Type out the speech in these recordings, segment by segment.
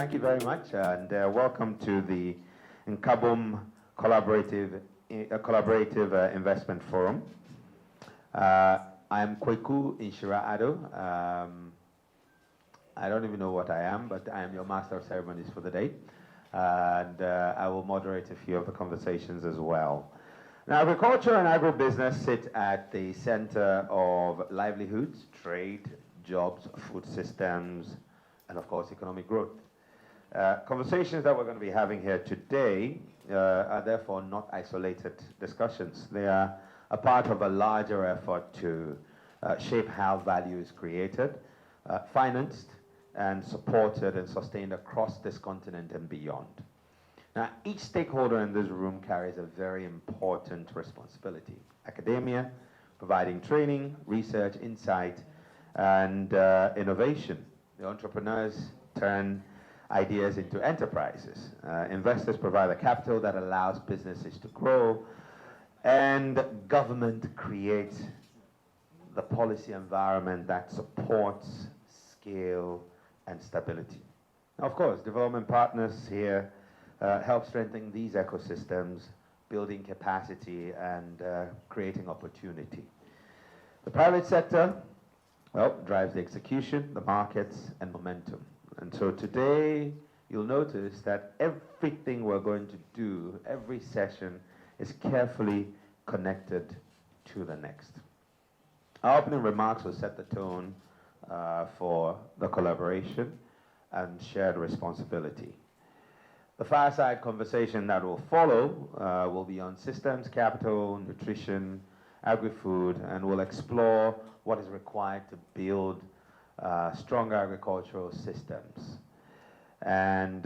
thank you very much, and welcome to the Nkabom Collaborative Investment Forum. I'm Kweku Inshira-Ado. I don't even know what I am, but I am your Master of Ceremonies for the day, and I will moderate a few of the conversations as well. Now, agriculture and agribusiness sit at the center of livelihoods, trade, jobs, food systems, and of course, economic growth. Conversations that we're going to be having here today are therefore not isolated discussions. They are a part of a larger effort to shape how value is created, financed, and supported and sustained across this continent and beyond. Now, each stakeholder in this room carries a very important responsibility. Academia, providing training, research, insight, and innovation. The entrepreneurs turn ideas into enterprises. Investors provide the capital that allows businesses to grow, and government creates the policy environment that supports scale and stability. Now, of course, development partners here help strengthen these ecosystems, building capacity and creating opportunity. The private sector, well, drives the execution, the markets, and momentum. And so today, you'll notice that everything we're going to do, every session, is carefully connected to the next. Our opening remarks will set the tone for the collaboration and shared responsibility. The fireside conversation that will follow will be on systems, capital, nutrition, agri-food, and we'll explore what is required to build stronger agricultural systems. And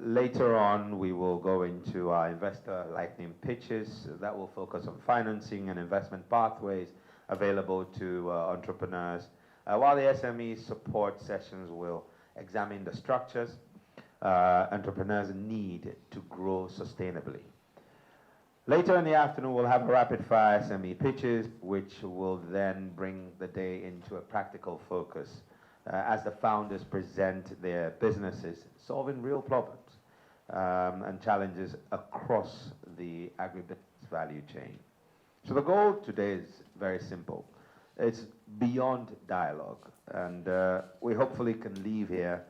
later on, we will go into our investor lightning pitches that will focus on financing and investment pathways available to entrepreneurs, while the SME support sessions will examine the structures entrepreneurs need to grow sustainably. Later in the afternoon, we'll have a rapid-fire SME pitches, which will then bring the day into a practical focus as the founders present their businesses, solving real problems and challenges across the agribusiness value chain. So the goal today is very simple. It's beyond dialogue, and we hopefully can leave here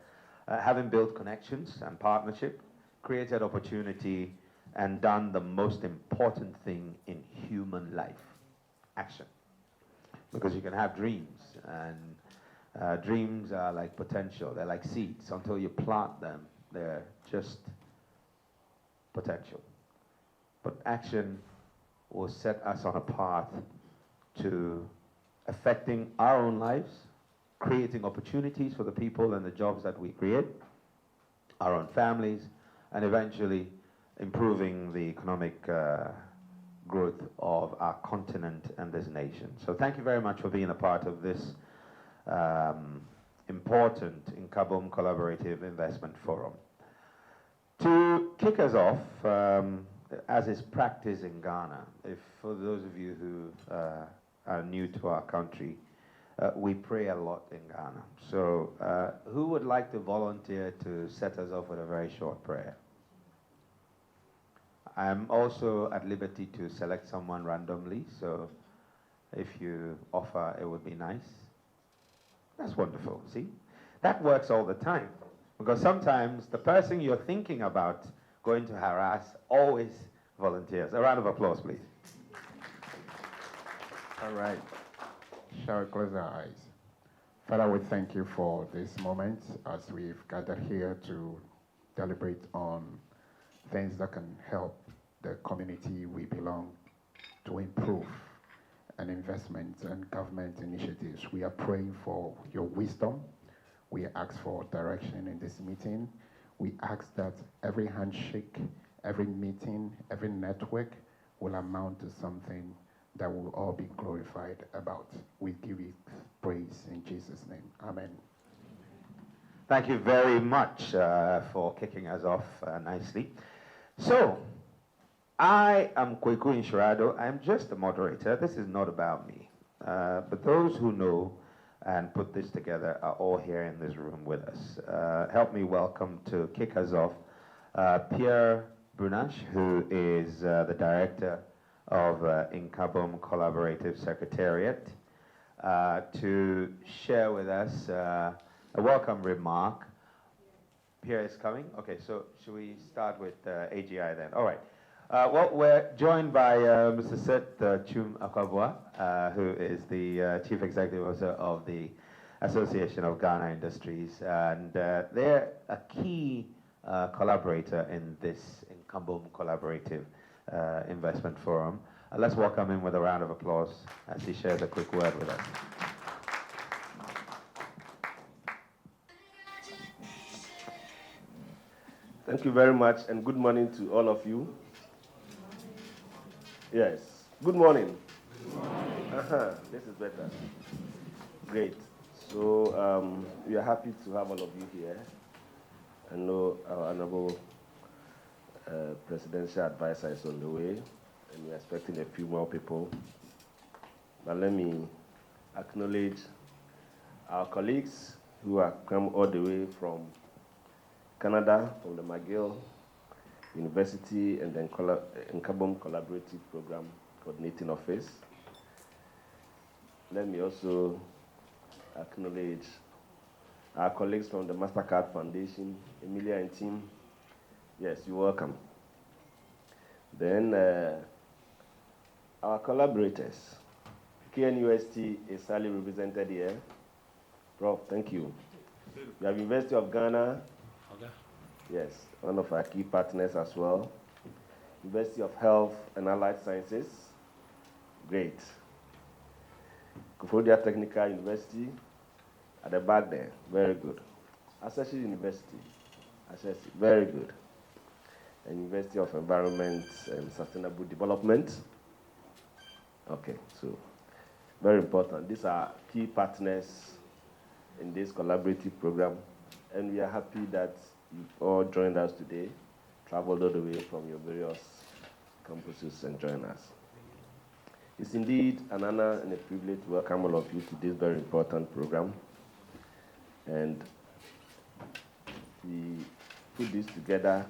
having built connections and partnership, created opportunity, and done the most important thing in human life, action. Because you can have dreams, and dreams are like potential. They're like seeds. Until you plant them, they're just potential. But action will set us on a path to affecting our own lives, creating opportunities for the people and the jobs that we create, our own families, and eventually improving the economic growth of our continent and this nation. So thank you very much for being a part of this important Nkabom Collaborative Investment Forum. To kick us off, as is practice in Ghana, for those of you who are new to our country, we pray a lot in Ghana. So who would like to volunteer to set us off with a very short prayer? I'm also at liberty to select someone randomly, so if you offer, it would be nice. That's wonderful, see? That works all the time, because sometimes the person you're thinking about going to harass always volunteers. A round of applause, please. All right. Shall we close our eyes? Father, we thank you for this moment as we've gathered here to deliberate on things that can help the community we belong to improve, and investments and government initiatives. We are praying for your wisdom. We ask for direction in this meeting. We ask that every handshake, every meeting, every network will amount to something that will all be glorified about. We give you praise in Jesus' name. Amen. Thank you very much for kicking us off nicely. So, I am Kweku Inshira-Ado. I'm just a moderator. This is not about me. But those who know and put this together are all here in this room with us. Help me welcome to kick us off Pierre Brunache, who is the director of Nkabom Collaborative Secretariat, to share with us a welcome remark. Pierre is coming? Okay, so should we start with AGI then? All right. Well, we're joined by Mr. Seth Chum Akwabwa, who is the Chief Executive Officer of the Association of Ghana Industries, and they're a key collaborator in this Nkabom Collaborative Investment Forum. Let's welcome him with a round of applause as he shares a quick word with us. Thank you very much, and good morning to all of you. Yes, good morning. Good morning. This is better. Great. So we are happy to have all of you here. I know our honorable presidential advisor is on the way, and we're expecting a few more people. But let me acknowledge our colleagues who have come all the way from Canada, from the McGill University and then Nkabom Collaborative Program Coordinating Office. Let me also acknowledge our colleagues from the MasterCard Foundation, Emilia and team. Yes, you're welcome. Then our collaborators. KNUST is highly represented here. Prof, thank you. We have University of Ghana. Yes, one of our key partners as well. University of Health and Allied Sciences. Great. Kufodia Technical University at the back there. Very good. Accessory University. Very good. And University of Environment and Sustainable Development. Okay, so very important. These are key partners in this collaborative program, and we are happy that you've all joined us today, traveled all the way from your various campuses and joined us. It's indeed an honor and a privilege to welcome all of you to this very important program. And we put this together,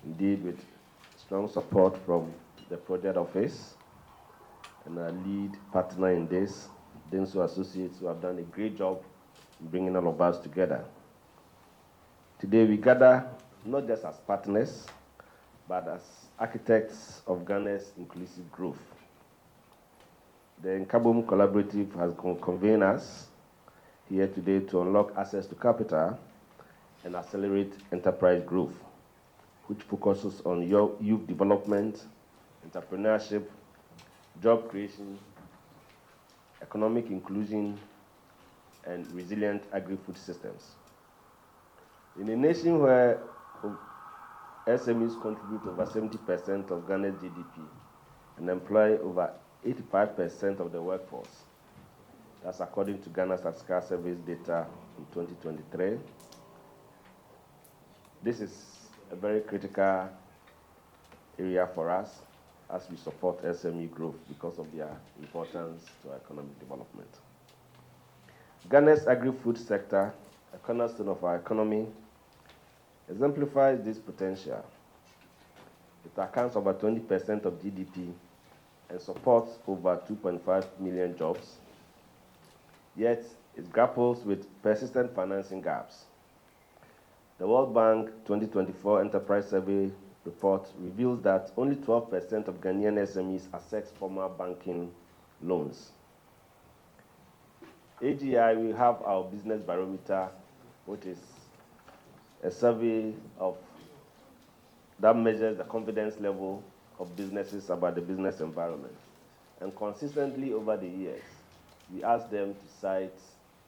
indeed, with strong support from the project office and our lead partner in this, Denso Associates, who have done a great job in bringing all of us together. Today we gather not just as partners, but as architects of Ghana's inclusive growth. The Nkabom Collaborative has convened us here today to unlock access to capital and accelerate enterprise growth, which focuses on youth development, entrepreneurship, job creation, economic inclusion, and resilient agri-food systems. In a nation where SMEs contribute over 70% of Ghana's GDP and employ over 85% of the workforce, that's according to Ghana Statistical Service data in 2023. This is a very critical area for us as we support SME growth because of their importance to our economic development. Ghana's agri-food sector, a cornerstone of our economy, exemplifies this potential. It accounts for over 20% of GDP and supports over 2.5 million jobs, yet it grapples with persistent financing gaps. The World Bank 2024 Enterprise Survey report reveals that only 12% of Ghanaian SMEs access formal banking loans. AGI, we have our business barometer, which is a survey that measures the confidence level of businesses about the business environment. And consistently over the years, we ask them to cite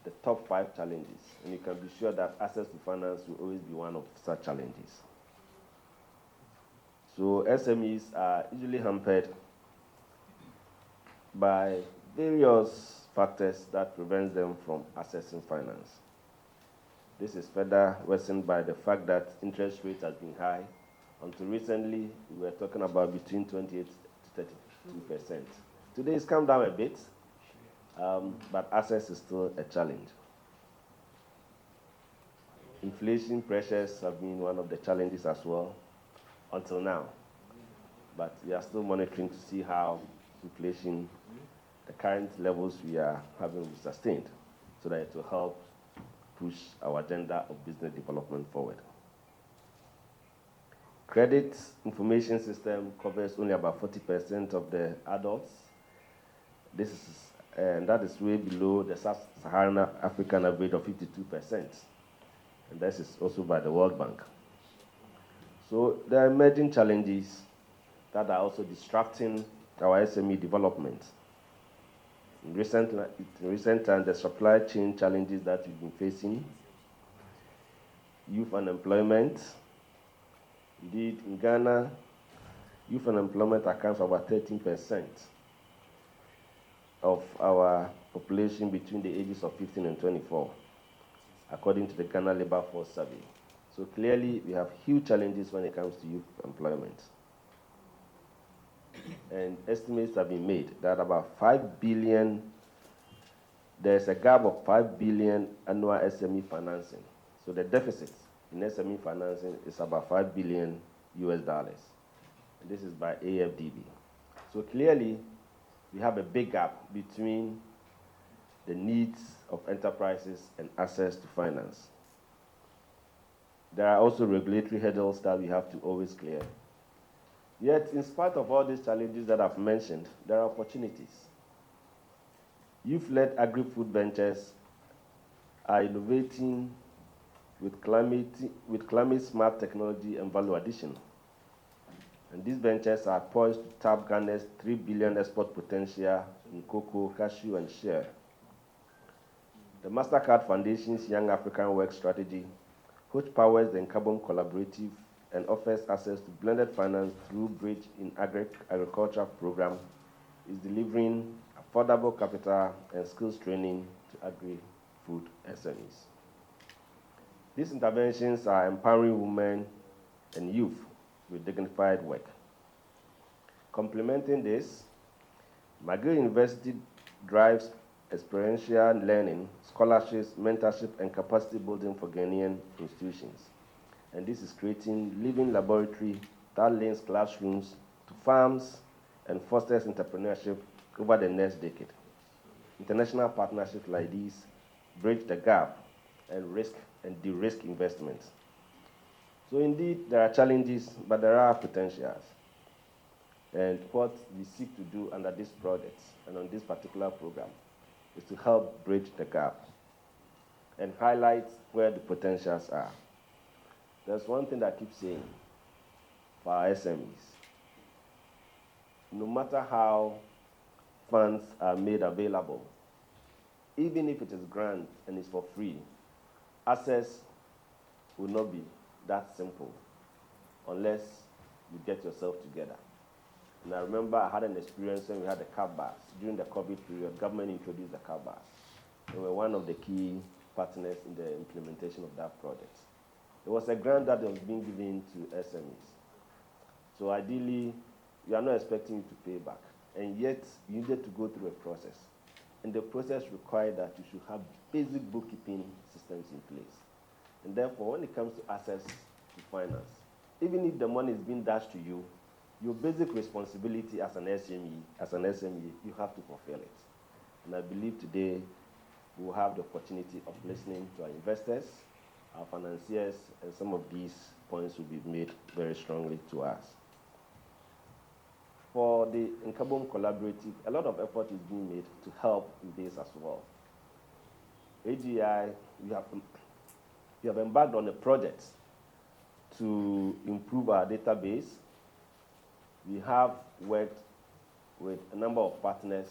the top 5 challenges. And you can be sure that access to finance will always be one of such challenges. So SMEs are usually hampered by various factors that prevent them from accessing finance. This is further worsened by the fact that interest rates have been high. Until recently, we were talking about between 28 to 32%. Today it's come down a bit, but access is still a challenge. Inflation pressures have been one of the challenges as well until now, but we are still monitoring to see how inflation, the current levels we are having, will be sustained so that it will help push our agenda of business development forward. Credit information system covers only about 40% of the adults. That is way below the Sub-Saharan African average of 52%. And this is also by the World Bank. So there are emerging challenges that are also distracting our SME development. In recent times, the supply chain challenges that we've been facing, youth unemployment. Indeed, in Ghana, youth unemployment accounts for about 13% of our population between the ages of 15 and 24, according to the Ghana Labour Force Survey. So clearly, we have huge challenges when it comes to youth employment. And estimates have been made that about 5 billion, there's a gap of 5 billion annual SME financing. So the deficit in SME financing is about $5 billion US. And this is by AFDB. So clearly, we have a big gap between the needs of enterprises and access to finance. There are also regulatory hurdles that we have to always clear. Yet, in spite of all these challenges that I've mentioned, there are opportunities. Youth-led agri-food ventures are innovating with climate-smart technology and value addition. And these ventures are poised to tap Ghana's $3 billion export potential in cocoa, cashew, and shea. The MasterCard Foundation's Young African Work Strategy, which powers the Nkabom Collaborative and offers access to blended finance through Bridge in Agriculture program, is delivering affordable capital and skills training to agri-food SMEs. These interventions are empowering women and youth with dignified work. Complementing this, McGill University drives experiential learning, scholarships, mentorship, and capacity building for Ghanaian institutions. And this is creating living laboratory that links classrooms to farms and fosters entrepreneurship over the next decade. International partnerships like these bridge the gap and de-risk investments. So indeed, there are challenges, but there are potentials. And what we seek to do under this project and on this particular program is to help bridge the gap and highlight where the potentials are. There's one thing that I keep saying for our SMEs. No matter how funds are made available, even if it is grant and it's for free, access will not be that simple unless you get yourself together. And I remember I had an experience when we had the CAP bars. During the COVID period, government introduced the CAP bars. They were one of the key partners in the implementation of that project. It was a grant that was being given to SMEs. So ideally, we are not expecting you to pay back. And yet, you needed to go through a process. And the process required that you should have basic bookkeeping systems in place. And therefore, when it comes to access to finance, even if the money is being dashed to you, your basic responsibility as an SME, you have to fulfill it. And I believe today we will have the opportunity of listening to our investors, our financiers, and some of these points will be made very strongly to us. For the Nkabom Collaborative, a lot of effort is being made to help in this as well. AGI, we have embarked on a project to improve our database. We have worked with a number of partners,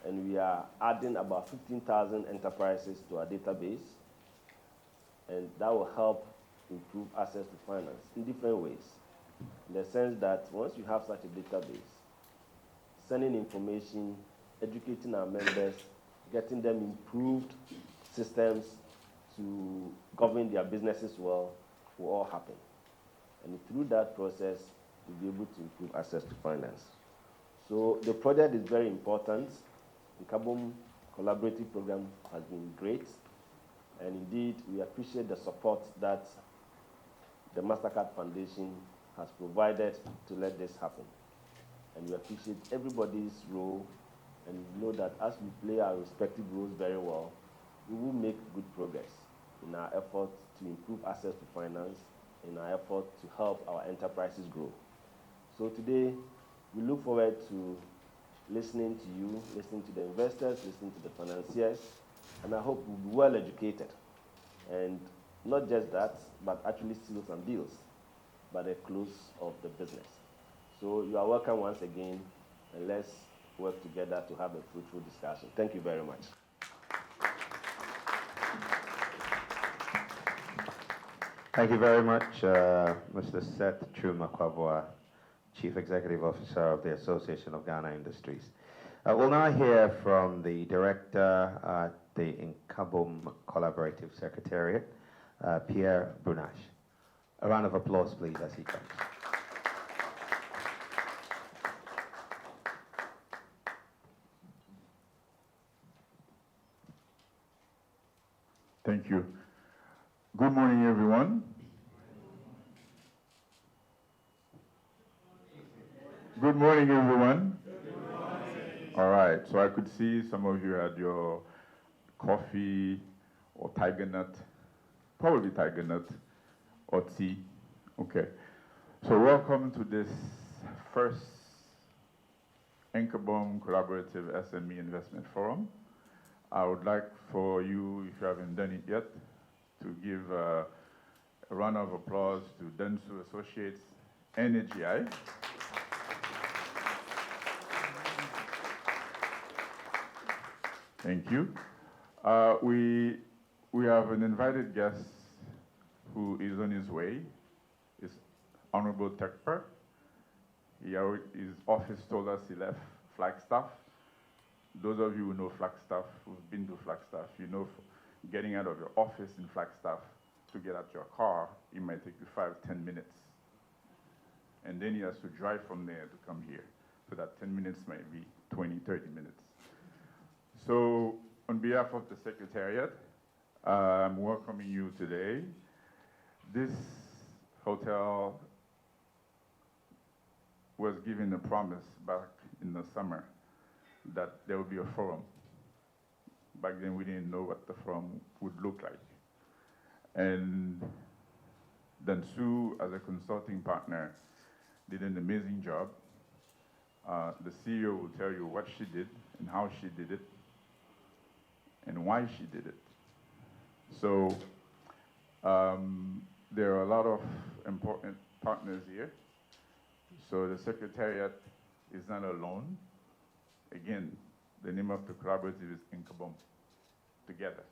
and we are adding about 15,000 enterprises to our database, and that will help improve access to finance in different ways. In the sense that once you have such a database, sending information, educating our members, getting them improved systems to govern their businesses well will all happen. And through that process, we'll be able to improve access to finance. So the project is very important. Nkabom collaborative program has been great. And indeed, we appreciate the support that the MasterCard Foundation has provided to let this happen. And we appreciate everybody's role, and know that as we play our respective roles very well, we will make good progress in our effort to improve access to finance, in our effort to help our enterprises grow. So today, we look forward to listening to you, listening to the investors, listening to the financiers, and I hope we'll be well educated. And not just that, but actually seal some deals by the close of the business. So you are welcome once again, and let's work together to have a fruitful discussion. Thank you very much. Thank you very much, Mr. Seth Chumakabwa, Chief Executive Officer of the Association of Ghana Industries. We'll now hear from the Director at the Nkabom Collaborative Secretariat, Pierre Brunache. A round of applause, please, as he comes. Thank you. Good morning, everyone. Good morning, everyone. Good morning. All right, so I could see some of you had your coffee or tiger nut, probably tiger nut or tea. Okay, so welcome to this first Nkabom Collaborative SME Investment Forum. I would like for you, if you haven't done it yet, to give a round of applause to Densu Associates and AGI. Thank you. We have an invited guest who is on his way. It's Honorable Tekper. His office told us he left Flagstaff. Those of you who know Flagstaff, who've been to Flagstaff, you know getting out of your office in Flagstaff to get out your car, it might take you 5-10 minutes. And then he has to drive from there to come here. So that 10 minutes might be 20-30 minutes. So on behalf of the Secretariat, I'm welcoming you today. This hotel was given a promise back in the summer that there would be a forum. Back then, we didn't know what the forum would look like. And Densu, as a consulting partner, did an amazing job. The CEO will tell you what she did and how she did it and why she did it. So there are a lot of important partners here. So the Secretariat is not alone. Again, the name of the collaborative is Nkabom, together.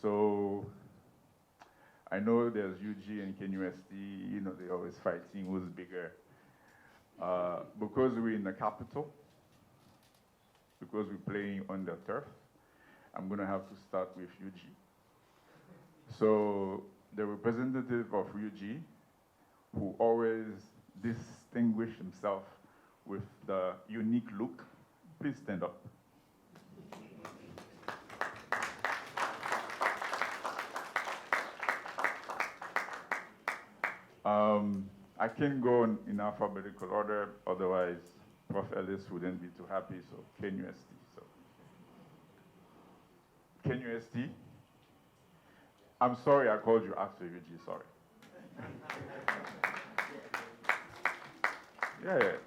So I know there's UG and KNUST, you know, they're always fighting who's bigger. Because we're in the capital, because we're playing on the turf, I'm gonna have to start with UG. So the representative of UG, who always distinguished himself with the unique look, please stand up. I can't go in alphabetical order, otherwise Prof. Ellis wouldn't be too happy, so KNUST. So. KNUST? I'm sorry I called you after UG, sorry. Yeah.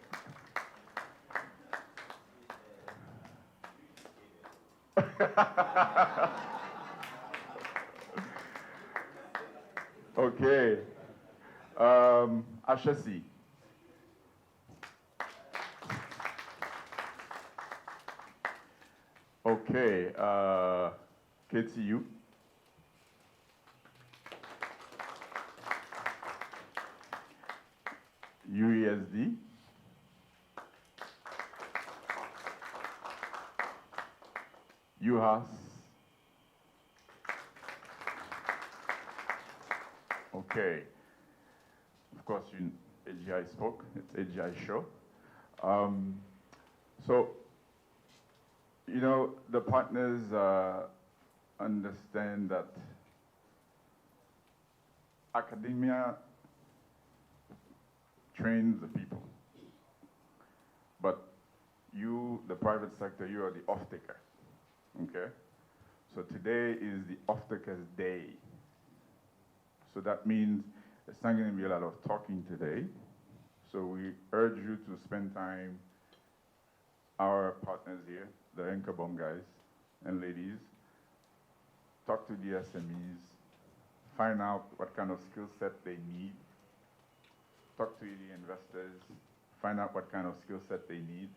Okay. Ashasi. Okay. KTU. UESD. UHAS. Okay. Of course, AGI spoke. It's AGI show. So You know, the partners understand that academia trains the people, but you, the private sector, you are the off-taker, okay? So today is the off-taker's day. So that means it's not going to be a lot of talking today. So we urge you to spend time, our partners here, the Nkabom guys and ladies, talk to the SMEs, find out what kind of skill set they need, talk to the investors, find out what kind of skill set they need,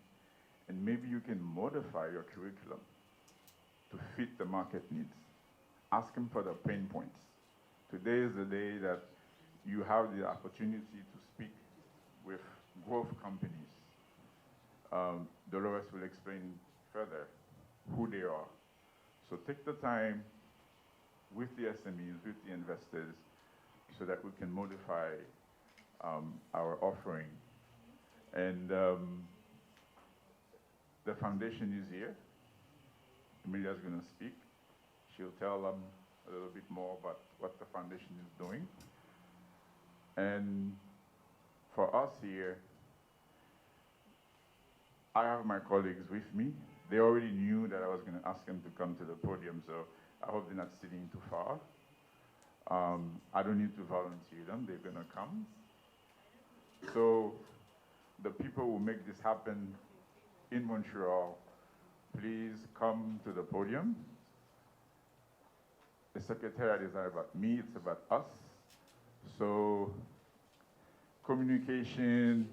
and maybe you can modify your curriculum to fit the market needs. Ask them for the pain points. Today is the day that you have the opportunity to speak with growth companies. Dolores will explain further who they are. So take the time with the SMEs, with the investors, so that we can modify our offering. And the foundation is here. Amelia's going to speak. She'll tell them a little bit more about what the foundation is doing. And for us here, I have my colleagues with me. They already knew that I was going to ask them to come to the podium, so I hope they're not sitting too far. I don't need to volunteer them, they're going to come. So the people who make this happen in Montreal, please come to the podium. The secretariat is not about me, it's about us. So communication,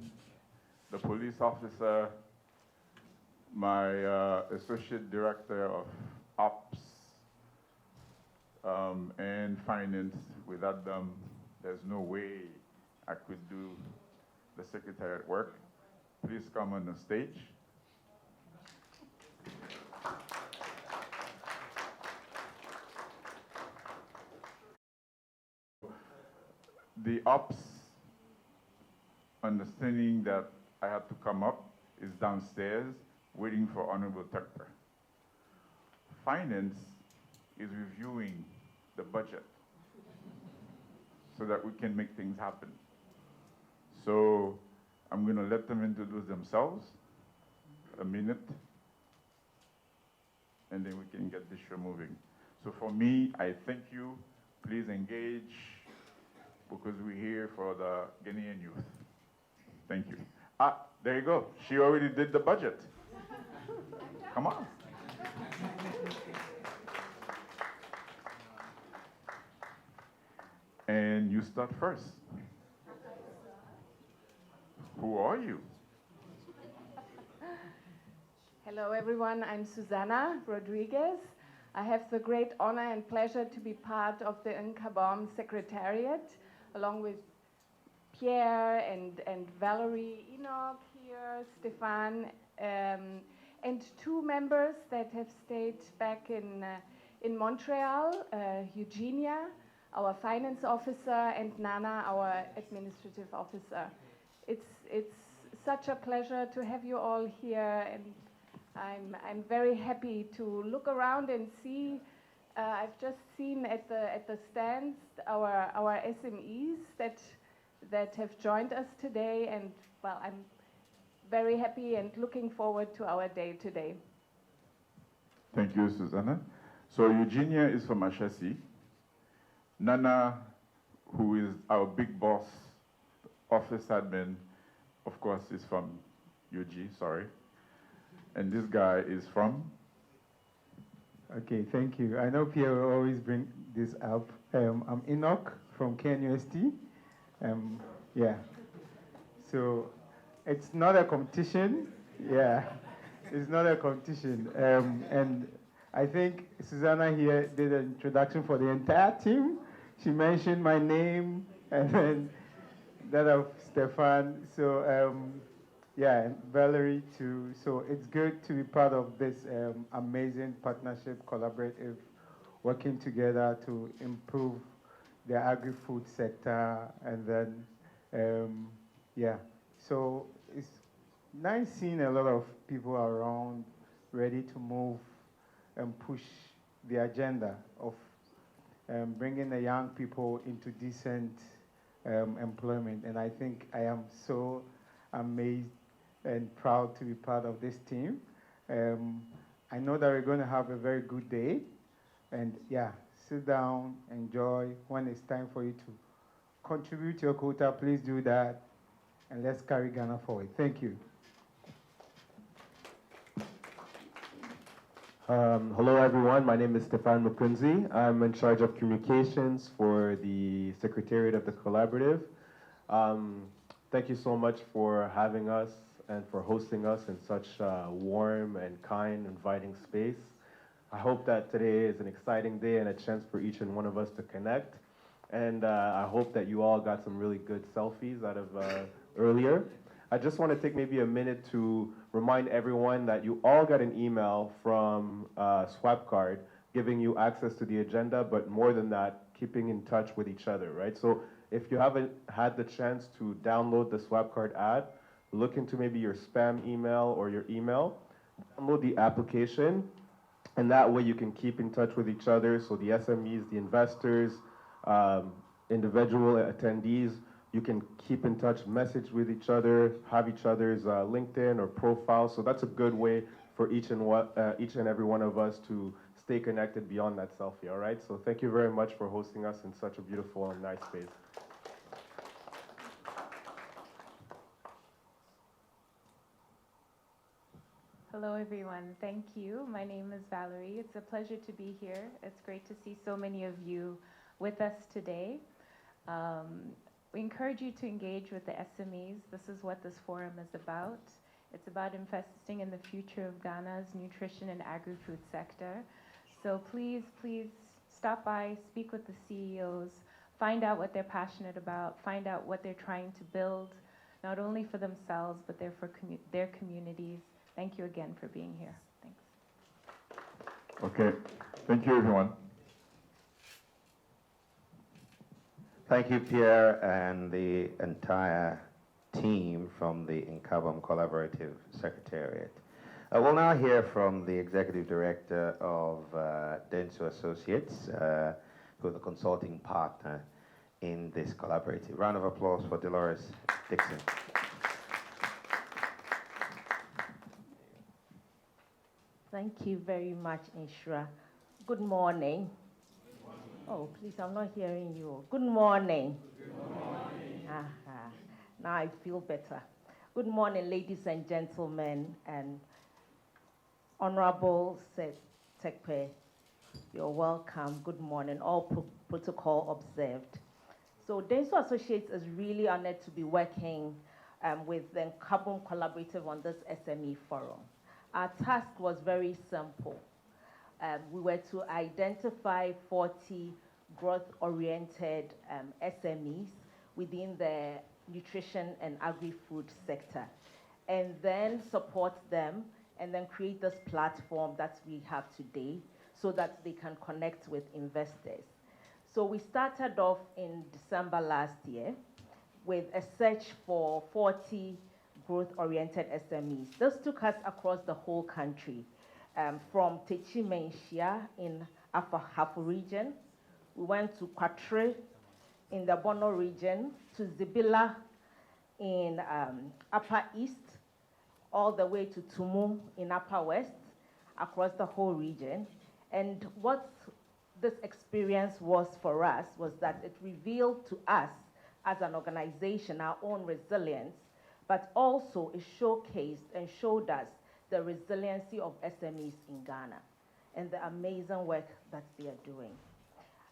the police officer, my associate director of ops and finance. Without them, there's no way I could do the secretariat work. Please come on the stage. The ops, understanding that I had to come up, is downstairs waiting for Honorable Tucker. Finance is reviewing the budget so that we can make things happen. So I'm going to let them introduce themselves, a minute, and then we can get this show moving. So for me, I thank you. Please engage, because we're here for the Ghanaian youth. Thank you. Ah, there you go. She already did the budget. Come on. And you start first. Who are you? Hello everyone, I'm Susanna Rodriguez. I have the great honor and pleasure to be part of the Nkabom Secretariat, along with Pierre and Valerie Enoch here, Stefan, and two members that have stayed back in Montreal, Eugenia, our finance officer, and Nana, our administrative officer. It's such a pleasure to have you all here, and I'm very happy to look around and see. I've just seen at the stands our SMEs that have joined us today, and well, I'm very happy and looking forward to our day today. Thank you, Susanna. So Eugenia is from Ashesi. Nana, who is our big boss, office admin, of course, is from UG, sorry. And this guy is from? Okay, thank you. I know Pierre will always bring this up. I'm Enoch from KNUST. Yeah. So it's not a competition. Yeah, it's not a competition. And I think Susanna here did an introduction for the entire team. She mentioned my name and then that of Stefan. So yeah, and Valerie too. So it's good to be part of this amazing partnership, collaborative, working together to improve the agri-food sector. And then, yeah, so it's nice seeing a lot of people around, ready to move and push the agenda of bringing the young people into decent employment. And I think I am so amazed and proud to be part of this team. I know that we're going to have a very good day. And yeah, sit down, enjoy. When it's time for you to contribute your quota, please do that. And let's carry Ghana forward. Thank you. Hello everyone, my name is Stefan Mukunzi. I'm in charge of communications for the Secretariat of the Collaborative. Thank you so much for having us and for hosting us in such a warm and kind, inviting space. I hope that today is an exciting day and a chance for each and one of us to connect. And I hope that you all got some really good selfies out of earlier. I just want to take maybe a minute to remind everyone that you all got an email from SwapCard giving you access to the agenda, but more than that, keeping in touch with each other, right? So if you haven't had the chance to download the SwapCard app, look into maybe your spam email or your email, download the application, and that way you can keep in touch with each other. So the SMEs, the investors, individual attendees, you can keep in touch, message with each other, have each other's LinkedIn or profile. So that's a good way for each and every one of us to stay connected beyond that selfie, all right? So thank you very much for hosting us in such a beautiful and nice space. Hello, everyone. Thank you. My name is Valerie. It's a pleasure to be here. It's great to see so many of you with us today. We encourage you to engage with the SMEs. This is what this forum is about. It's about investing in the future of Ghana's nutrition and agri-food sector. So please, please stop by, speak with the CEOs, find out what they're passionate about, find out what they're trying to build, not only for themselves, but for their communities. Thank you again for being here. Thanks. Okay. Thank you, everyone. Thank you, Pierre, and the entire team from the Nkabom Collaborative Secretariat. We'll now hear from the Executive Director of Denso Associates, who are the consulting partner in this collaborative. Round of applause for Dolores Dixon. Thank you very much, Inshra. Good morning. Oh, please, I'm not hearing you. Good morning. Good morning. Now I feel better. Good morning, ladies and gentlemen, and Honorable Tekpe. You're welcome. Good morning. All protocol observed. So Denso Associates is really honored to be working with the Nkabom Collaborative on this SME forum. Our task was very simple. We were to identify 40 growth-oriented SMEs within the nutrition and agri-food sector, and then support them, and then create this platform that we have today so that they can connect with investors. So we started off in December last year with a search for 40 growth-oriented SMEs. This took us across the whole country, from Techimenshia in Upper Hafu region. We went to Kwatre in the Bono region, to Zibila in Upper East, all the way to Tumu in Upper West, across the whole region. And what this experience was for us was that it revealed to us as an organization our own resilience, but also it showcased and showed us the resiliency of SMEs in Ghana and the amazing work that they are doing.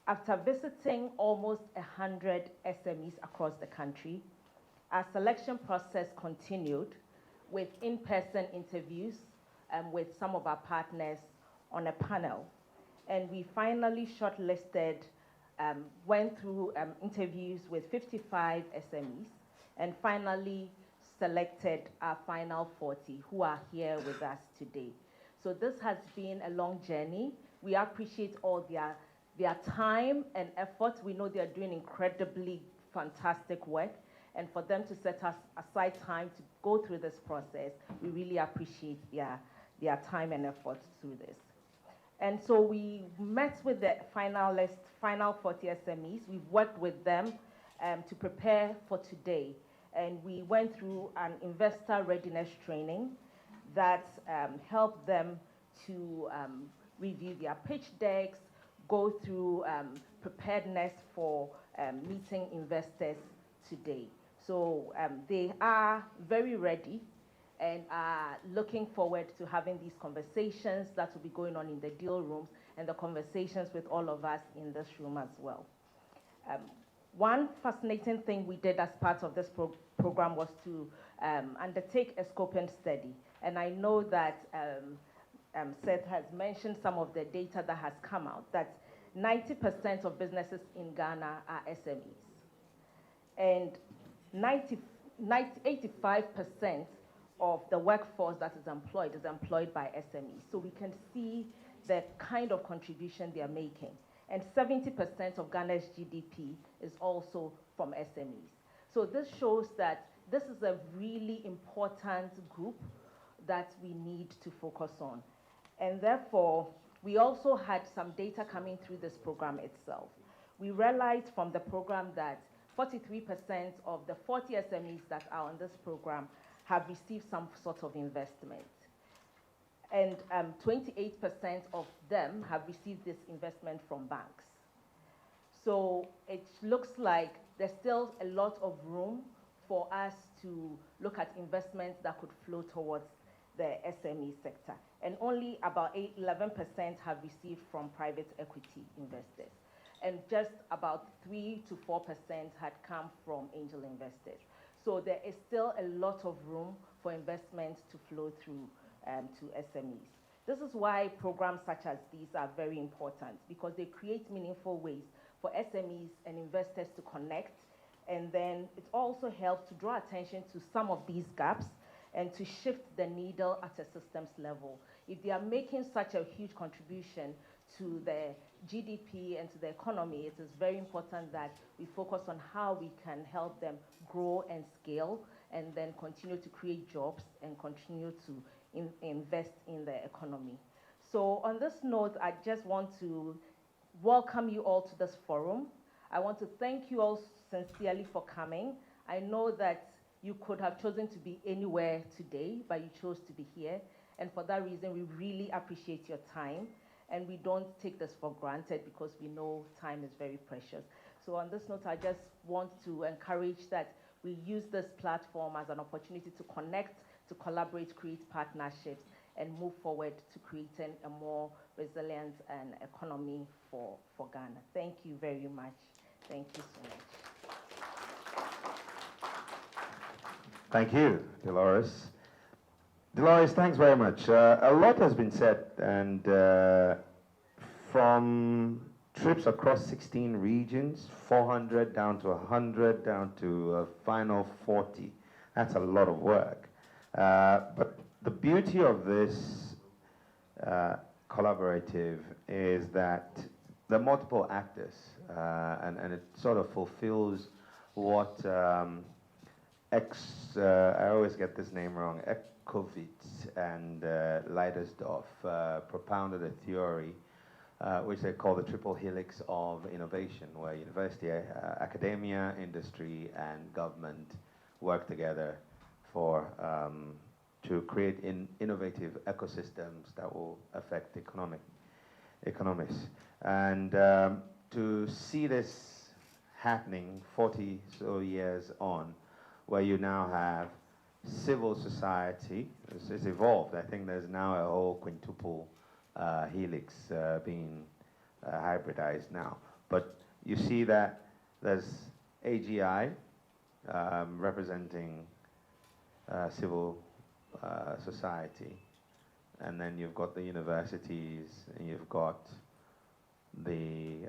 After visiting almost 100 SMEs across the country, our selection process continued with in-person interviews with some of our partners on a panel. And we finally shortlisted, went through interviews with 55 SMEs, and finally selected our final 40 who are here with us today. So this has been a long journey. We appreciate all their time and effort. We know they are doing incredibly fantastic work. And for them to set aside time to go through this process, we really appreciate their their time and effort through this. And so we met with the final 40 SMEs. We've worked with them to prepare for today. And we went through an investor readiness training that helped them to review their pitch decks, go through preparedness for meeting investors today. So they are very ready and are looking forward to having these conversations that will be going on in the deal rooms and the conversations with all of us in this room as well. One fascinating thing we did as part of this program was to undertake a scoping study. And I know that Seth has mentioned some of the data that has come out, that 90% of businesses in Ghana are SMEs. And 85% of the workforce that is employed by SMEs. So we can see the kind of contribution they are making. And 70% of Ghana's GDP is also from SMEs. So this shows that this is a really important group that we need to focus on. And therefore, we also had some data coming through this program itself. We realized from the program that 43% of the 40 SMEs that are on this program have received some sort of investment. And 28% of them have received this investment from banks. So it looks like there's still a lot of room for us to look at investments that could flow towards the SME sector. And only about 11% have received from private equity investors. And just about 3 to 4% had come from angel investors. So there is still a lot of room for investments to flow through to SMEs. This is why programs such as these are very important, because they create meaningful ways for SMEs and investors to connect. And then it also helps to draw attention to some of these gaps and to shift the needle at a systems level. If they are making such a huge contribution to the GDP and to the economy, it is very important that we focus on how we can help them grow and scale and then continue to create jobs and continue to invest in the economy. So on this note, I just want to welcome you all to this forum. I want to thank you all sincerely for coming. I know that you could have chosen to be anywhere today, but you chose to be here. And for that reason, we really appreciate your time. And we don't take this for granted because we know time is very precious. So on this note, I just want to encourage that we use this platform as an opportunity to connect, to collaborate, create partnerships, and move forward to creating a more resilient and economy for Ghana. Thank you very much. Thank you so much. Thank you, Dolores. Dolores, thanks very much. A lot has been said, and from trips across 16 regions, 400 down to 100, down to a final 40. That's a lot of work. But the beauty of this collaborative is that there are multiple actors, and it sort of fulfills what I always get this name wrong, Ecovitz and Leidersdorf propounded a theory which they call the triple helix of innovation, where university, academia, industry, and government work together for to create innovative ecosystems that will affect economics. And to see this happening 40 so years on, where you now have civil society, it's evolved. I think there's now a whole quintuple helix being hybridized now. But you see that there's AGI representing civil society, and then you've got the universities, and you've got the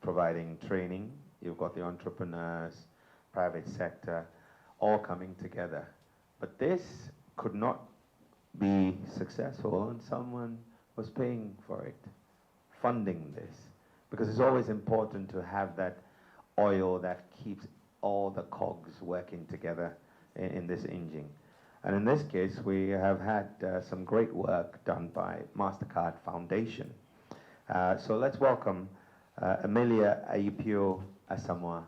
providing training, you've got the entrepreneurs, private sector, all coming together. But this could not be successful and someone was paying for it, funding this, because it's always important to have that oil that keeps all the cogs working together in this engine. And in this case, we have had some great work done by MasterCard Foundation. So let's welcome Emilia Ayipio Asamoah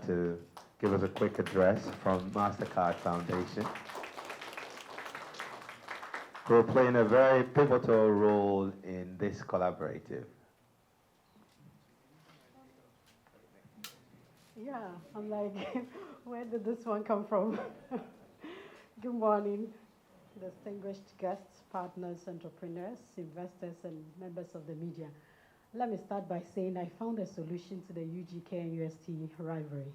to give us a quick address from MasterCard Foundation, who are playing a very pivotal role in this collaborative. Yeah, I'm like, where did this one come from? Good morning, distinguished guests, partners, entrepreneurs, investors, and members of the media. Let me start by saying I found a solution to the UG KNUST rivalry.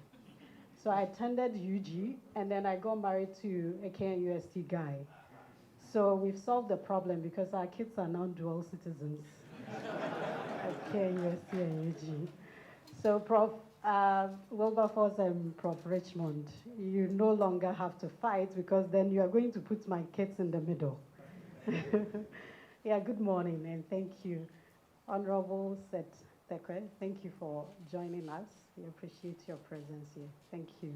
So I attended UG, and then I got married to a KNUST guy. So we've solved the problem because our kids are now dual citizens at KNUST and UG. So Prof. Wilberforce and Prof. Richmond, you no longer have to fight because then you are going to put my kids in the middle. Yeah, good morning and thank you. Honorable Seth Tekwe, thank you for joining us. We appreciate your presence here. Thank you.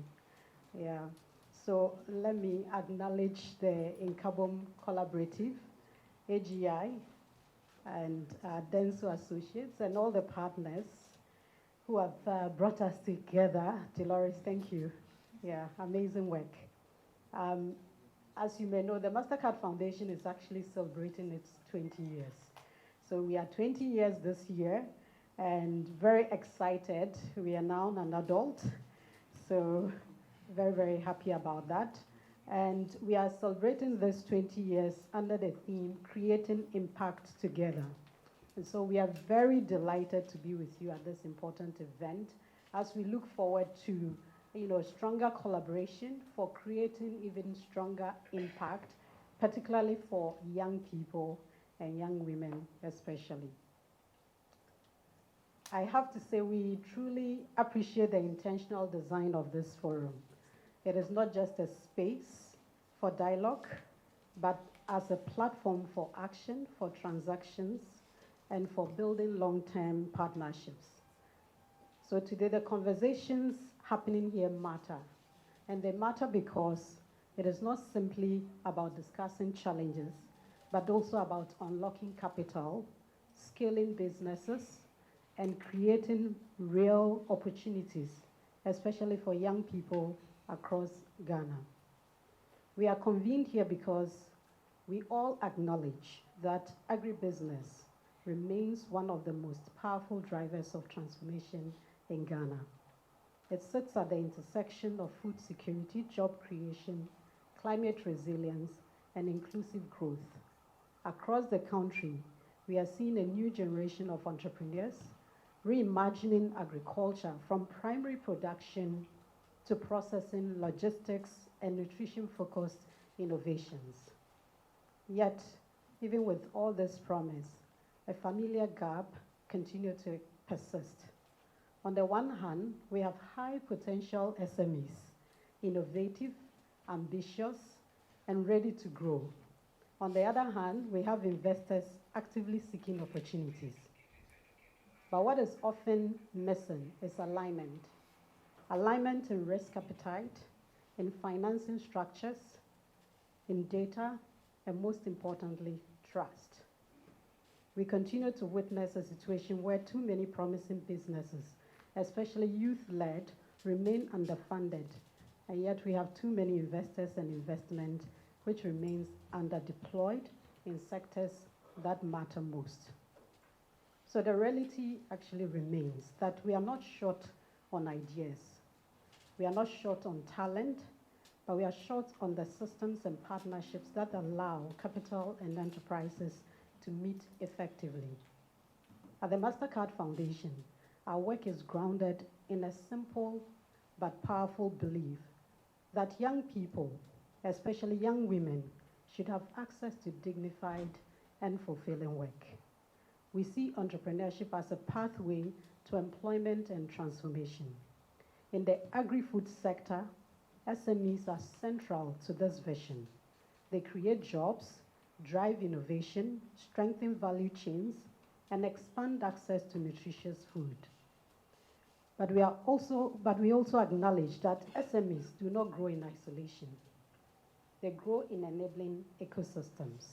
Yeah, so let me acknowledge the Nkabom Collaborative, AGI, and Denso Associates, and all the partners who have brought us together. Dolores, thank you. Yeah, amazing work. As you may know, the MasterCard Foundation is actually celebrating its 20 years. So we are 20 years this year, and very excited. We are now an adult, so very, very happy about that. And we are celebrating this 20 years under the theme, Creating Impact Together. And so we are very delighted to be with you at this important event as we look forward to stronger collaboration for creating even stronger impact, particularly for young people and young women especially. I have to say we truly appreciate the intentional design of this forum. It is not just a space for dialogue, but as a platform for action, for transactions, and for building long-term partnerships. So today the conversations happening here matter. And they matter because it is not simply about discussing challenges, but also about unlocking capital, scaling businesses, and creating real opportunities, especially for young people across Ghana. We are convened here because we all acknowledge that agribusiness remains one of the most powerful drivers of transformation in Ghana. It sits at the intersection of food security, job creation, climate resilience, and inclusive growth. Across the country, we are seeing a new generation of entrepreneurs reimagining agriculture from primary production to processing, logistics, and nutrition-focused innovations. Yet, even with all this promise, a familiar gap continues to persist. On the one hand, we have high potential SMEs, innovative, ambitious, and ready to grow. On the other hand, we have investors actively seeking opportunities. But what is often missing is alignment. Alignment in risk appetite, in financing structures, in data, and most importantly, trust. We continue to witness a situation where too many promising businesses, especially youth-led, remain underfunded, and yet we have too many investors and investment which remains underdeployed in sectors that matter most. So the reality actually remains that we are not short on ideas. We are not short on talent, but we are short on the systems and partnerships that allow capital and enterprises to meet effectively. At the MasterCard Foundation, our work is grounded in a simple but powerful belief that young people, especially young women, should have access to dignified and fulfilling work. We see entrepreneurship as a pathway to employment and transformation. In the agri-food sector, SMEs are central to this vision. They create jobs, drive innovation, strengthen value chains, and expand access to nutritious food. But we also acknowledge that SMEs do not grow in isolation. they grow in enabling ecosystems.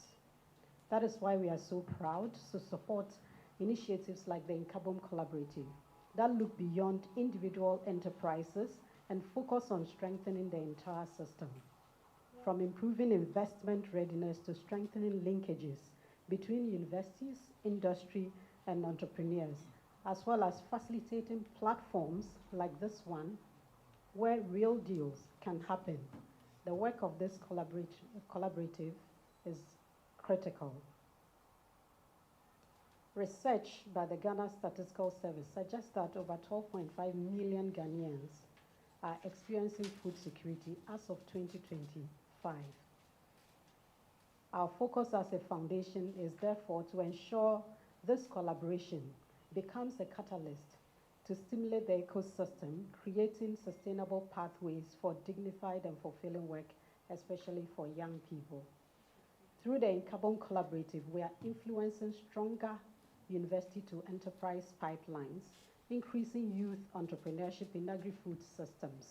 That is why we are so proud to support initiatives like the Nkabom Collaborative that look beyond individual enterprises and focus on strengthening the entire system, from improving investment readiness to strengthening linkages between universities, industry, and entrepreneurs, as well as facilitating platforms like this one where real deals can happen. The work of this collaborative is critical. Research by the Ghana Statistical Service suggests that over 12.5 million Ghanaians are experiencing food security as of 2025. Our focus as a foundation is therefore to ensure this collaboration becomes a catalyst to stimulate the ecosystem, creating sustainable pathways for dignified and fulfilling work, especially for young people. Through the Nkabom Collaborative, we are influencing stronger university to enterprise pipelines, increasing youth entrepreneurship in agri-food systems,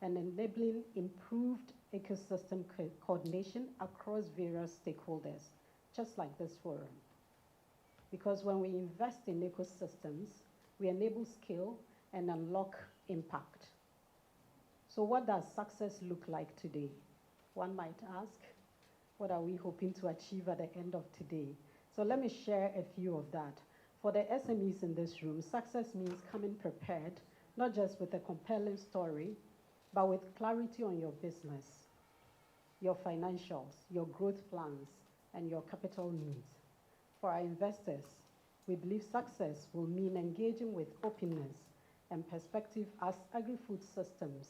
and enabling improved ecosystem coordination across various stakeholders, just like this forum. Because when we invest in ecosystems, we enable scale and unlock impact. So what does success look like today? One might ask, what are we hoping to achieve at the end of today? So let me share a few of that. For the SMEs in this room, success means coming prepared, not just with a compelling story, but with clarity on your business, your financials, your growth plans, and your capital needs. For our investors, we believe success will mean engaging with openness and perspective as agri-food systems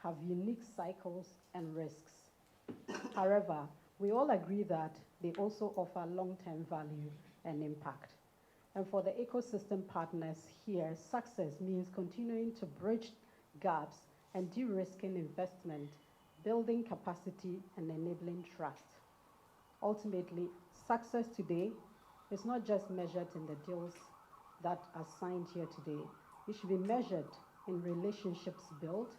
have unique cycles and risks. However, we all agree that they also offer long-term value and impact. And for the ecosystem partners here, success means continuing to bridge gaps and de-risking investment, building capacity, and enabling trust. Ultimately, success today is not just measured in the deals that are signed here today. It should be measured in relationships built,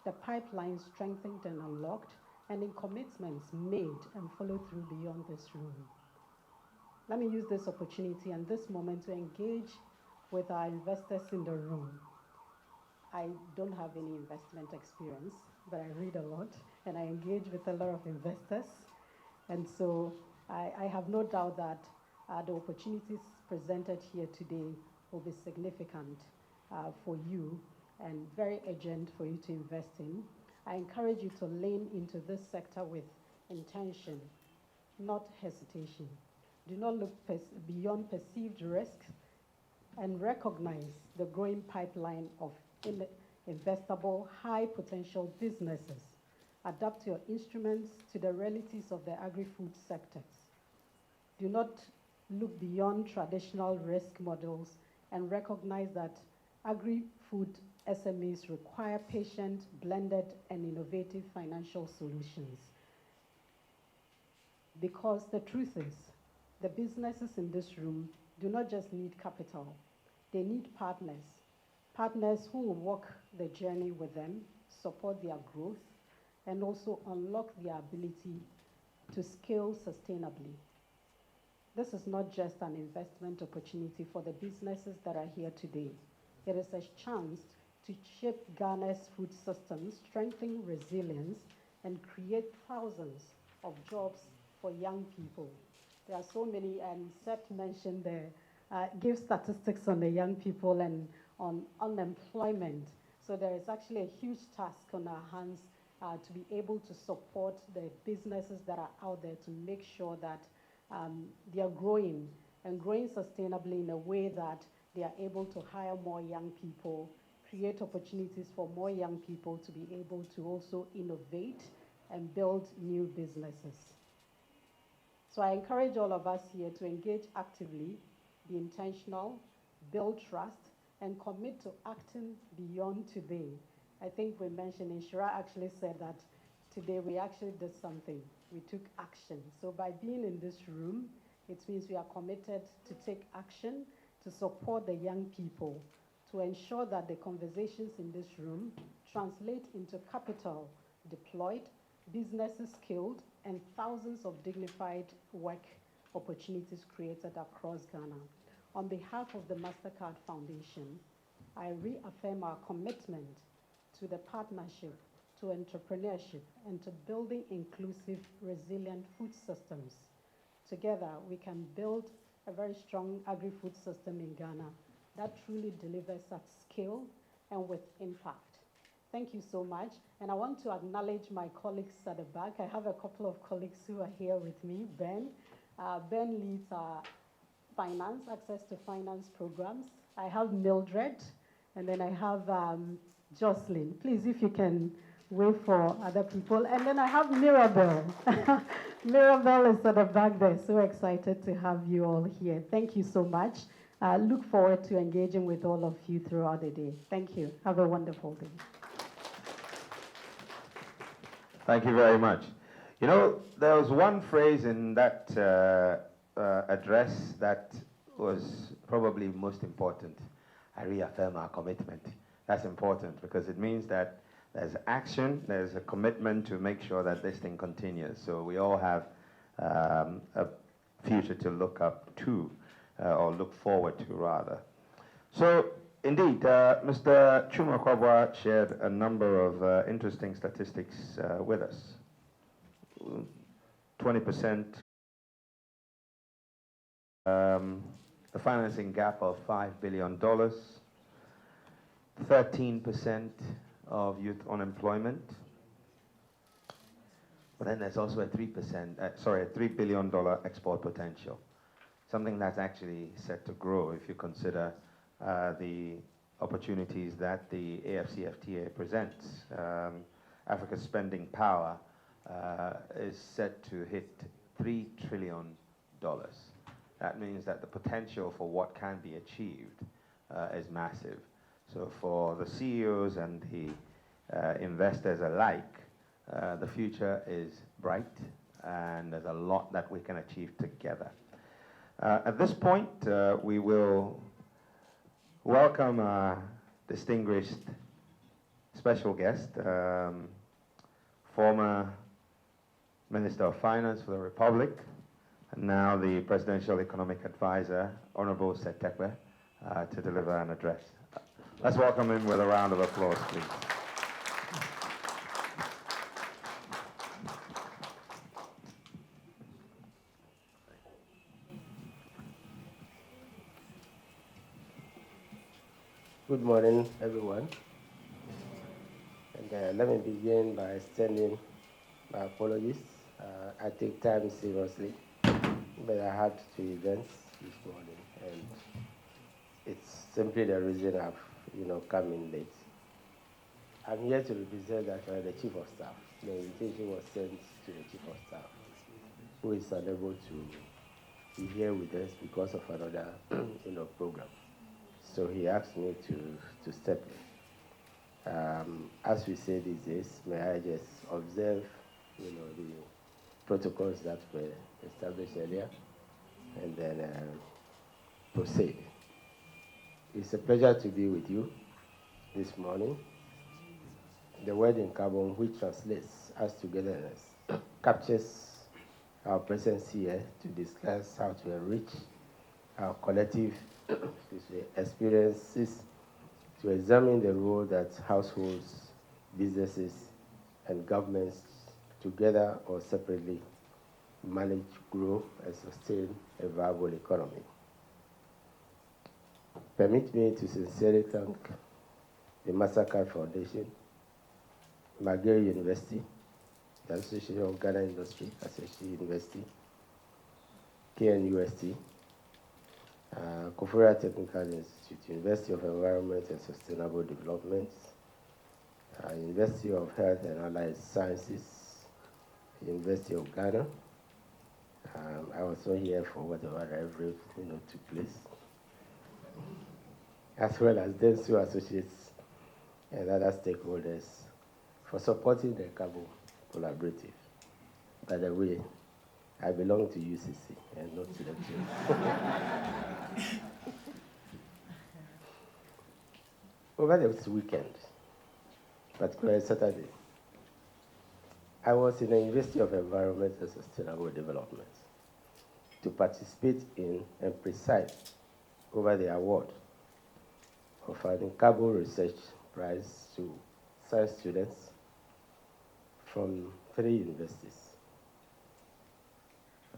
the pipeline strengthened and unlocked, and in commitments made and followed through beyond this room. Let me use this opportunity and this moment to engage with our investors in the room. I don't have any investment experience, but I read a lot and I engage with a lot of investors. And so I have no doubt that the opportunities presented here today will be significant for you and very urgent for you to invest in. I encourage you to lean into this sector with intention, not hesitation. Do not look beyond perceived risks and recognize the growing pipeline of investable, high-potential businesses. Adapt your instruments to the realities of the agri-food sectors. Do not look beyond traditional risk models and recognize that agri-food SMEs require patient, blended, and innovative financial solutions. Because the truth is, the businesses in this room do not just need capital, they need partners. Partners who will walk the journey with them, support their growth, and also unlock their ability to scale sustainably. This is not just an investment opportunity for the businesses that are here today. It is a chance to shape Ghana's food systems, strengthen resilience, and create thousands of jobs for young people. There are so many, and Seth mentioned give statistics on the young people and on unemployment. So there is actually a huge task on our hands to be able to support the businesses that are out there to make sure that they are growing and growing sustainably in a way that they are able to hire more young people, create opportunities for more young people to be able to also innovate and build new businesses. So I encourage all of us here to engage actively, be intentional, build trust, and commit to acting beyond today. I think we mentioned, Inshira actually said that today we actually did something. We took action. So by being in this room, it means we are committed to take action to support the young people, to ensure that the conversations in this room translate into capital deployed businesses skilled, and thousands of dignified work opportunities created across Ghana. On behalf of the MasterCard Foundation, I reaffirm our commitment to the partnership, to entrepreneurship, and to building inclusive, resilient food systems. Together, we can build a very strong agri-food system in Ghana that truly delivers at scale and with impact. Thank you so much. And I want to acknowledge my colleagues at the back. I have a couple of colleagues who are here with me. Ben. Ben leads our finance, access to finance programs. I have Mildred, and then I have Jocelyn. Please, if you can wait for other people. And then I have Mirabel. Mirabel is at the back there. So excited to have you all here. Thank you so much. Look forward to engaging with all of you throughout the day. Thank you. Have a wonderful day. Thank you very much. You know, there was one phrase in that address that was probably most important. I reaffirm our commitment. That's important because it means that there's action, there's a commitment to make sure that this thing continues. So we all have a future to look up to, or look forward to rather. So indeed, Mr. Chuma Kwabwa shared a number of interesting statistics with us. 20%, the financing gap of $5 billion, 13% of youth unemployment. But then there's also a $3 billion export potential, something that's actually set to grow if you consider the opportunities that the AFCFTA presents. Africa's spending power is set to hit $3 trillion. That means that the potential for what can be achieved is massive. So for the CEOs and the investors alike, the future is bright and there's a lot that we can achieve together. At this point, we will welcome our distinguished special guest, former Minister of Finance for the Republic, and now the Presidential Economic Advisor, Honorable Setekwe, to deliver an address. Let's welcome him with a round of applause, please. Good morning, everyone. And let me begin by extending my apologies. I take time seriously, but I had 2 events this morning, and it's simply the reason I've, come in late. I'm here to represent the Chief of Staff. The invitation was sent to the Chief of Staff, who is unable to be here with us because of another, program. So he asked me to step in. As we say these days, may I just observe, the protocols that were established earlier, and then proceed. It's a pleasure to be with you this morning. The word Nkabom, which translates as togetherness, captures our presence here to discuss how to enrich our collective experiences, to examine the role that households, businesses, and governments, together or separately, manage, grow, and sustain a viable economy. Permit me to sincerely thank the MasterCard Foundation, Magere University, the Association of Ghana Industry, Association University, KNUST, Koforia Technical Institute, University of Environment and Sustainable Development, University of Health and Allied Sciences, University of Ghana. I was not here for whatever every took place, as well as Densu Associates and other stakeholders for supporting the Nkabom Collaborative. By the way, I belong to UCC and not to the team. Over this weekend, particularly Saturday, I was in the University of Environment and Sustainable Development to participate in and preside over the award of an Nkabom Research Prize to science students from 3 universities.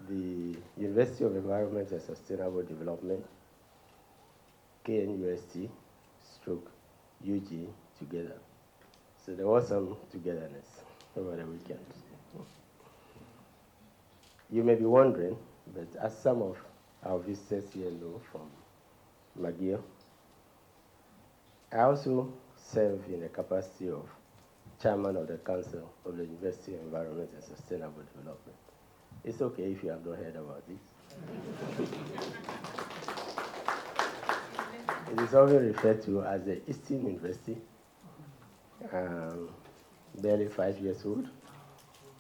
The University of Environment and Sustainable Development, KNUST, stroke UG together. So there was some togetherness over the weekend. You may be wondering, but as some of our visitors here know from McGill, I also serve in the capacity of chairman of the Council of the University of Environment and Sustainable Development. It's okay if you have not heard about this. It is often referred to as the Eastern University, barely 5 years old,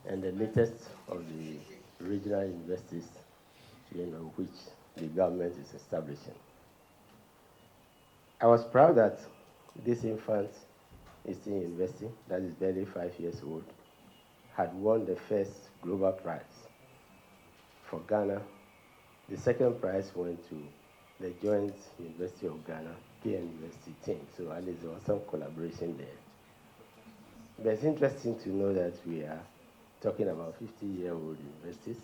and the latest of the regional universities, which the government is establishing. I was proud that this infant Eastern University, that is barely 5 years old, had won the first global prize for Ghana. The second prize went to the joint University of Ghana, KNUST team, so at least there was some collaboration there. But it's interesting to know that we are talking about 50-year-old universities,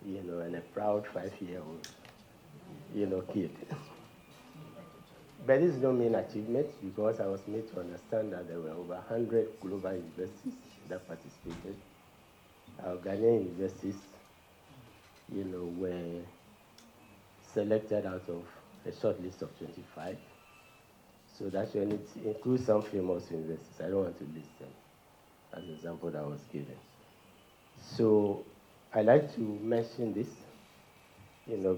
and a proud 5-year-old, kid. But this is no mean achievement, because I was made to understand that there were over 100 global universities that participated. Our Ghanaian universities, were selected out of a short list of 25. So that's when it includes some famous universities. I don't want to list them as an example that was given. So I like to mention this,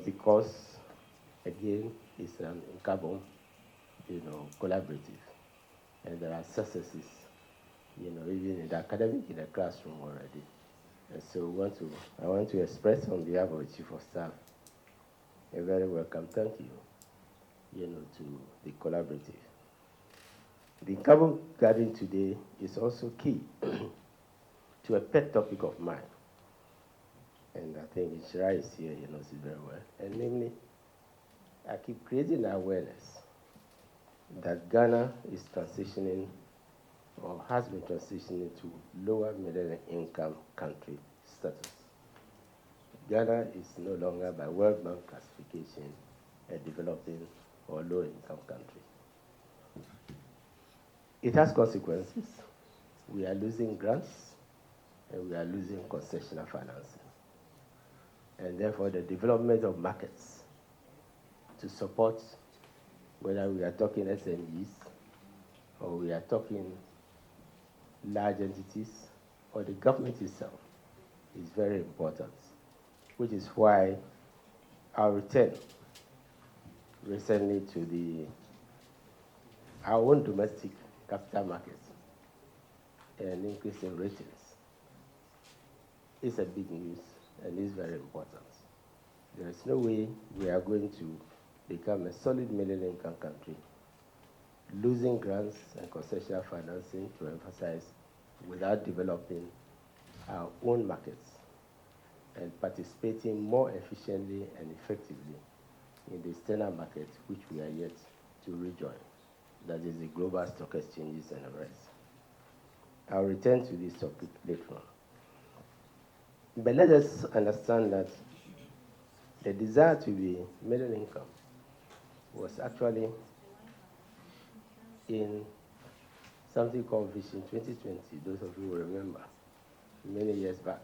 because, again, it's an Nkabom, collaborative. And there are successes, even in the academic, in the classroom already. And so I want to express on behalf of the Chief of Staff a very welcome thank you, to the collaborative. The Nkabom Garden today is also key to a pet topic of mine. And I think Ishira is here, he knows it very well. And namely, I keep creating awareness that Ghana is transitioning, or has been transitioning, to lower middle income country status. Ghana is no longer, by World Bank classification, a developing or low income country. It has consequences. We are losing grants, and we are losing concessional financing. And therefore, the development of markets to support, whether we are talking SMEs, or we are talking large entities, or the government itself, is very important, which is why our return recently to our own domestic capital markets and increase in ratings is a big news and is very important. There is no way we are going to become a solid middle income country, losing grants and concessional financing to emphasize, without developing our own markets and participating more efficiently and effectively in the external market, which we are yet to rejoin. That is the global stock exchanges and the rest. I'll return to this topic later on. But let us understand that the desire to be middle income was actually in something called Vision 2020, those of you who remember, many years back.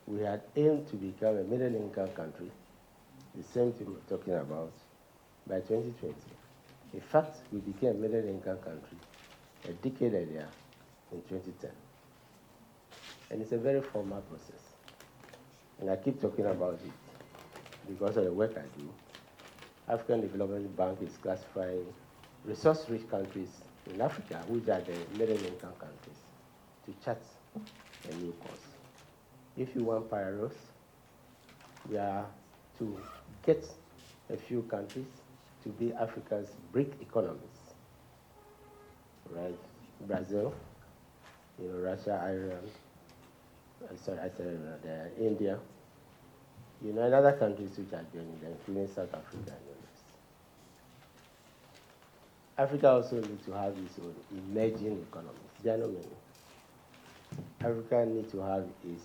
We had aimed to become a middle income country, the same thing we're talking about, by 2020. In fact, we became a middle income country a decade earlier, in 2010. And it's a very formal process. And I keep talking about it because of the work I do. African Development Bank is classifying resource-rich countries in Africa, which are the middle income countries, to chart a new course. If you want parallels, we are to get a few countries to be Africa's BRIC economies, right? Brazil, Russia, Ireland, India, and other countries which are joining them, including South Africa and others. Africa also needs to have its own emerging economies. There are not many. Africa needs to have its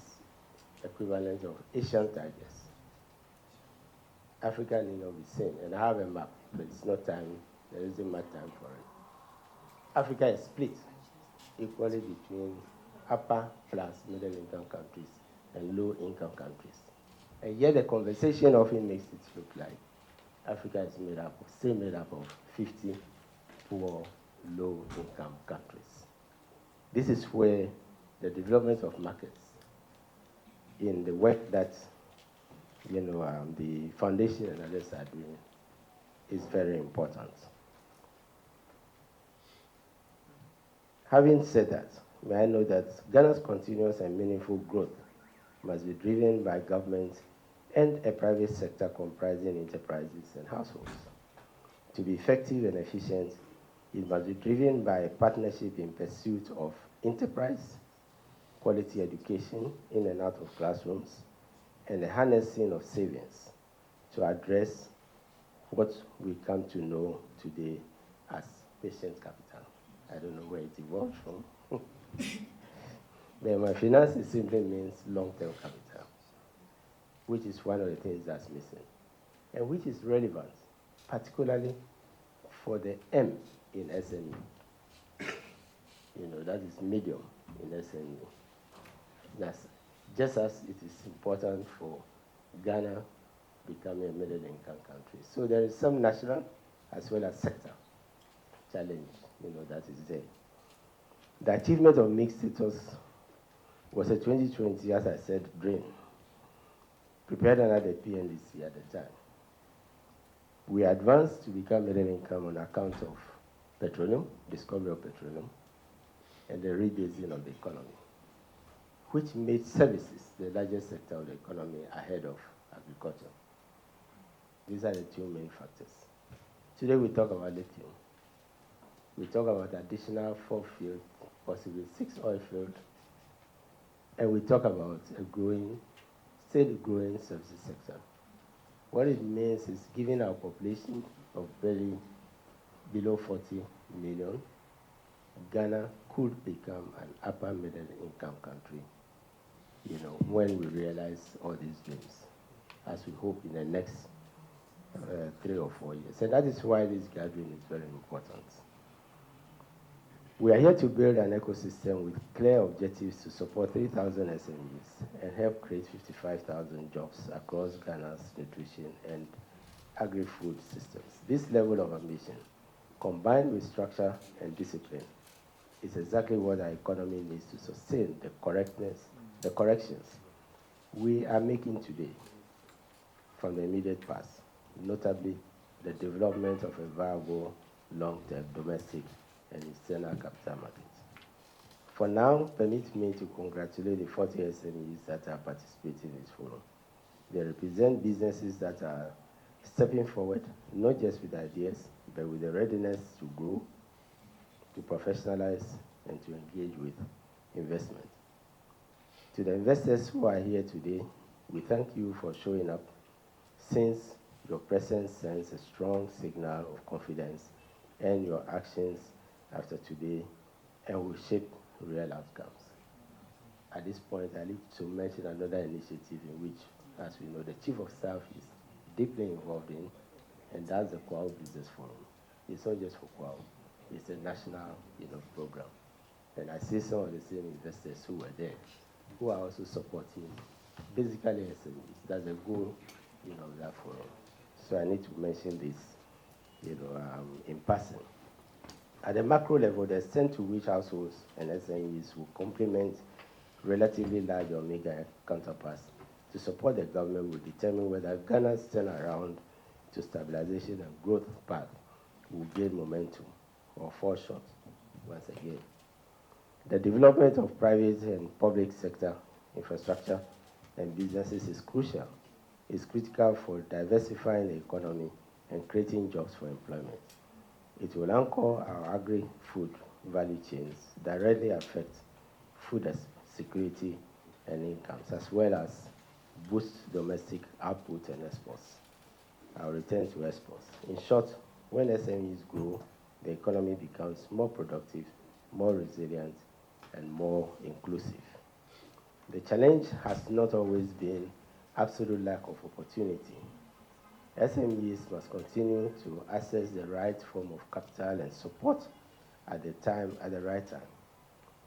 equivalent of Asian tigers. Africa need not be seen, and I have a map, but it's not time, there isn't much time for it. Africa is split equally between upper class middle income countries and low income countries. And yet the conversation often makes it look like Africa is still made up of 50 poor, low income countries. This is where the development of markets in the work that the foundation and others are doing is very important. Having said that, may I know that Ghana's continuous and meaningful growth must be driven by government and a private sector comprising enterprises and households. To be effective and efficient, it must be driven by a partnership in pursuit of enterprise, quality education in and out of classrooms, and the harnessing of savings to address what we come to know today as patient capital. I don't know where it evolved from. But my finances simply means long-term capital, which is one of the things that's missing, and which is relevant, particularly for the M in SME. That is medium in SME. That's just as it is important for Ghana becoming a middle-income country. So there is some national as well as sector challenge, that is there. The achievement of mixed status was a 2020, as I said, dream, prepared under the PNDC at the time. We advanced to become middle income on account of petroleum, discovery of petroleum, and the rebasing of the economy, which made services the largest sector of the economy ahead of agriculture. These are the two main factors. Today we talk about lithium. We talk about additional 4 fields, possibly 6 oil fields, and we talk about a still growing services sector. What it means is giving our population of barely below 40 million, Ghana could become an upper middle income country, when we realize all these dreams, as we hope in the next 3 or 4 years. And that is why this gathering is very important. We are here to build an ecosystem with clear objectives to support 3,000 SMEs and help create 55,000 jobs across Ghana's nutrition and agri-food systems. This level of ambition, combined with structure and discipline, is exactly what our economy needs to sustain the corrections we are making today from the immediate past, notably the development of a viable long-term domestic and external capital markets. For now, permit me to congratulate the 40 SMEs that are participating in this forum. They represent businesses that are stepping forward, not just with ideas, but with the readiness to grow, to professionalize, and to engage with investment. To the investors who are here today, we thank you for showing up, since your presence sends a strong signal of confidence, and your actions after today and will shape real outcomes. At this point, I need to mention another initiative in which, as we know, the Chief of Staff is deeply involved in, and that's the Kwao Business Forum. It's not just for Kwao, it's a national program. And I see some of the same investors who were there, who are also supporting basically SMEs. That's the goal of that forum. So I need to mention this in passing. At the macro level, the extent to which households and SMEs will complement relatively large or mega counterparts to support the government will determine whether Ghana's turnaround to stabilization and growth path will gain momentum or fall short once again. The development of private and public sector infrastructure and businesses is crucial. It's critical for diversifying the economy and creating jobs for employment. It will anchor our agri-food value chains, directly affect food security and incomes, as well as boost domestic output and exports. I'll return to exports. In short, when SMEs grow, the economy becomes more productive, more resilient, and more inclusive. The challenge has not always been absolute lack of opportunity. SMEs must continue to access the right form of capital and support at the right time.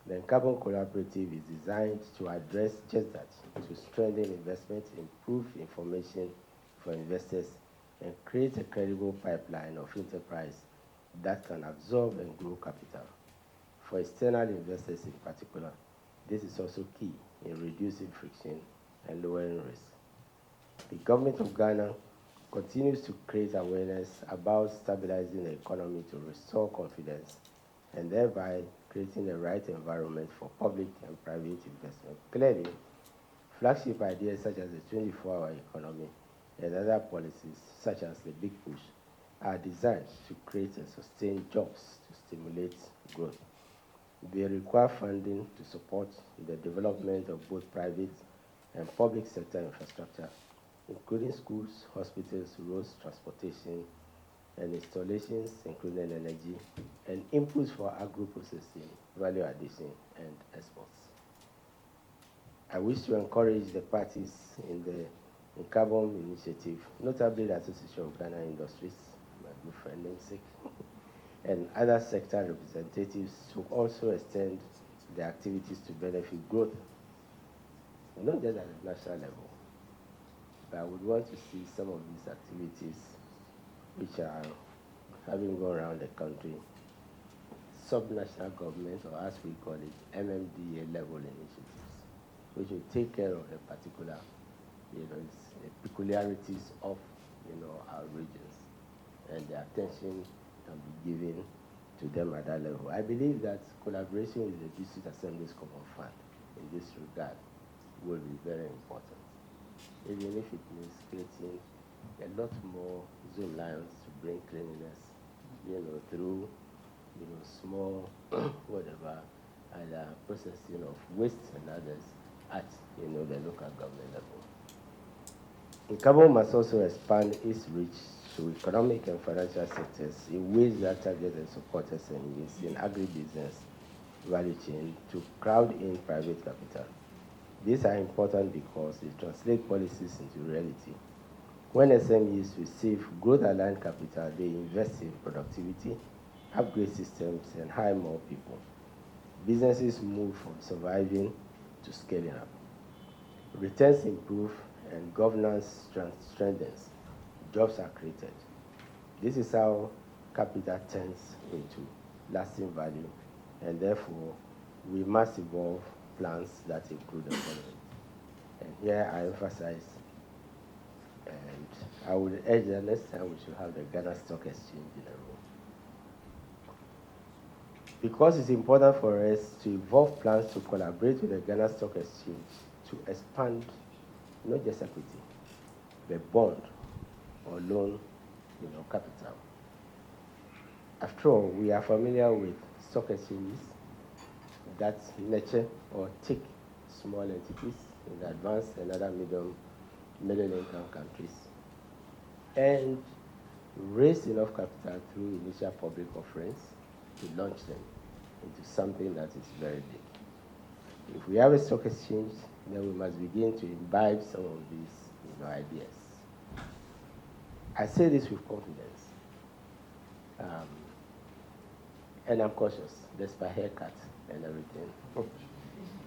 The Nkabom Collaborative is designed to address just that, to strengthen investment, improve information for investors, and create a credible pipeline of enterprise that can absorb and grow capital. For external investors in particular, this is also key in reducing friction and lowering risk. The government of Ghana continues to create awareness about stabilizing the economy to restore confidence and thereby creating the right environment for public and private investment. Clearly, flagship ideas such as the 24-hour economy and other policies such as the Big Push are designed to create and sustain jobs to stimulate growth. They require funding to support the development of both private and public sector infrastructure, including schools, hospitals, roads, transportation, and installations, including energy, and inputs for agro-processing, value addition, and exports. I wish to encourage the parties in the Nkabom initiative, notably the Association of Ghana Industries, my good friend namesake, and other sector representatives to also extend their activities to benefit growth, not just at the national level, but I would want to see some of these activities which are having gone around the country, sub-national government, or as we call it, MMDA level initiatives, which will take care of the particular, the peculiarities of, our regions, and the attention can be given to them at that level. I believe that collaboration with the District Assembly's Common Fund in this regard will be very important, even if it means creating a lot more Zoom lines to bring cleanliness, through, small, whatever, either processing of waste and others at, the local government level. Nkabom must also expand its reach to economic and financial sectors in ways that target and support SMEs in agribusiness value chain to crowd in private capital. These are important because they translate policies into reality. When SMEs receive growth-aligned capital, they invest in productivity, upgrade systems, and hire more people. Businesses move from surviving to scaling up. Returns improve and governance strengthens. Jobs are created. This is how capital turns into lasting value, and therefore, we must evolve plans that include the following. And here I emphasize, and I would urge that next time we should have the Ghana Stock Exchange in a room. Because it's important for us to evolve plans to collaborate with the Ghana Stock Exchange to expand not just equity, but bond or loan, capital. After all, we are familiar with stock exchanges that nurture or take small entities in advanced and other middle-income countries and raise enough capital through initial public offerings to launch them into something that is very big. If we have a stock exchange, then we must begin to imbibe some of these ideas. I say this with confidence. And I'm cautious, despite haircut and everything,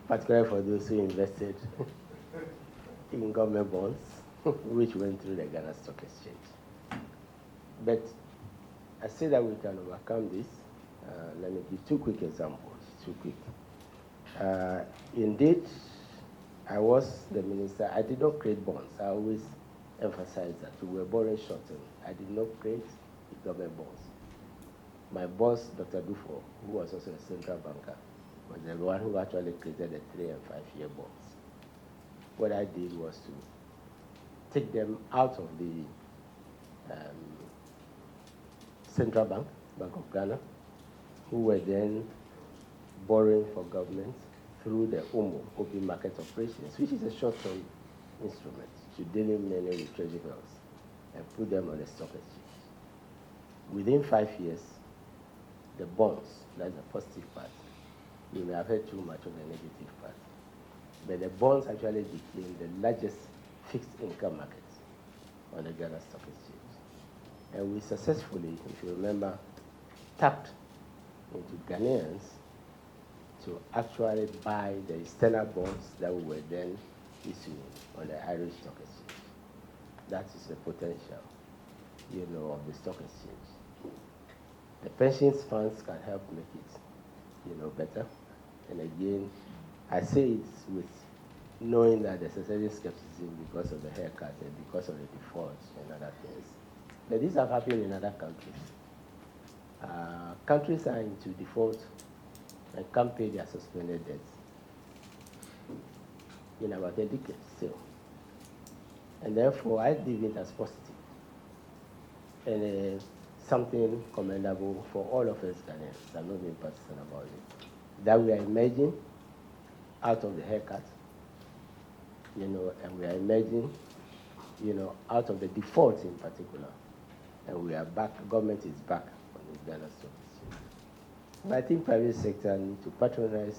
particularly for those who invested in government bonds, which went through the Ghana Stock Exchange. But I say that we can overcome this. Let me give two quick examples, Indeed, I was the minister. I did not create bonds. I always emphasize that we were borrowing short-term. I did not create the government bonds. My boss, Dr. Dufo, who was also a central banker, was the one who actually created the 3- and 5-year bonds. What I did was to take them out of the central bank, Bank of Ghana, who were then borrowing for government through the OMO, open market operations, which is a short-term instrument to deal in many with treasury bills and put them on the stock exchange. Within 5 years, the bonds, that's the positive part. You may have heard too much of the negative part. But the bonds actually became the largest fixed income market on the Ghana Stock Exchange. And we successfully, if you remember, tapped into Ghanaians to actually buy the external bonds that we were then issuing on the Irish Stock Exchange. That is the potential, of the stock exchange. The pensions funds can help make it, better. And again, I say it with knowing that there's a certain skepticism because of the haircut and because of the defaults and other things. But these have happened in other countries. Countries are into default and can't pay their suspended debts in about a decade still. And therefore, I deem it as positive and something commendable for all of us Ghanaians. I'm not being partisan about it. That we are emerging out of the haircut, and we are emerging, out of the default in particular. And we are back, government is back on the Ghana Stock Exchange. But I think private sector need to patronize,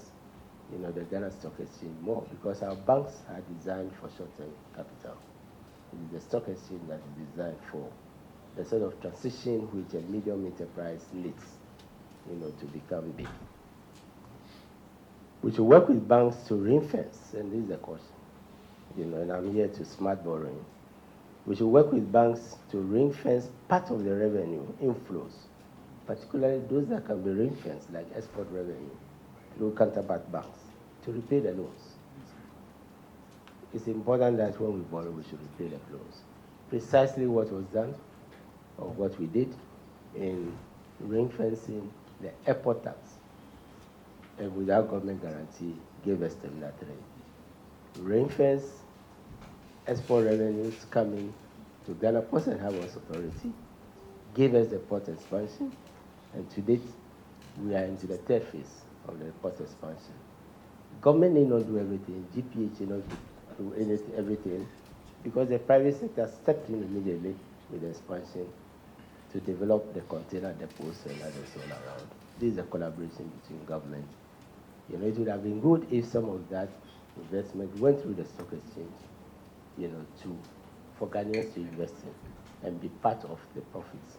the Ghana Stock Exchange more because our banks are designed for short-term capital. It is the stock exchange that is designed for the sort of transition which a medium enterprise needs, to become big. We should work with banks to ring-fence, and this is the question, and I'm here to smart borrowing. We should work with banks to ring-fence part of the revenue inflows, particularly those that can be ring-fenced, like export revenue, through counterpart banks, to repay the loans. It's important that when we borrow, we should repay the loans. Precisely what was done, or what we did in ring-fencing the airport tax, and without government guarantee, gave us terminal trade. Ring-fence export revenues coming to Ghana Ports and Harbours Authority, gave us the port expansion, and to date, we are into the third phase of the port expansion. Government need not do everything, GPH need not do everything, because the private sector stepped in immediately with the expansion to develop the container depots and others all around. This is a collaboration between government. It would have been good if some of that investment went through the stock exchange, for Ghanaians to invest in and be part of the profits,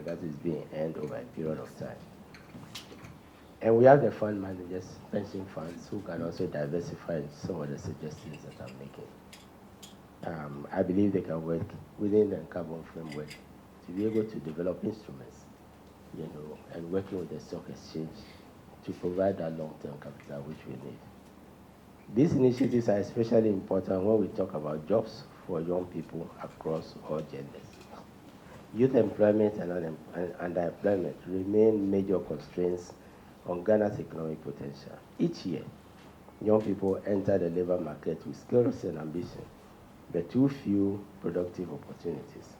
that is being earned over a period of time. And we have the fund managers, pension funds, who can also diversify some of the suggestions that I'm making. I believe they can work within the Nkabom framework to be able to develop instruments, and working with the stock exchange to provide that long-term capital which we need. These initiatives are especially important when we talk about jobs for young people across all genders. Youth employment and underemployment remain major constraints on Ghana's economic potential. Each year, young people enter the labor market with skills and ambition, but too few productive opportunities.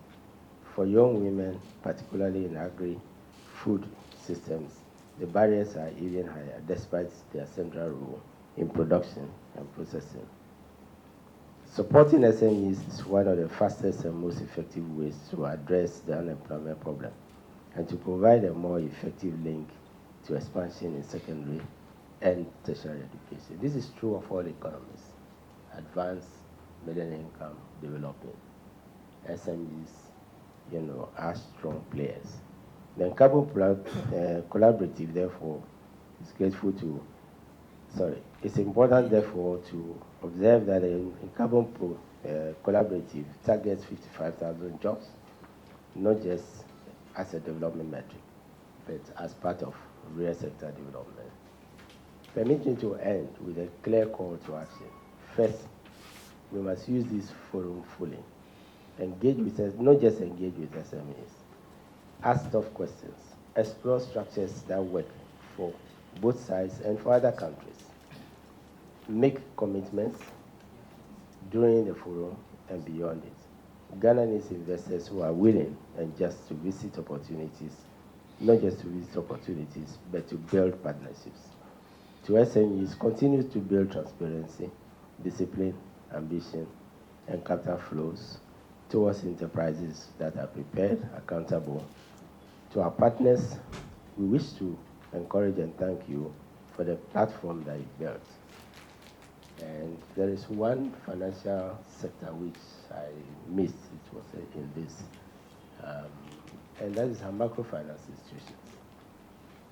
For young women, particularly in agri-food systems, the barriers are even higher despite their central role in production and processing. Supporting SMEs is one of the fastest and most effective ways to address the unemployment problem and to provide a more effective link to expansion in secondary and tertiary education. This is true of all economies: advanced, middle income, developing. SMEs, are strong players. The Nkabom Collaborative, therefore, is grateful to, it's important, therefore, to observe that the Nkabom Collaborative targets 55,000 jobs, not just as a development metric, but as part of real sector development. Permit me to end with a clear call to action. First, we must use this forum fully. Engage with us, not just engage with SMEs. Ask tough questions. Explore structures that work for both sides and for other countries. Make commitments during the forum and beyond it. Ghana needs investors who are willing and just to visit opportunities, not just to visit opportunities, but to build partnerships, to SMEs continues to build transparency, discipline, ambition, and capital flows towards enterprises that are prepared, accountable. To our partners, we wish to encourage and thank you for the platform that you built. And there is one financial sector which I missed, it was in this, and that is our microfinance institutions,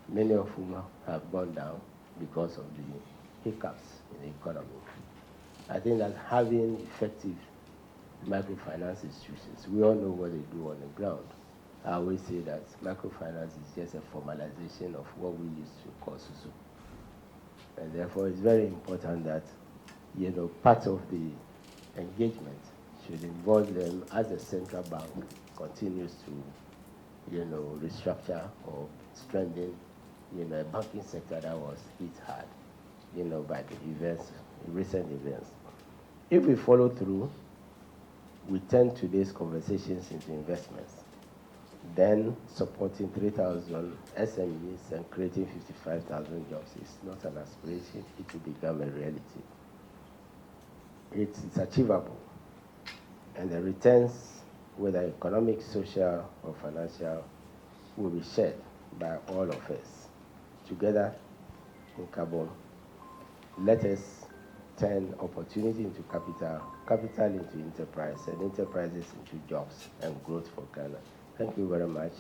many of whom have gone down because of the hiccups in the economy. I think that having effective microfinance institutions, we all know what they do on the ground. I always say that microfinance is just a formalization of what we used to call SUSU. And therefore, it's very important that, part of the engagement should involve them as the central bank continues to, restructure or strengthen, a banking sector that was hit hard, by the recent events. If we follow through, we turn today's conversations into investments. Then supporting 3,000 SMEs and creating 55,000 jobs is not an aspiration, it will become a reality. It's achievable. And the returns, whether economic, social, or financial, will be shared by all of us. Together, in Nkabom, let us turn opportunity into capital, capital into enterprise, and enterprises into jobs and growth for Ghana. Thank you very much.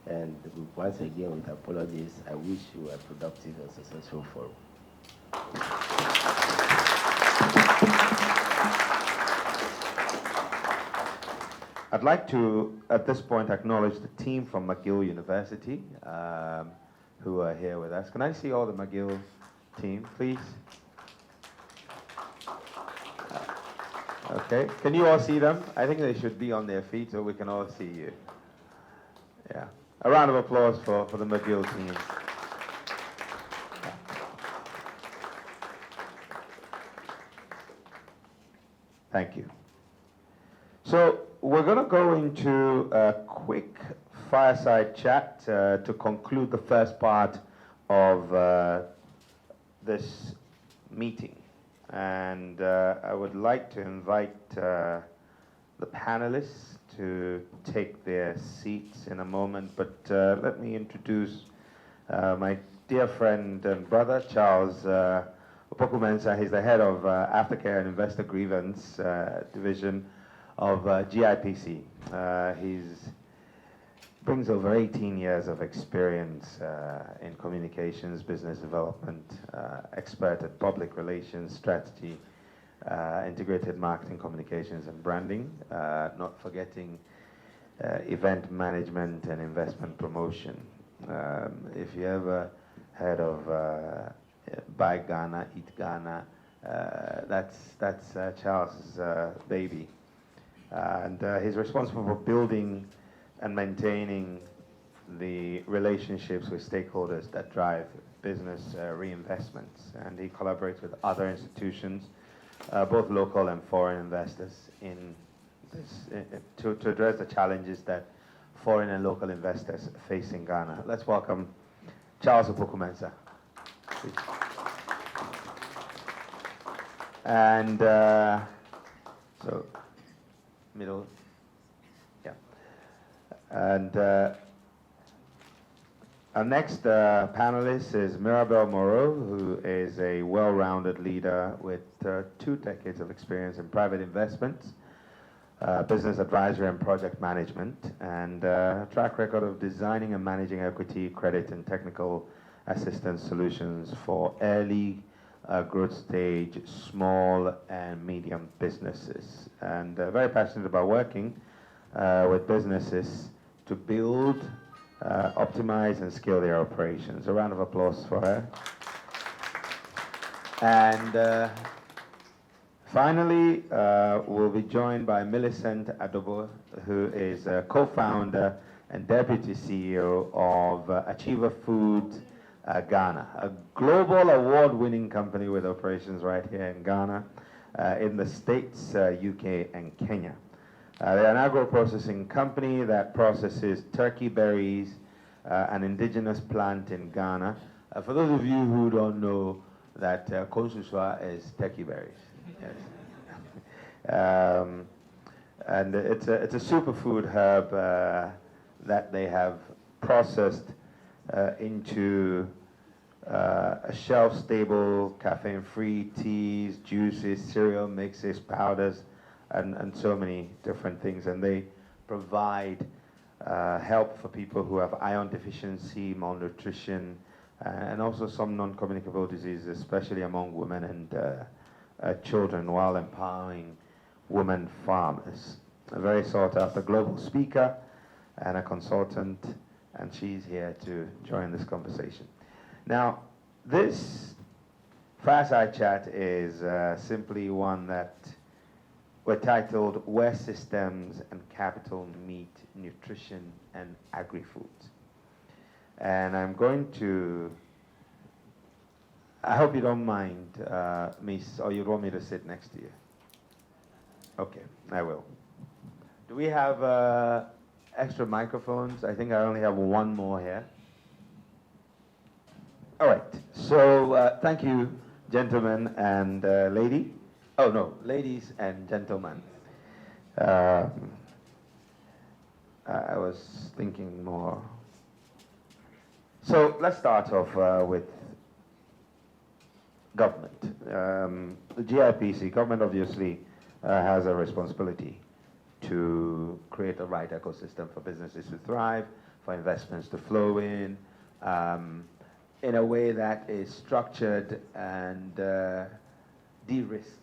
And once again, with apologies, I wish you a productive and successful forum. I'd like to, at this point, acknowledge the team from McGill University who are here with us. Can I see all the McGill team, please? Okay, can you all see them? I think they should be on their feet so we can all see you. Yeah, a round of applause for the McGill team. Thank you. So we're going to go into a quick fireside chat to conclude the first part of this meeting. And I would like to invite the panelists to take their seats in a moment, but let me introduce my dear friend and brother, Charles Opoku-Mensah. He's the head of Aftercare and Investor Grievance Division of GIPC. He brings over 18 years of experience in communications, business development, expert at public relations, strategy, integrated marketing, communications, and branding, not forgetting event management and investment promotion. If you ever heard of Buy Ghana, Eat Ghana, that's Charles' baby. And he's responsible for building and maintaining the relationships with stakeholders that drive business reinvestments. And he collaborates with other institutions, both local and foreign investors, in this, to address the challenges that foreign and local investors face in Ghana. Let's welcome Charles Opoku-Mensah. And so, middle. And our next panelist is Mirabel Moreau, who is a well-rounded leader with 2 decades of experience in private investments, business advisory and project management, and a track record of designing and managing equity, credit, and technical assistance solutions for early growth stage, small and medium businesses. And very passionate about working with businesses to build, optimize, and scale their operations. A round of applause for her. And finally, we'll be joined by Millicent Adobo, who is a co-founder and deputy CEO of Achiever Foods Ghana, a global award-winning company with operations right here in Ghana, in the States, UK, and Kenya. They're an agro-processing company that processes turkey berries, an indigenous plant in Ghana, For those of you who don't know, that konsuswa is turkey berries. Yes. And it's a superfood herb that they have processed into a shelf-stable, caffeine-free teas, juices, cereal mixes, powders, and so many different things. And they provide help for people who have iron deficiency, malnutrition, and also some non-communicable diseases, especially among women and children, while empowering women farmers. A very sought-after global speaker and a consultant, and she's here to join this conversation. Now, this fireside chat is simply one that we're titled Where Systems and Capital Meet Nutrition and Agri-Foods. And I'm going to, I hope you don't mind, Miss, or you want me to sit next to you? Okay, I will. Do we have extra microphones? I think I only have one more here. All right, so thank you, gentlemen and lady. Oh no, ladies and gentlemen. I was thinking more. So let's start off with government. The GIPC, government obviously has a responsibility to create the right ecosystem for businesses to thrive, for investments to flow in a way that is structured and de-risked,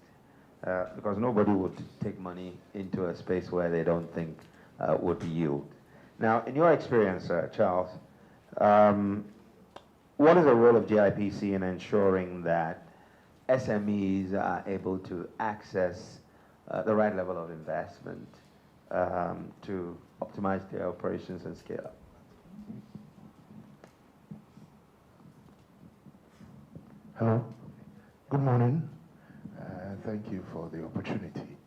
because nobody would take money into a space where they don't think would yield. Now, in your experience, Charles, what is the role of GIPC in ensuring that SMEs are able to access the right level of investment to optimize their operations and scale up? Hello, good morning. Thank you for the opportunity.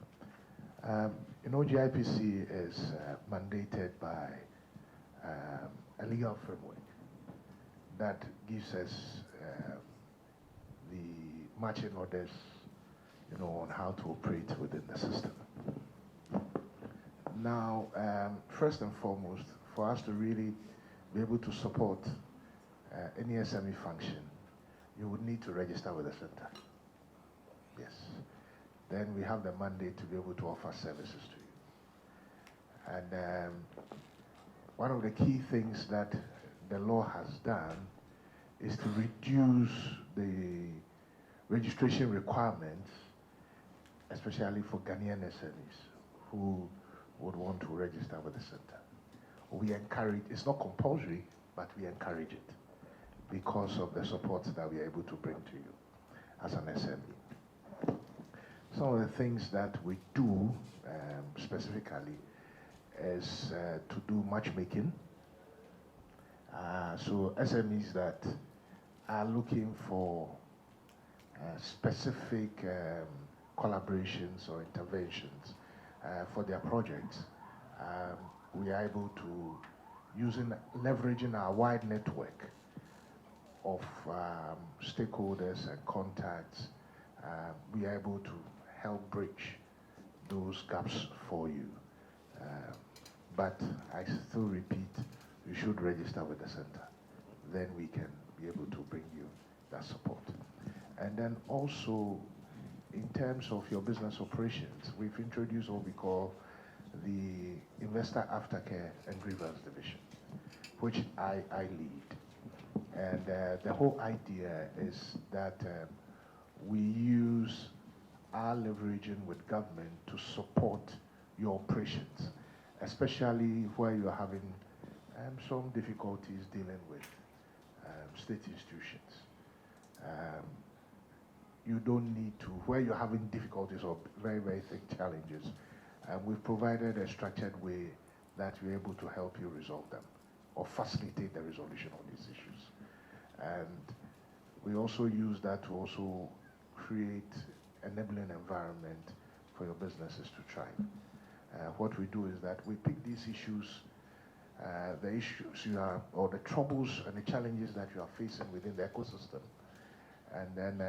GIPC is mandated by a legal framework that gives us the marching orders, on how to operate within the system. Now, first and foremost, for us to really be able to support any SME function, you would need to register with the center. Yes. Then we have the mandate to be able to offer services to you. And one of the key things that the law has done is to reduce the registration requirements, especially for Ghanaian SMEs who would want to register with the center. We encourage, it's not compulsory, but we encourage it because of the support that we are able to bring to you as an SME. Some of the things that we do specifically is to do matchmaking. So SMEs that are looking for specific collaborations or interventions for their projects, we are able to, leveraging our wide network of stakeholders and contacts, we are able to help bridge those gaps for you. But I still repeat, you should register with the center. Then we can be able to bring you that support. And then also, in terms of your business operations, we've introduced what we call the Investor Aftercare and Grievance Division, which I lead. And the whole idea is that we use our leveraging with government to support your operations, especially where you're having some difficulties dealing with state institutions. You don't need to, where you're having difficulties or very, very thick challenges, we've provided a structured way that we're able to help you resolve them or facilitate the resolution of these issues. And we also use that to also create enabling environment for your businesses to thrive. What we do is that we pick these issues the issues you are, or the troubles and the challenges that you are facing within the ecosystem. And then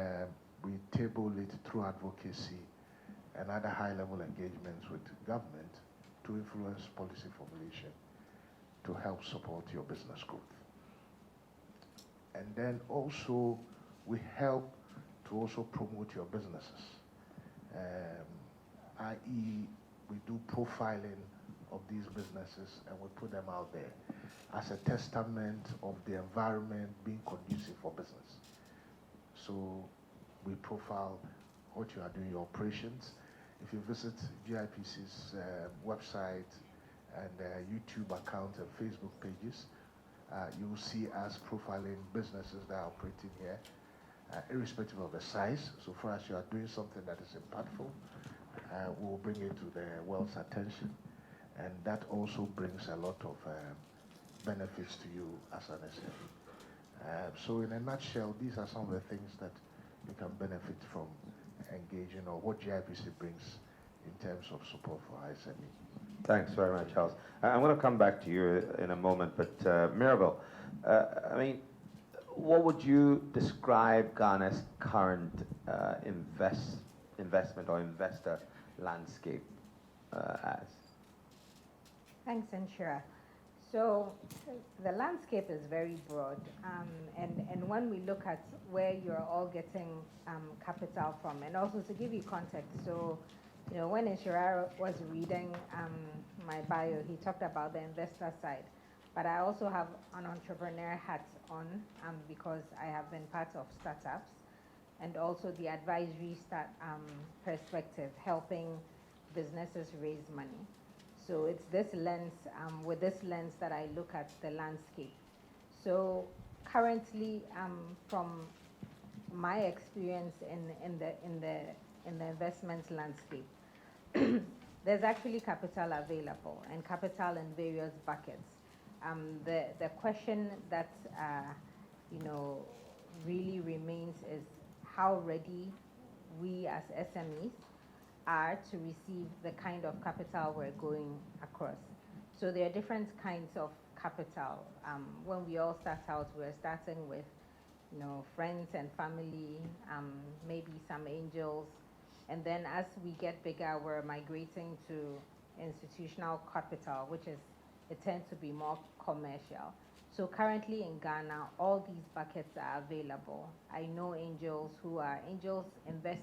we table it through advocacy and other high-level engagements with government to influence policy formulation to help support your business growth. And then also, we help to also promote your businesses, i.e. we do profiling of these businesses and we put them out there as a testament of the environment being conducive for business. So we profile what you are doing, your operations. If you visit GIPC's website and YouTube account and Facebook pages, you will see us profiling businesses that are operating here, irrespective of the size. So far as you are doing something that is impactful, we'll bring it to the world's attention. And that also brings a lot of benefits to you as an SME. So in a nutshell, these are some of the things that you can benefit from engaging, or what GIPC brings in terms of support for SME. Thanks very much, Charles. I'm going to come back to you in a moment, but Mirabel, I mean, what would you describe Ghana's current investment or investor landscape as? Thanks, Nshira. So the landscape is very broad, and when we look at where you're all getting capital from, and also to give you context, so you know, when Nshira was reading my bio, he talked about the investor side, but I also have an entrepreneur hat on because I have been part of startups, and also the advisory perspective, helping businesses raise money. So it's this lens, with this lens that I look at the landscape. So currently, from my experience in the investment landscape, there's actually capital available, and capital in various buckets. The question that you know really remains is how ready we as SMEs are to receive the kind of capital we're going across. So there are different kinds of capital. When we all start out, we're starting with, you know, friends and family, maybe some angels, and then as we get bigger, we're migrating to institutional capital, which is, it tends to be more commercial. So currently in Ghana, all these buckets are available. I know angels invest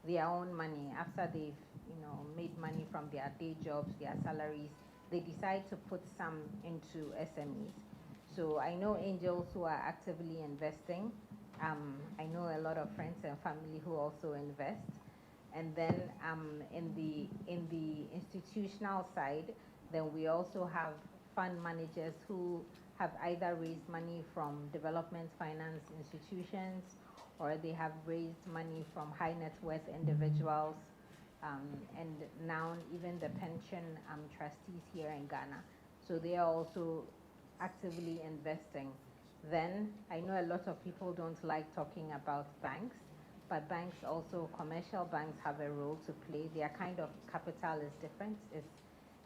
their own money after they've, you know, made money from their day jobs, their salaries. They decide to put some into SMEs. So I know angels who are actively investing. I know a lot of friends and family who also invest. And then in the institutional side, then we also have fund managers who have either raised money from development finance institutions, or they have raised money from high net worth individuals, and now even the pension trustees here in Ghana. So they are also actively investing. Then I know a lot of people don't like talking about banks, but banks also, commercial banks have a role to play. Their kind of capital is different.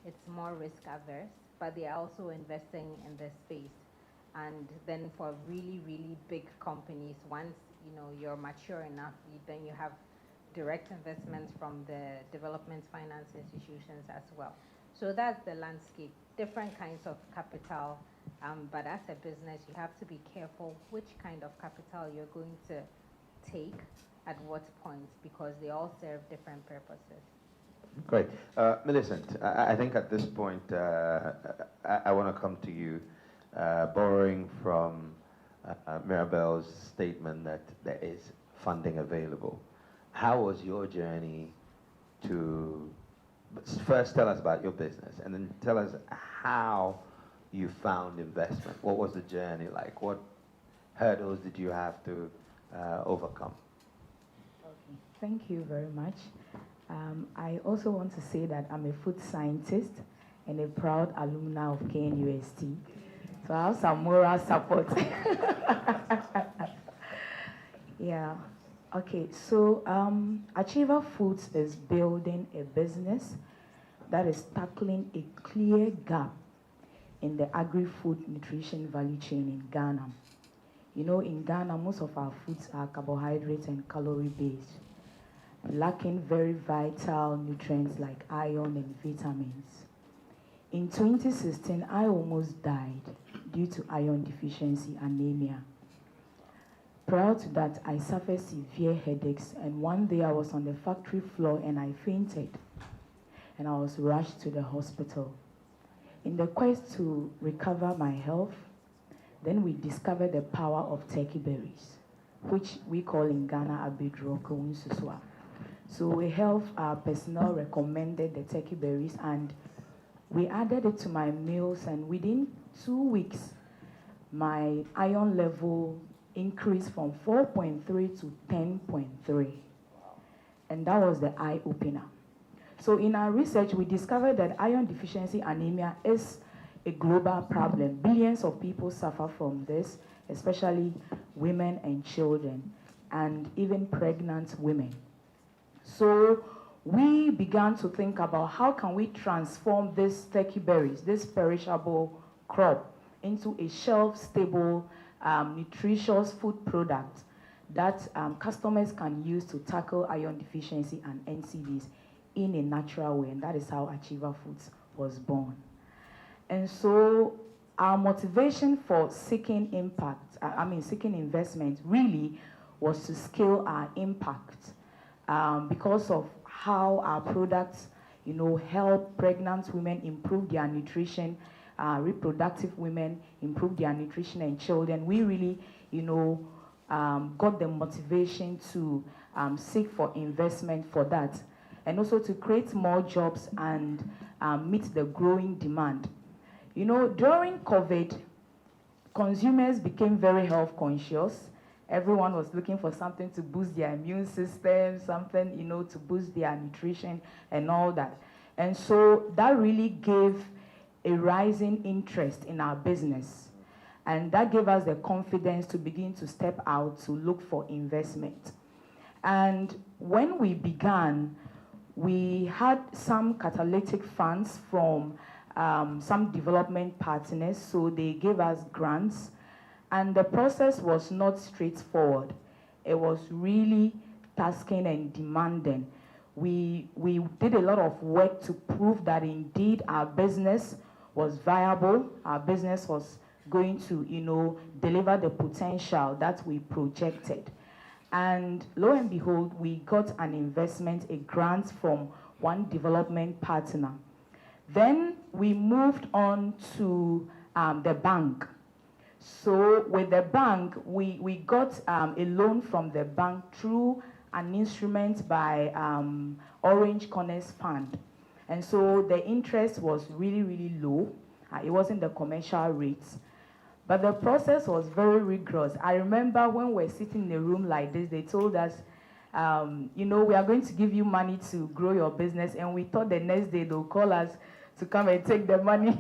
It's more risk averse, but they are also investing in this space. And then for really, really big companies, once you know you're mature enough, then you have direct investments from the development finance institutions as well. So that's the landscape. Different kinds of capital, but as a business, you have to be careful which kind of capital you're going to take at what point, because they all serve different purposes. Great. Millicent, I think at this point, I want to come to you, borrowing from Mirabel's statement that there is funding available. How was your journey to, first tell us about your business, and then tell us how you found investment. What was the journey like? What hurdles did you have to overcome? Okay, thank you very much. I also want to say that I'm a food scientist and a proud alumna of KNUST. So I have some moral support. Yeah. Okay, so Achiever Foods is building a business that is tackling a clear gap in the agri-food nutrition value chain in Ghana. You know, in Ghana, most of our foods are carbohydrate and calorie-based, lacking very vital nutrients like iron and vitamins. In 2016, I almost died due to iron deficiency anemia. Prior to that, I suffered severe headaches, and one day I was on the factory floor and I fainted, and I was rushed to the hospital. In the quest to recover my health, then we discovered the power of turkey berries, which we call in Ghana abedroko unsusua. So a health personnel recommended the turkey berries, and we added it to my meals, and within 2 weeks, my iron level increased from 4.3 to 10.3. And that was the eye-opener. So in our research, we discovered that iron deficiency anemia is a global problem. Billions of people suffer from this, especially women and children, and even pregnant women. So we began to think about how can we transform these turkey berries, this perishable crop, into a shelf-stable, nutritious food product that customers can use to tackle iron deficiency and NCDs in a natural way, and that is how Achiever Foods was born. And so our motivation for seeking seeking investment really was to scale our impact because of how our products, help pregnant women improve their nutrition, reproductive women improve their nutrition, and children. We really, got the motivation to seek for investment for that, and also to create more jobs and meet the growing demand. During COVID, consumers became very health conscious. Everyone was looking for something to boost their immune system, something, to boost their nutrition and all that. And so that really gave a rising interest in our business. And that gave us the confidence to begin to step out to look for investment. And when we began, we had some catalytic funds from some development partners, so they gave us grants. And the process was not straightforward. It was really tasking and demanding. We did a lot of work to prove that indeed our business was viable, our business was going to, deliver the potential that we projected. And lo and behold, we got an investment, a grant from one development partner. Then we moved on to the bank. So with the bank, we got a loan from the bank through an instrument by Orange Corners Fund. And so the interest was really, really low. It wasn't the commercial rates. But the process was very rigorous. I remember when we were sitting in a room like this, they told us, we are going to give you money to grow your business. And we thought the next day they'll call us to come and take the money.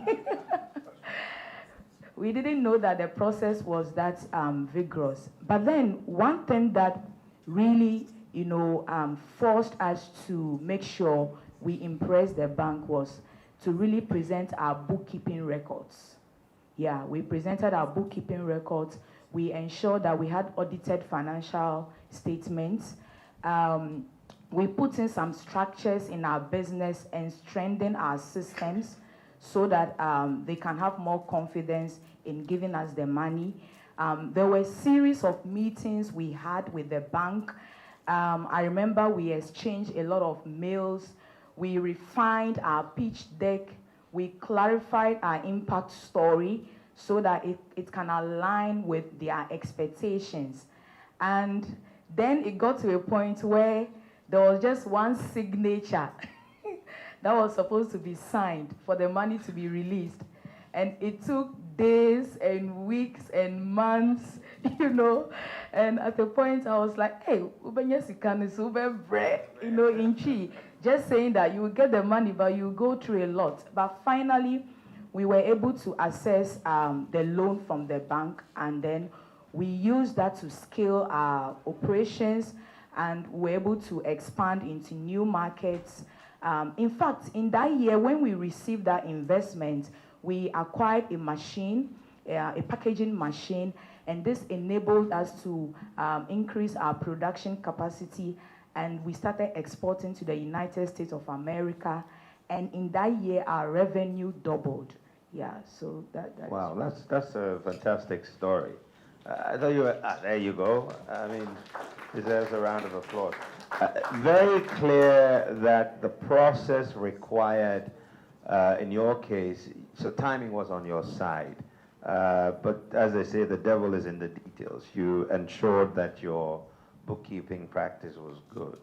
We didn't know that the process was that vigorous. But then one thing that really, forced us to make sure we impressed the bank was to really present our bookkeeping records. Yeah, we presented our bookkeeping records. We ensured that we had audited financial statements. We put in some structures in our business and strengthened our systems so that they can have more confidence in giving us the money. There were a series of meetings we had with the bank. I remember we exchanged a lot of mails. We refined our pitch deck. We clarified our impact story so that it can align with their expectations. And then it got to a point where there was just one signature that was supposed to be signed for the money to be released. And it took days and weeks and months, And at a point I was like, hey, in Chi, just saying that you will get the money, but you will go through a lot. But finally, we were able to access the loan from the bank, and then we used that to scale our operations, and we're able to expand into new markets. In fact, in that year, when we received that investment, we acquired a machine, a packaging machine, and this enabled us to increase our production capacity, and we started exporting to the United States of America, and in that year, our revenue doubled. Yeah, so that wow, that's a fantastic story. I thought you were, there you go. I mean, deserves a round of applause. Very clear that the process required, in your case, so timing was on your side. But as they say, the devil is in the details. You ensured that your bookkeeping practice was good.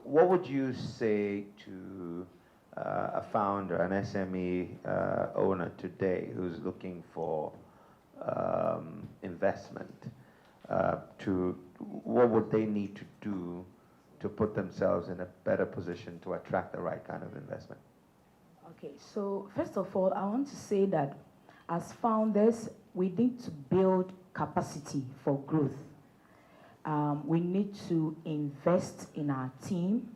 What would you say to a founder, an SME owner today who's looking for investment? What would they need to do to put themselves in a better position to attract the right kind of investment? Okay, so first of all, I want to say that as founders, we need to build capacity for growth. We need to invest in our team,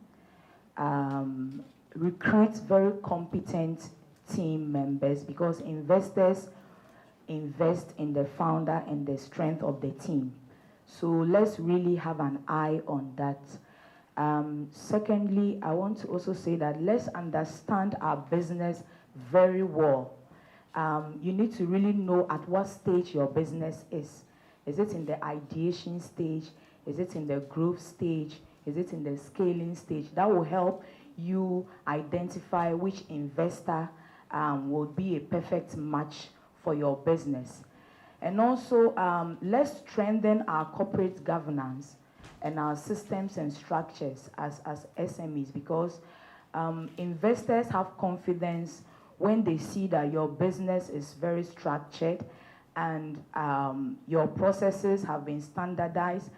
recruit very competent team members, because investors invest in the founder and the strength of the team. So let's really have an eye on that. Secondly, I want to also say that let's understand our business very well. You need to really know at what stage your business is. Is it in the ideation stage? Is it in the growth stage? Is it in the scaling stage? That will help you identify which investor will be a perfect match for your business. And also, let's strengthen our corporate governance and our systems and structures as SMEs, because investors have confidence when they see that your business is very structured and your processes have been standardized,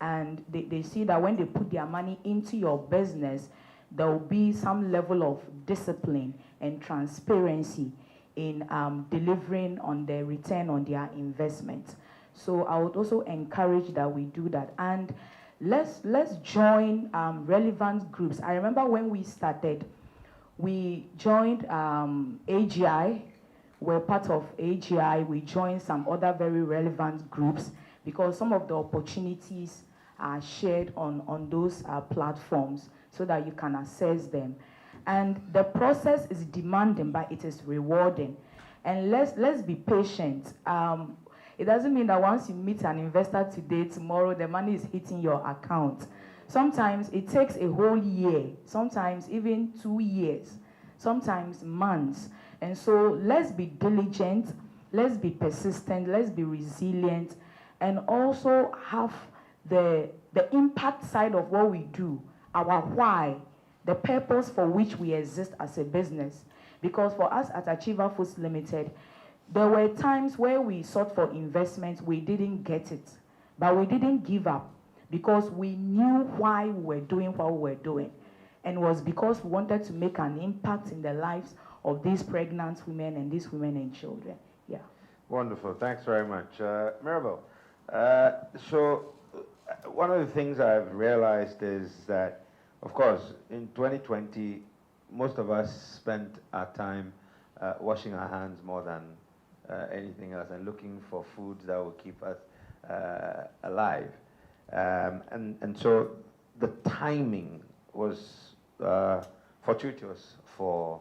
and they see that when they put their money into your business, there will be some level of discipline and transparency in delivering on the return on their investment. So I would also encourage that we do that. And let's join relevant groups. I remember when we started, we joined AGI. We're part of AGI. We joined some other very relevant groups because some of the opportunities are shared on those platforms so that you can access them. And the process is demanding, but it is rewarding. And let's be patient. It doesn't mean that once you meet an investor today, tomorrow the money is hitting your account. Sometimes it takes a whole year, sometimes even 2 years, sometimes months. And so let's be diligent, let's be persistent, let's be resilient, and also have the impact side of what we do, our why, the purpose for which we exist as a business. Because for us at Achiever Foods Limited, there were times where we sought for investment, we didn't get it, but we didn't give up because we knew why we were doing what we were doing. And it was because we wanted to make an impact in the lives of these pregnant women and these women and children. Yeah. Wonderful. Thanks very much. Mirabel, so one of the things I've realized is that, of course, in 2020, most of us spent our time washing our hands more than anything else and looking for foods that will keep us alive. And so the timing was fortuitous for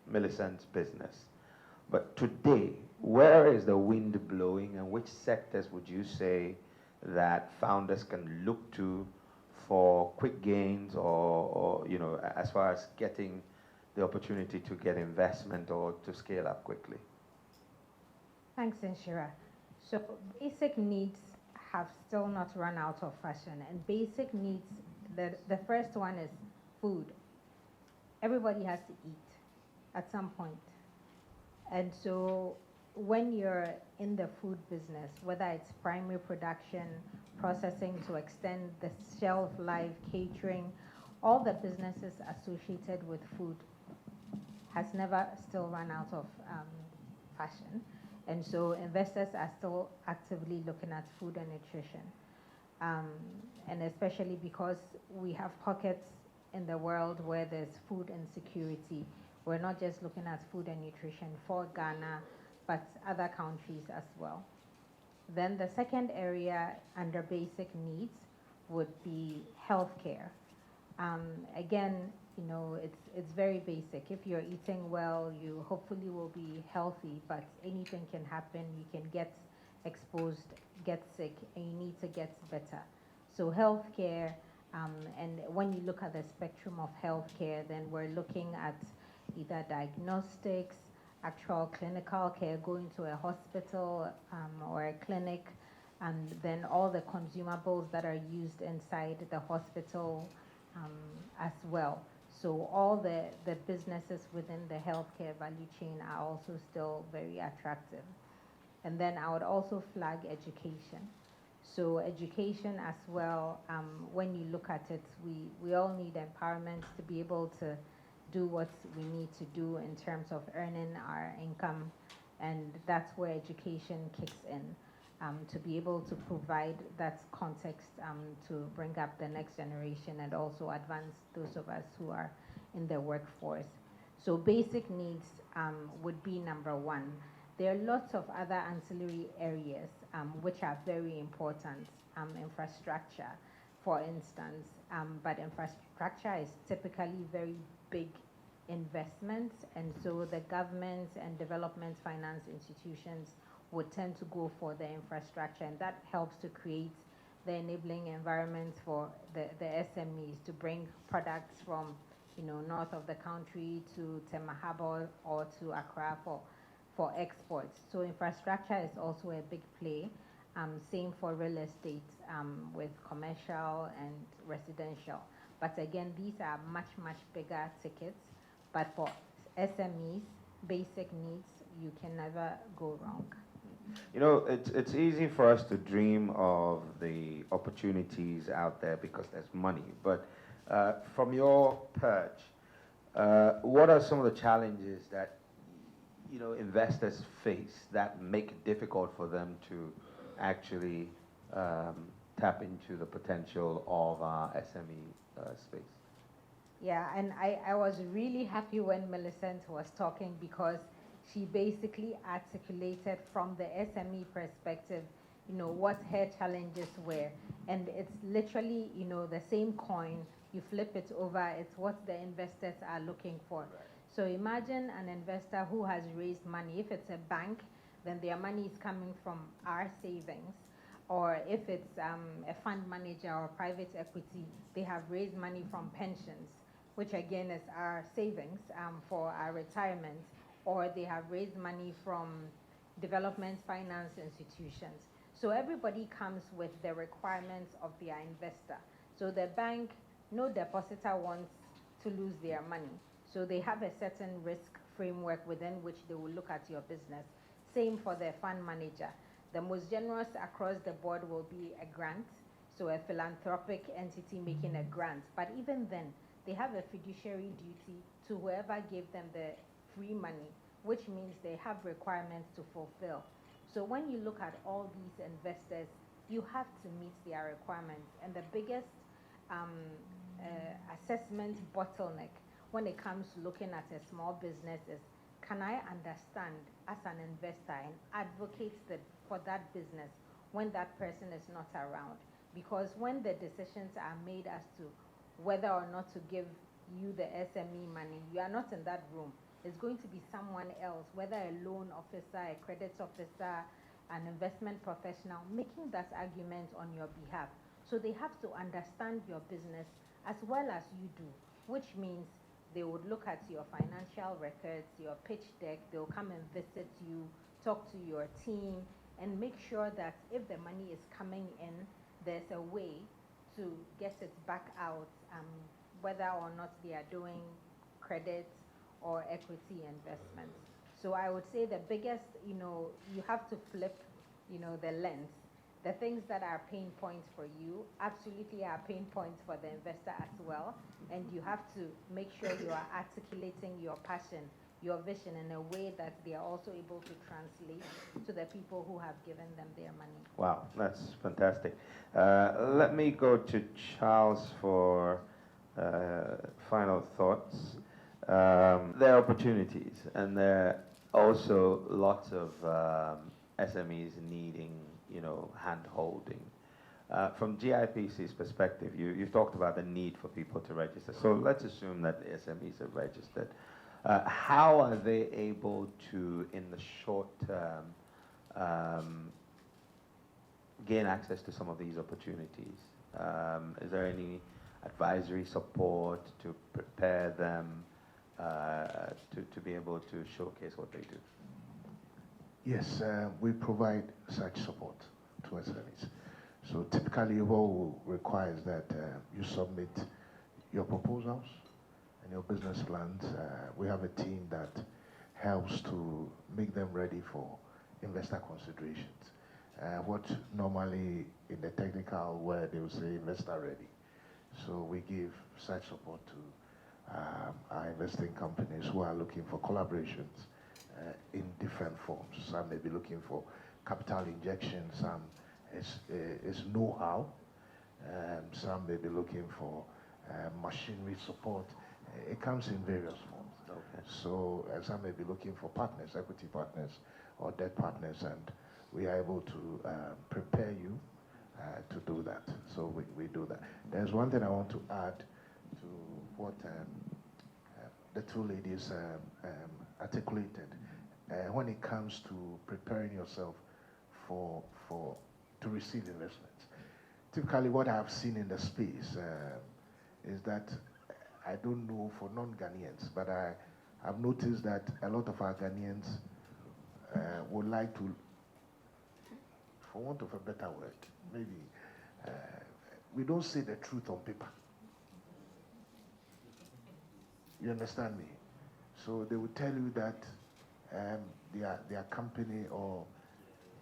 Millicent's business. But today, where is the wind blowing, and which sectors would you say that founders can look to for quick gains or you know, as far as getting the opportunity to get investment or to scale up quickly? Thanks, Inshira. So basic needs have still not run out of fashion. And basic needs, the first one is food. Everybody has to eat at some point. And so when you're in the food business, whether it's primary production, processing to extend the shelf life, catering, all the businesses associated with food has never still run out of fashion. And so investors are still actively looking at food and nutrition. And especially because we have pockets in the world where there's food insecurity. We're not just looking at food and nutrition for Ghana, but other countries as well. Then the second area under basic needs would be healthcare. Again, it's very basic. If you're eating well, you hopefully will be healthy, but anything can happen. You can get exposed, get sick, and you need to get better. So healthcare, and when you look at the spectrum of healthcare, then we're looking at either diagnostics, actual clinical care, going to a hospital or a clinic, and then all the consumables that are used inside the hospital as well. So all the businesses within the healthcare value chain are also still very attractive. And then I would also flag education. So education as well, when you look at it, we all need empowerment to be able to do what we need to do in terms of earning our income, and that's where education kicks in, to be able to provide that context to bring up the next generation and also advance those of us who are in the workforce. So basic needs would be number one. There are lots of other ancillary areas which are very important. Infrastructure, for instance, but infrastructure is typically very big investments, and so the government and development finance institutions would tend to go for the infrastructure, and that helps to create the enabling environment for the SMEs to bring products from north of the country to Temahaba or to Accra for exports. So infrastructure is also a big play. Same for real estate with commercial and residential. But again, these are much, much bigger tickets. But for SMEs, basic needs, you can never go wrong. It's easy for us to dream of the opportunities out there because there's money. But from your perch, what are some of the challenges that investors face that make it difficult for them to actually tap into the potential of our SME space? Yeah, and I was really happy when Millicent was talking, because she basically articulated from the SME perspective, what her challenges were. And it's literally, the same coin, you flip it over, it's what the investors are looking for. Right. So imagine an investor who has raised money. If it's a bank, then their money is coming from our savings. Or if it's a fund manager or private equity, they have raised money from pensions, which again is our savings for our retirement. Or they have raised money from development finance institutions. So everybody comes with the requirements of their investor. So the bank, no depositor wants to lose their money. So they have a certain risk framework within which they will look at your business. Same for the fund manager. The most generous across the board will be a grant, so a philanthropic entity making a grant. But even then, they have a fiduciary duty to whoever gave them the free money, which means they have requirements to fulfill. So when you look at all these investors, you have to meet their requirements. And the biggest assessment bottleneck when it comes to looking at a small business is, can I understand as an investor and advocate for that business when that person is not around? Because when the decisions are made as to whether or not to give you the SME money, you are not in that room. It's going to be someone else, whether a loan officer, a credit officer, an investment professional, making that argument on your behalf. So they have to understand your business as well as you do, which means they would look at your financial records, your pitch deck, they'll come and visit you, talk to your team, and make sure that if the money is coming in, there's a way to get it back out, whether or not they are doing credit or equity investments. So I would say the biggest, you have to flip, the lens. The things that are pain points for you absolutely are pain points for the investor as well. And you have to make sure you are articulating your passion, your vision in a way that they are also able to translate to the people who have given them their money. Wow, that's fantastic. Let me go to Charles for final thoughts. There are opportunities, and there are also lots of SMEs needing, hand-holding. From GIPC's perspective, you've talked about the need for people to register. So let's assume that the SMEs are registered. How are they able to, in the short term, gain access to some of these opportunities? Is there any advisory support to prepare them to be able to showcase what they do? Yes, we provide such support to SMEs. So typically what we require is that you submit your proposals and your business plans. We have a team that helps to make them ready for investor considerations. What normally in the technical word they will say investor ready. So we give such support to our investing companies who are looking for collaborations in different forms. Some may be looking for capital injection, some is know-how, some may be looking for machinery support. It comes in various forms. Okay. So some may be looking for partners, equity partners or debt partners, and we are able to prepare you to do that. So we do that. There's one thing I want to add to what the two ladies articulated. When it comes to preparing yourself to receive investments. Typically what I've seen in the space is that, I don't know for non-Ghanaians, but I've noticed that a lot of our Ghanaians would like to, for want of a better word, maybe, we don't say the truth on paper. You understand me? So they will tell you that their company or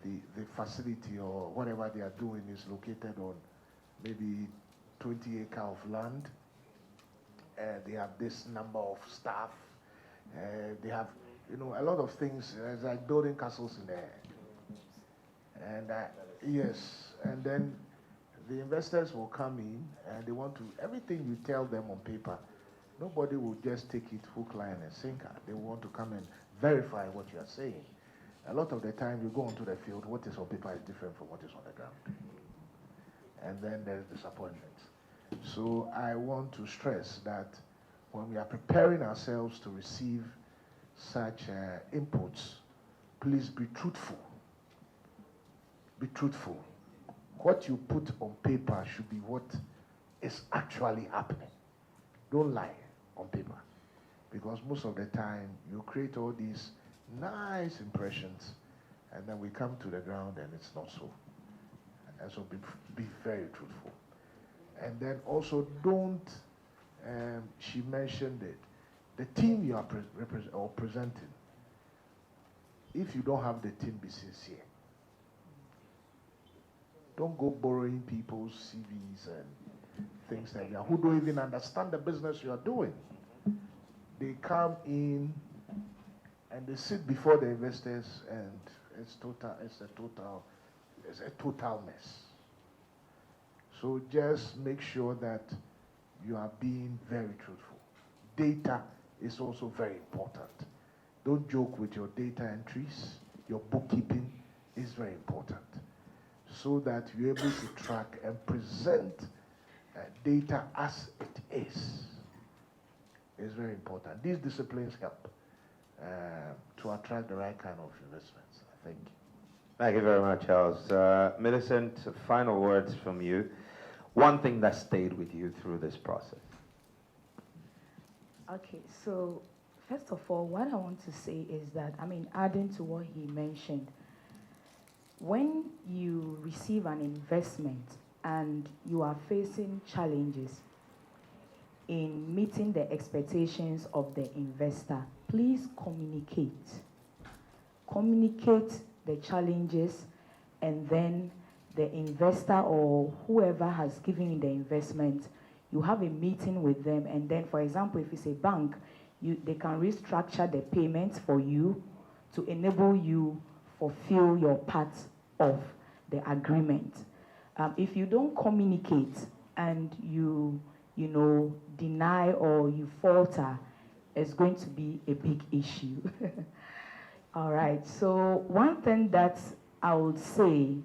the facility or whatever they are doing is located on maybe 20 acres of land. They have this number of staff. They have, a lot of things. It's like building castles in the air. And yes, and then the investors will come in and they want to, everything you tell them on paper, nobody will just take it hook, line, and sinker. They want to come and verify what you are saying. A lot of the time you go onto the field, what is on paper is different from what is on the ground. And then there's disappointment. So I want to stress that when we are preparing ourselves to receive such inputs, please be truthful. Be truthful. What you put on paper should be what is actually happening. Don't lie on paper. Because most of the time, you create all these nice impressions, and then we come to the ground and it's not so. And so be very truthful. And then also don't, she mentioned it, the team you are presenting, if you don't have the team, be sincere. Don't go borrowing people's CVs and things like that, who don't even understand the business you are doing. They come in and they sit before the investors, and it's a total mess. So just make sure that you are being very truthful. Data is also very important. Don't joke with your data entries. Your bookkeeping is very important, so that you're able to track and present data as it is. It's very important. These disciplines help to attract the right kind of investments. Thank you. Thank you very much, Charles. Millicent, final words from you. One thing that stayed with you through this process. Okay, so first of all, what I want to say is that, adding to what he mentioned, when you receive an investment and you are facing challenges in meeting the expectations of the investor, please communicate. Communicate the challenges, and then the investor or whoever has given you the investment, you have a meeting with them, and then, for example, if it's a bank, they can restructure the payments for you to enable you fulfill your part of the agreement. If you don't communicate and you deny or you falter, it's going to be a big issue. All right, so one thing that I would say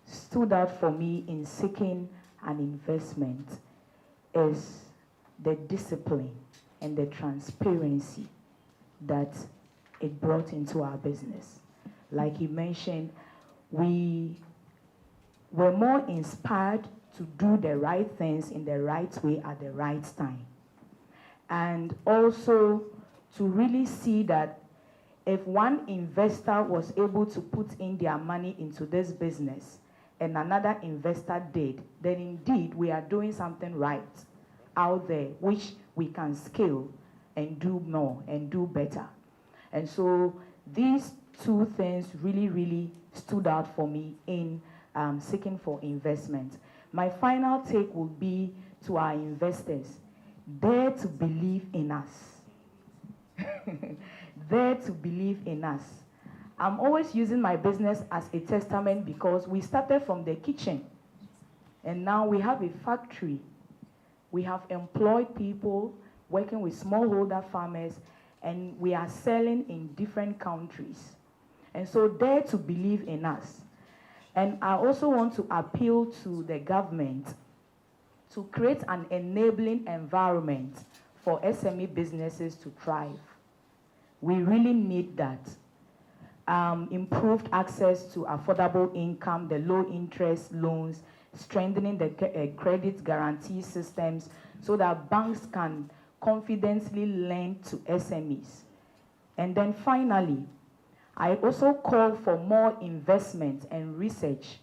stood out for me in seeking an investment is the discipline and the transparency that it brought into our business. Like he mentioned, we were more inspired to do the right things in the right way at the right time. And also to really see that if one investor was able to put in their money into this business and another investor did, then indeed we are doing something right out there, which we can scale and do more and do better. And so these two things really, really stood out for me in seeking for investment. My final take will be to our investors: dare to believe in us. Dare to believe in us. I'm always using my business as a testament because we started from the kitchen and now we have a factory. We have employed people working with smallholder farmers, and we are selling in different countries. And so dare to believe in us. And I also want to appeal to the government to create an enabling environment for SME businesses to thrive. We really need that. Improved access to affordable income, the low interest loans, strengthening the credit guarantee systems so that banks can confidently lend to SMEs. And then finally, I also call for more investment and research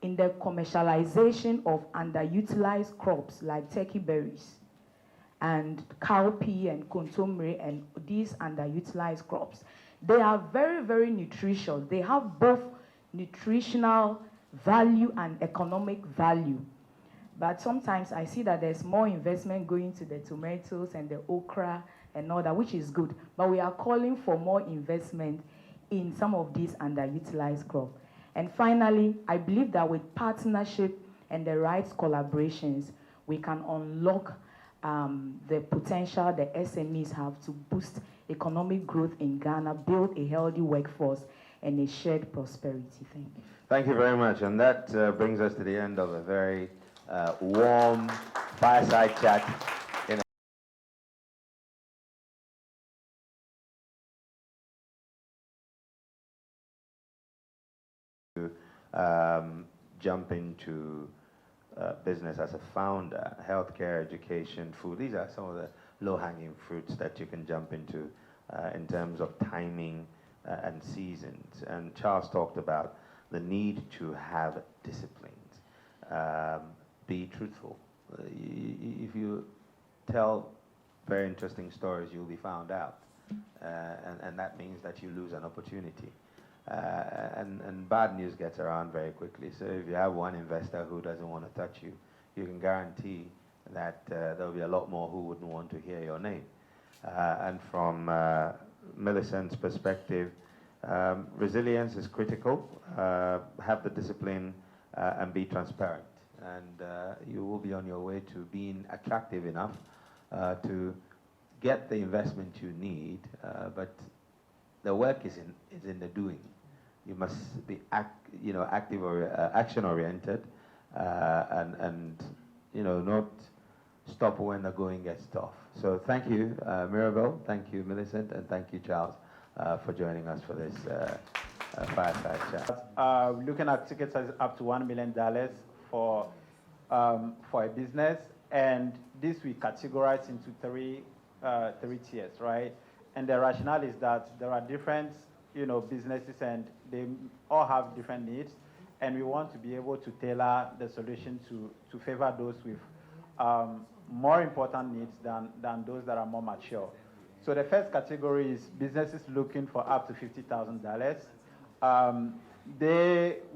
in the commercialization of underutilized crops like turkey berries and cowpea and kontomire and these underutilized crops. They are very, very nutritious. They have both nutritional value and economic value. But sometimes I see that there's more investment going to the tomatoes and the okra and all that, which is good. But we are calling for more investment in some of these underutilized crops. And finally, I believe that with partnership and the right collaborations, we can unlock the potential the SMEs have to boost economic growth in Ghana, build a healthy workforce, and a shared prosperity. Thank you. Thank you very much. And that brings us to the end of a very warm fireside chat. Jump into business as a founder, healthcare, education, food. These are some of the low-hanging fruits that you can jump into in terms of timing and seasons. And Charles talked about the need to have disciplines. Be truthful. If you tell very interesting stories, you'll be found out. And that means that you lose an opportunity. And bad news gets around very quickly. So if you have one investor who doesn't want to touch you, you can guarantee that there'll be a lot more who wouldn't want to hear your name. And from Millicent's perspective, resilience is critical. Have the discipline and be transparent. And you will be on your way to being attractive enough to get the investment you need, but the work is in the doing. You must be active or action-oriented, and not stop when the going gets tough. So thank you, Mirabel. Thank you, Millicent, and thank you, Charles, for joining us for this fireside chat. Looking at ticket sizes up to $1 million for a business, and this we categorize into three tiers, right? And the rationale is that there are different, businesses, and they all have different needs, and we want to be able to tailor the solution to favor those with more important needs than those that are more mature. So the first category is businesses looking for up to $50,000.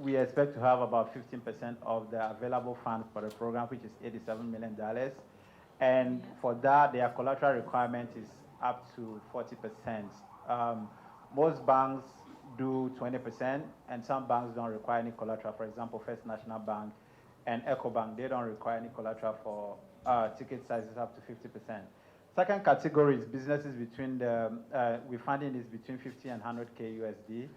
We expect to have about 15% of the available funds for the program, which is $87 million. And for that, their collateral requirement is up to 40%. Most banks do 20%, and some banks don't require any collateral. For example, First National Bank and EcoBank, they don't require any collateral ticket sizes up to 50%. Second category is businesses between we're funding is between 50 and 100K USD.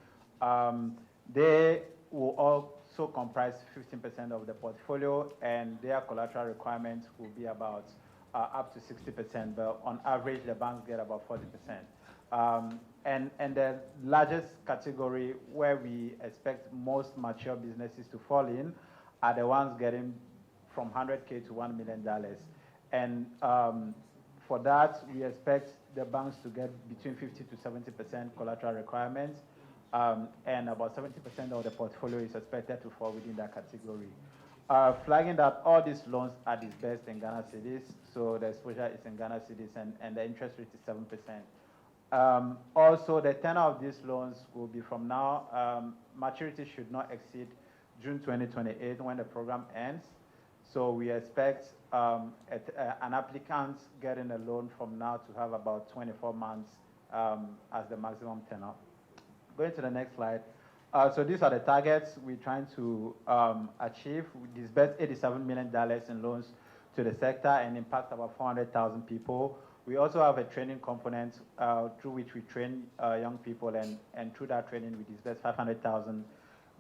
They will also comprise 15% of the portfolio, and their collateral requirements will be about up to 60%, but on average, the banks get about 40%. And the largest category where we expect most mature businesses to fall in are the ones getting from 100K to $1 million. And for that, we expect the banks to get between 50 to 70% collateral requirements, and about 70% of the portfolio is expected to fall within that category. Flagging that all these loans are disbursed in Ghana cedis, so the exposure is in Ghana cedis, and the interest rate is 7%. Also, the tenor of these loans will be from now. Maturity should not exceed June 2028 when the program ends. So we expect an applicant getting a loan from now to have about 24 months as the maximum tenor. Going to the next slide. So these are the targets we're trying to achieve. We disbursed $87 million in loans to the sector and impact about 400,000 people. We also have a training component through which we train young people, and through that training, we disbursed 500,000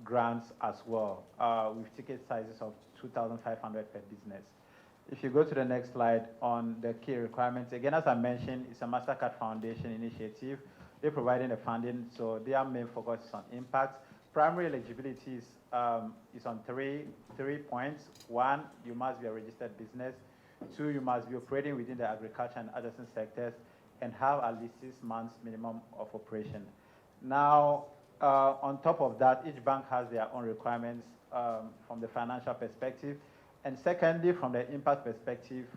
grants as well, with ticket sizes of 2,500 per business. If you go to the next slide on the key requirements, again, as I mentioned, it's a MasterCard Foundation initiative. They're providing the funding, so their main focus is on impact. Primary eligibility is on three points. One, you must be a registered business. Two, you must be operating within the agriculture and adjacent sectors and have at least 6 months minimum of operation. Now, on top of that, each bank has their own requirements from the financial perspective. And secondly, from the impact perspective,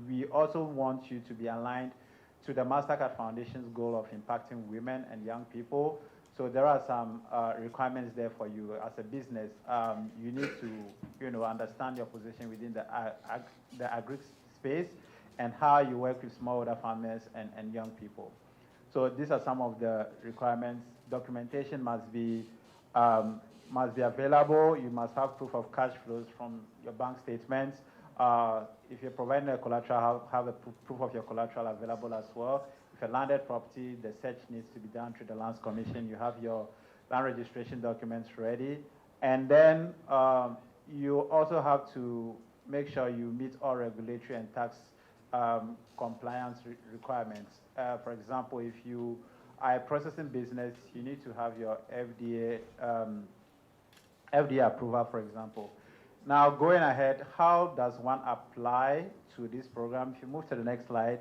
we also want you to be aligned to the MasterCard Foundation's goal of impacting women and young people. So there are some requirements there for you as a business. You need to, understand your position within the agri space and how you work with smallholder farmers and young people. So these are some of the requirements. Documentation must be available. You must have proof of cash flows from your bank statements. If you're providing a collateral, have a proof of your collateral available as well. If a landed property, the search needs to be done through the Lands Commission. You have your land registration documents ready. And then you also have to make sure you meet all regulatory and tax compliance requirements. For example, if you are a processing business, you need to have your FDA approval, for example. Now, going ahead, how does one apply to this program? If you move to the next slide,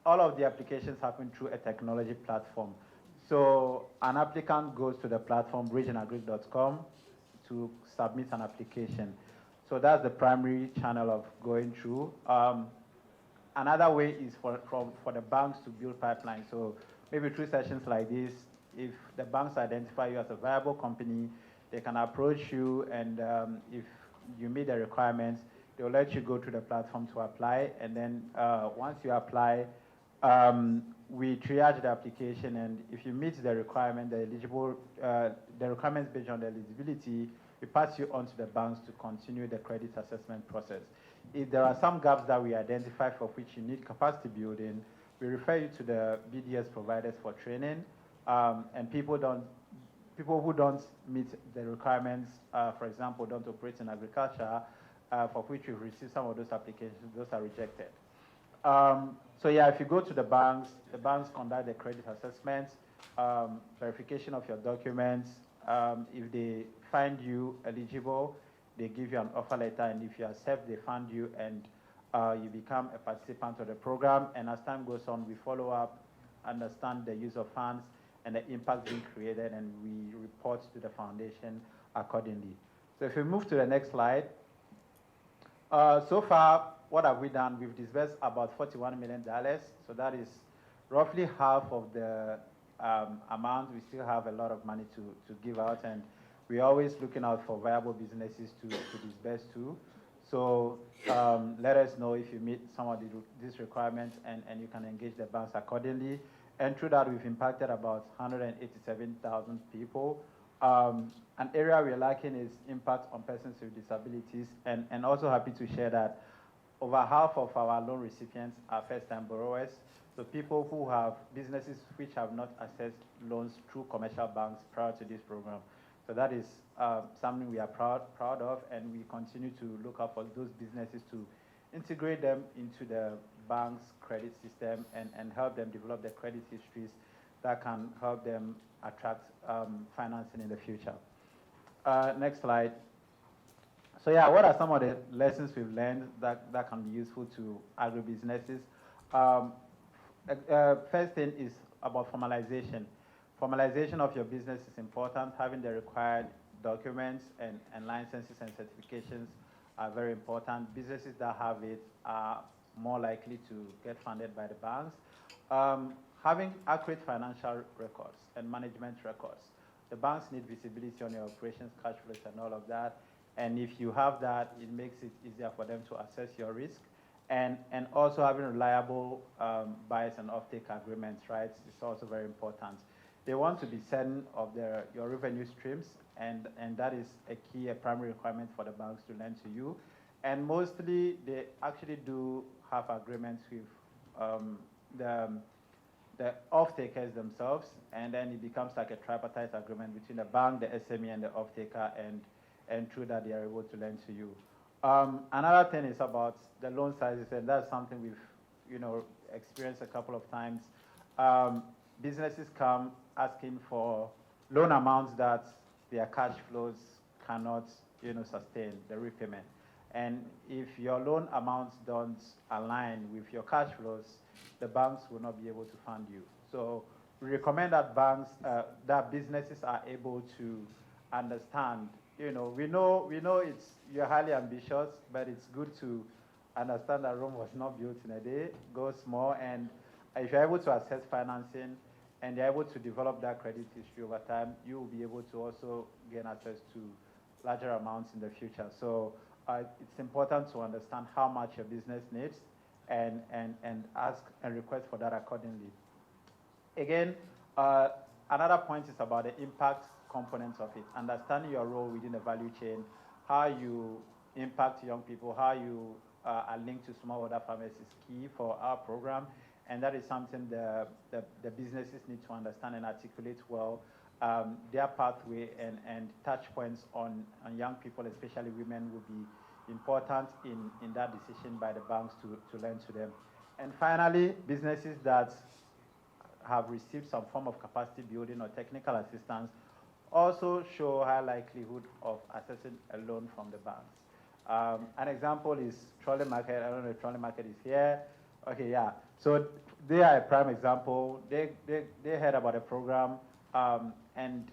all of the applications happen through a technology platform. So an applicant goes to the platform, regionagric.com, to submit an application. So that's the primary channel of going through. Another way is for the banks to build pipelines. So maybe through sessions like this, if the banks identify you as a viable company, they can approach you, and if you meet the requirements, they'll let you go to the platform to apply. And then once you apply, we triage the application, and if you meet the requirement, the requirements based on the eligibility, we pass you on to the banks to continue the credit assessment process. If there are some gaps that we identify for which you need capacity building, we refer you to the BDS providers for training, and people who don't meet the requirements, for example, don't operate in agriculture, for which we've received some of those applications, those are rejected. So yeah, if you go to the banks conduct the credit assessments, verification of your documents. If they find you eligible, they give you an offer letter, and if you accept, they fund you, and you become a participant of the program. And as time goes on, we follow up, understand the use of funds and the impact being created, and we report to the foundation accordingly. So if we move to the next slide. So far, what have we done? We've disbursed about $41 million. So that is roughly half of the amount. We still have a lot of money to give out, and we're always looking out for viable businesses to disburse to. So let us know if you meet some of these requirements, and you can engage the banks accordingly. And through that, we've impacted about 187,000 people. An area we're lacking is impact on persons with disabilities, and also happy to share that over half of our loan recipients are first-time borrowers, so people who have businesses which have not accessed loans through commercial banks prior to this program. So that is something we are proud of, and we continue to look out for those businesses to integrate them into the bank's credit system and help them develop their credit histories that can help them attract financing in the future. Next slide. So yeah, what are some of the lessons we've learned that can be useful to agribusinesses? First thing is about formalization. Formalization of your business is important. Having the required documents and licenses and certifications are very important. Businesses that have it are more likely to get funded by the banks. Having accurate financial records and management records. The banks need visibility on your operations, cash flows, and all of that. And if you have that, it makes it easier for them to assess your risk. And also having reliable buyers and offtake agreements, right? It's also very important. They want to be certain of your revenue streams, and that is a primary requirement for the banks to lend to you. And mostly, they actually do have agreements with the off-takers themselves, and then it becomes like a tripartite agreement between the bank, the SME, and the off-taker, and through that, they are able to lend to you. Another thing is about the loan sizes, and that's something we've experienced a couple of times. Businesses come asking for loan amounts that their cash flows cannot sustain the repayment. And if your loan amounts don't align with your cash flows, the banks will not be able to fund you. So we recommend that that businesses are able to understand. We know you're highly ambitious, but it's good to understand that Rome was not built in a day. Go small, and if you're able to access financing and you're able to develop that credit history over time, you will be able to also gain access to larger amounts in the future. So it's important to understand how much your business needs and ask and request for that accordingly. Again, another point is about the impact components of it. Understanding your role within the value chain, how you impact young people, how you are linked to smallholder farmers is key for our program. And that is something the businesses need to understand and articulate well. Their pathway and touch points on young people, especially women, will be important in that decision by the banks to lend to them. And finally, businesses that have received some form of capacity building or technical assistance also show high likelihood of accessing a loan from the banks. An example is Trolley Market. I don't know if Trolley Market is here. Okay, yeah. So they are a prime example. They heard about a program, and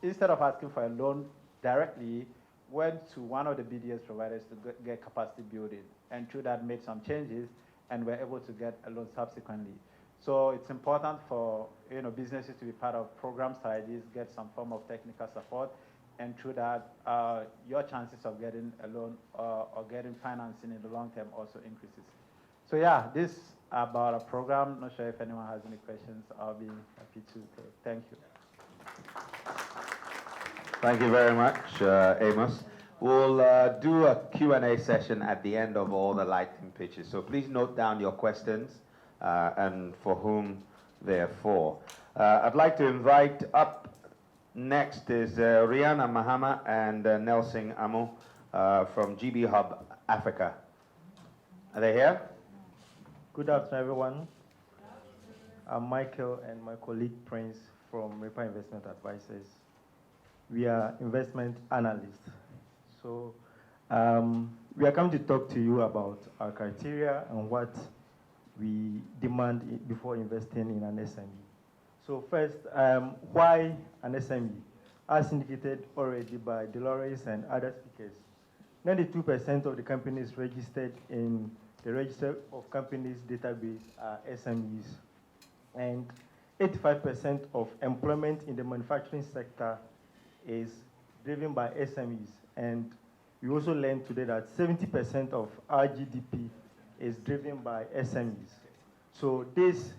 instead of asking for a loan directly, went to one of the BDS providers to get capacity building, and through that made some changes, and were able to get a loan subsequently. So it's important for businesses to be part of programs like this, get some form of technical support, and through that, your chances of getting a loan or getting financing in the long term also increases. So yeah, this about a program. Not sure if anyone has any questions. I'll be happy to take. Thank you. Thank you very much, Amos. We'll do a Q&A session at the end of all the lightning pitches. So please note down your questions and for whom they're for. I'd like to invite up next is Rihanna Mahama and Nelson Amo from GB Hub Africa. Are they here? Good afternoon, everyone. I'm Michael and my colleague Prince from Repa Investment Advisors. We are investment analysts. So we are coming to talk to you about our criteria and what we demand before investing in an SME. So first, why an SME? As indicated already by Dolores and other speakers, 92% of the companies registered in the Register of Companies database are SMEs. And 85% of employment in the manufacturing sector is driven by SMEs. And we also learned today that 70% of our GDP is driven by SMEs. So this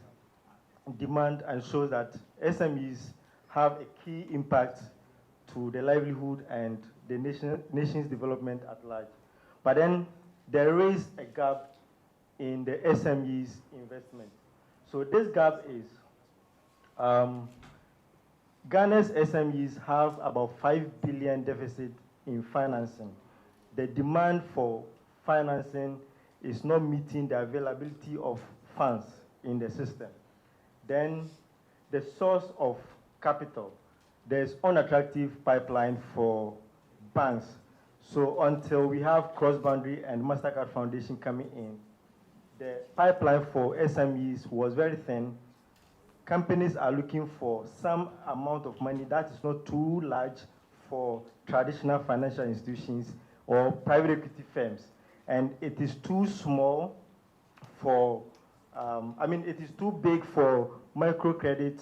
demand and shows that SMEs have a key impact to the livelihood and the nation's development at large. But then there is a gap in the SMEs investment. So this gap is Ghana's SMEs have about 5 billion deficit in financing. The demand for financing is not meeting the availability of funds in the system. Then the source of capital, there's unattractive pipeline for banks. So until we have cross-boundary and MasterCard Foundation coming in, the pipeline for SMEs was very thin. Companies are looking for some amount of money that is not too large for traditional financial institutions or private equity firms. And it is too small for, it is too big for microcredit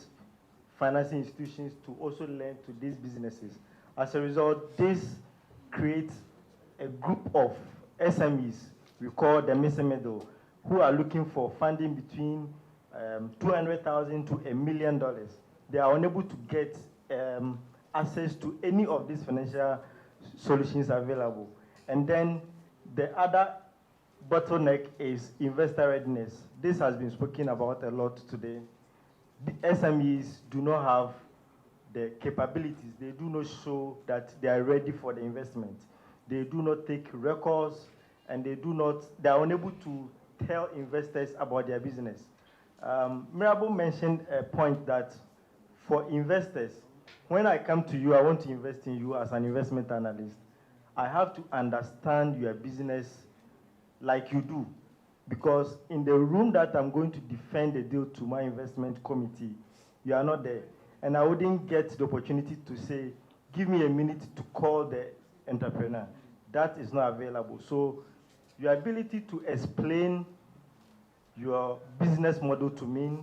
financing institutions to also lend to these businesses. As a result, this creates a group of SMEs, we call them middle, who are looking for funding between $200,000 to $1 million. They are unable to get access to any of these financial solutions available. And then the other bottleneck is investor readiness. This has been spoken about a lot today. The SMEs do not have the capabilities. They do not show that they are ready for the investment. They do not take records, and they are unable to tell investors about their business. Mirabel mentioned a point that for investors, when I come to you, I want to invest in you as an investment analyst, I have to understand your business like you do. Because in the room that I'm going to defend the deal to my investment committee, you are not there. And I wouldn't get the opportunity to say, give me a minute to call the entrepreneur. That is not available. So your ability to explain your business model to me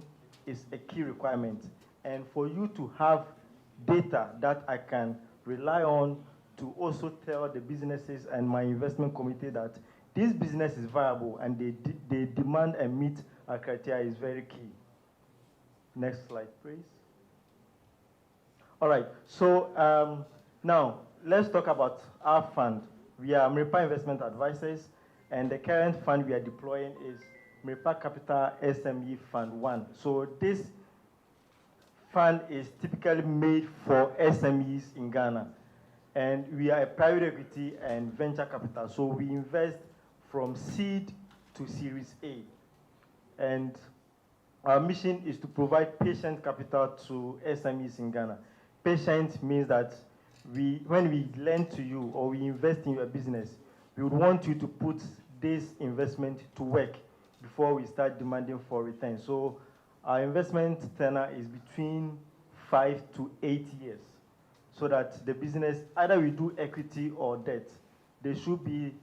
is a key requirement. And for you to have data that I can rely on to also tell the businesses and my investment committee that this business is viable and they demand and meet our criteria is very key. Next slide, please. All right, so now let's talk about our fund. We are Mripa Investment Advisors, and the current fund we are deploying is Mripa Capital SME Fund 1. So this fund is typically made for SMEs in Ghana. And we are a private equity and venture capital. So we invest from seed to Series A. And our mission is to provide patient capital to SMEs in Ghana. Patient means that when we lend to you or we invest in your business, we would want you to put this investment to work before we start demanding for return. So our investment tenor is between 5 to 8 years, so that the business, either we do equity or debt, they should be,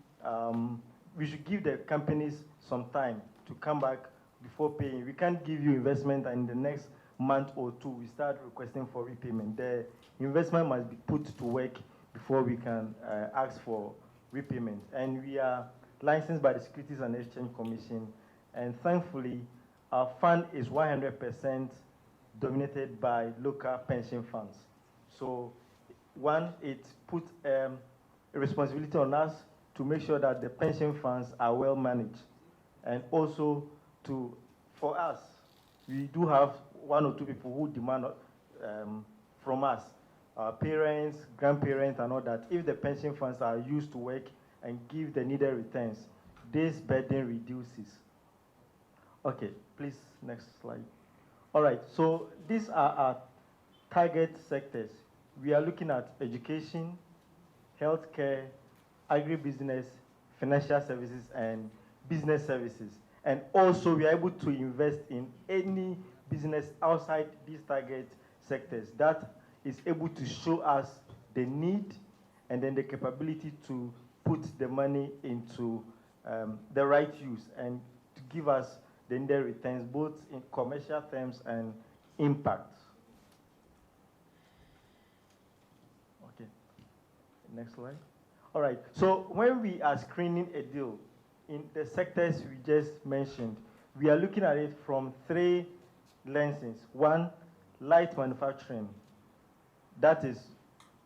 we should give the companies some time to come back before paying. We can't give you investment and in the next month or two, we start requesting for repayment. The investment must be put to work before we can ask for repayment. And we are licensed by the Securities and Exchange Commission. And thankfully, our fund is 100% dominated by local pension funds. So one, it puts a responsibility on us to make sure that the pension funds are well managed. And also for us, we do have one or two people who demand from us, our parents, grandparents, and all that. If the pension funds are used to work and give the needed returns, this burden reduces. Okay, please, next slide. All right, so these are our target sectors. We are looking at education, healthcare, agribusiness, financial services, and business services. And also, we are able to invest in any business outside these target sectors that is able to show us the need and then the capability to put the money into the right use and to give us the needed returns, both in commercial terms and impact. Okay, next slide. All right, so when we are screening a deal in the sectors we just mentioned, we are looking at it from 3 lenses. One, light manufacturing. That is,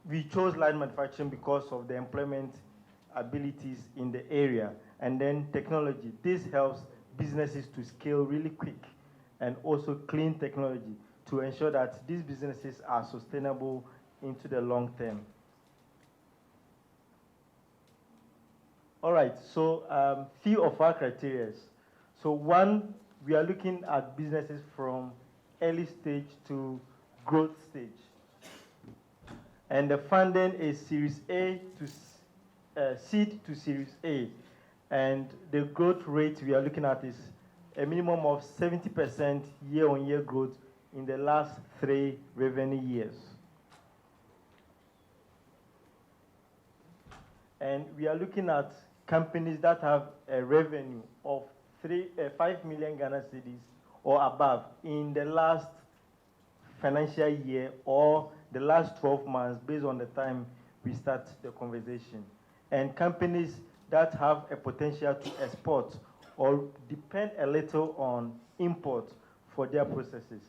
we chose light manufacturing because of the employment abilities in the area. and then technology. This helps businesses to scale really quick, and also clean technology to ensure that these businesses are sustainable into the long term. All right, so few of our criteria. So one, we are looking at businesses from early stage to growth stage. And the funding is Series A to seed to Series A. And the growth rate we are looking at is a minimum of 70% year-on-year growth in the last 3 revenue years. And we are looking at companies that have a revenue of 5 million Ghana cedis or above in the last financial year or the last 12 months based on the time we start the conversation. And companies that have a potential to export or depend a little on import for their processes,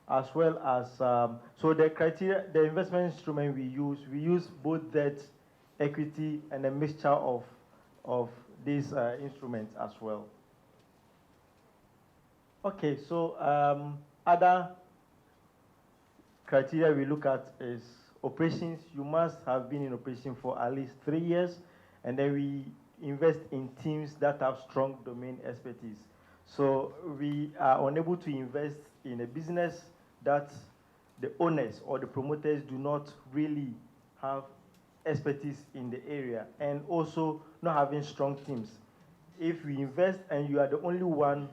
as well as, so the criteria, the investment instrument we use both debt, equity, and a mixture of these instruments as well. Okay, so other criteria we look at is operations. You must have been in operation for at least 3 years, and then we invest in teams that have strong domain expertise. So we are unable to invest in a business that the owners or the promoters do not really have expertise in the area, and also not having strong teams. If we invest and you are the only one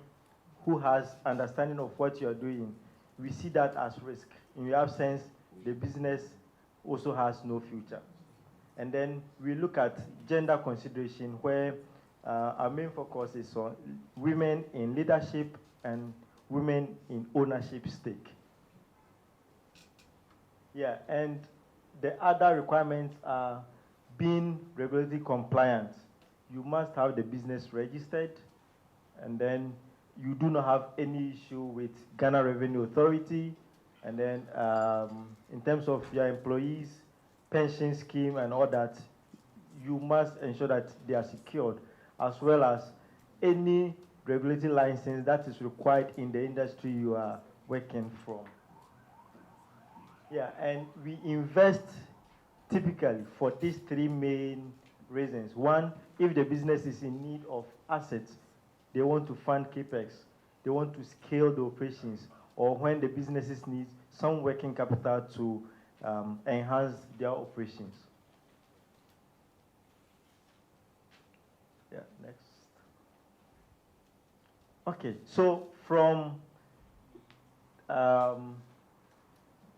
who has understanding of what you are doing, we see that as risk. In your absence, the business also has no future. And then we look at gender consideration, where our main focus is on women in leadership and women in ownership stake. Yeah, and the other requirements are being regulatory compliant. You must have the business registered, and then you do not have any issue with Ghana Revenue Authority, and then in terms of your employees, pension scheme and all that, you must ensure that they are secured, as well as any regulatory license that is required in the industry you are working from. Yeah, and we invest typically for these 3 main reasons. One, if the business is in need of assets, they want to fund capex, they want to scale the operations, or when the businesses need some working capital to enhance their operations. Yeah, next. Okay, so from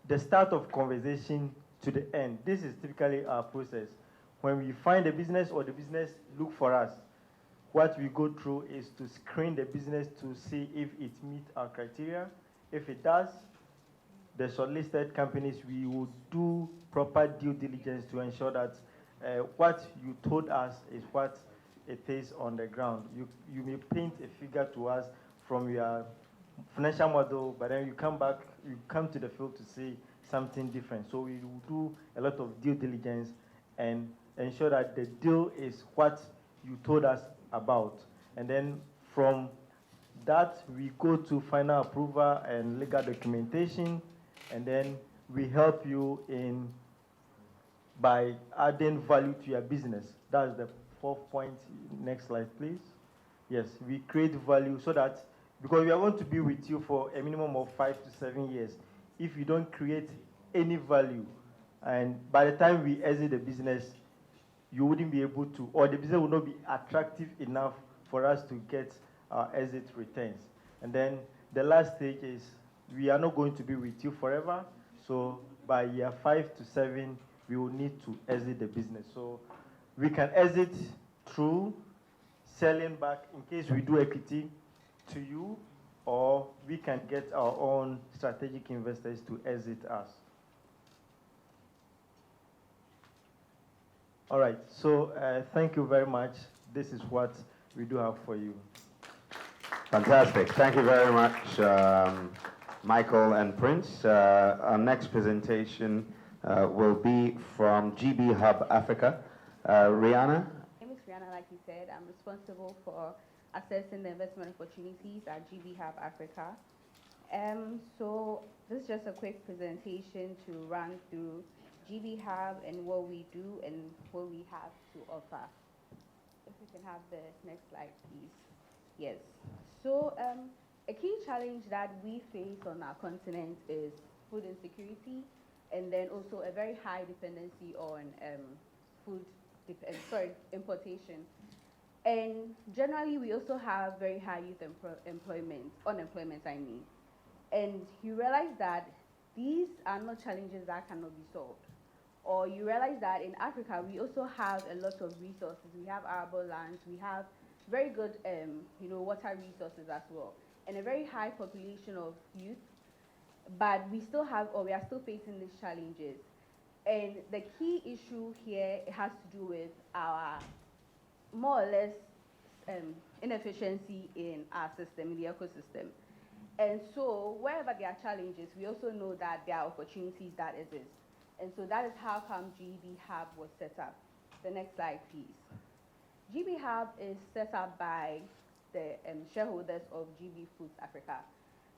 the start of conversation to the end, this is typically our process. When we find a business or the business look for us, what we go through is to screen the business to see if it meets our criteria. If it does, the shortlisted companies, we will do proper due diligence to ensure that what you told us is what it is on the ground. You may paint a figure to us from your financial model, but then you come back, you come to the field to see something different. So we will do a lot of due diligence and ensure that the deal is what you told us about. And then from that, we go to final approval and legal documentation, and then we help you in by adding value to your business. That's the 4th point. Next slide, please. Yes, we create value so that, because we are going to be with you for a minimum of 5 to 7 years. If you don't create any value, and by the time we exit the business, you wouldn't be able to, or the business will not be attractive enough for us to get our exit returns. And then the last stage is we are not going to be with you forever. So by year 5 to 7, we will need to exit the business. So we can exit through selling back in case we do equity to you, or we can get our own strategic investors to exit us. All right, so thank you very much. This is what we do have for you. Fantastic. Thank you very much, Michael and Prince. Our next presentation will be from GB Hub Africa. Rihanna? My name is Susanna, like you said. I'm responsible for assessing the investment opportunities at GB Hub Africa. So this is just a quick presentation to run through GB Hub and what we do and what we have to offer. If we can have the next slide, please. Yes. So a key challenge that we face on our continent is food insecurity, and then also a very high dependency on importation. And generally, we also have very high youth unemployment, I mean. And you realize that these are not challenges that cannot be solved. Or you realize that in Africa, we also have a lot of resources. We have arable lands, we have very good water resources as well, and a very high population of youth. But we are still facing these challenges. And the key issue here has to do with our more or less inefficiency in our system, in the ecosystem. And so wherever there are challenges, we also know that there are opportunities that exist. And so that is how come GB Hub was set up. The next slide, please. GB Hub is set up by the shareholders of GB Foods Africa.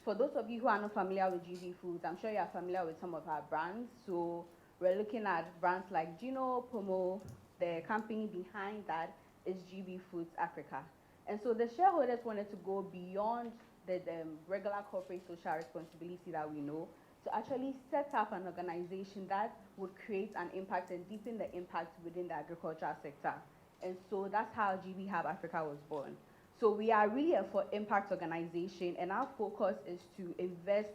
For those of you who are not familiar with GB Foods, I'm sure you are familiar with some of our brands. So we're looking at brands like Gino, Pomo. The company behind that is GB Foods Africa. And so the shareholders wanted to go beyond the regular corporate social responsibility that we know, to actually set up an organization that would create an impact and deepen the impact within the agricultural sector. And so that's how GB Hub Africa was born. So we are really a for impact organization, and our focus is to invest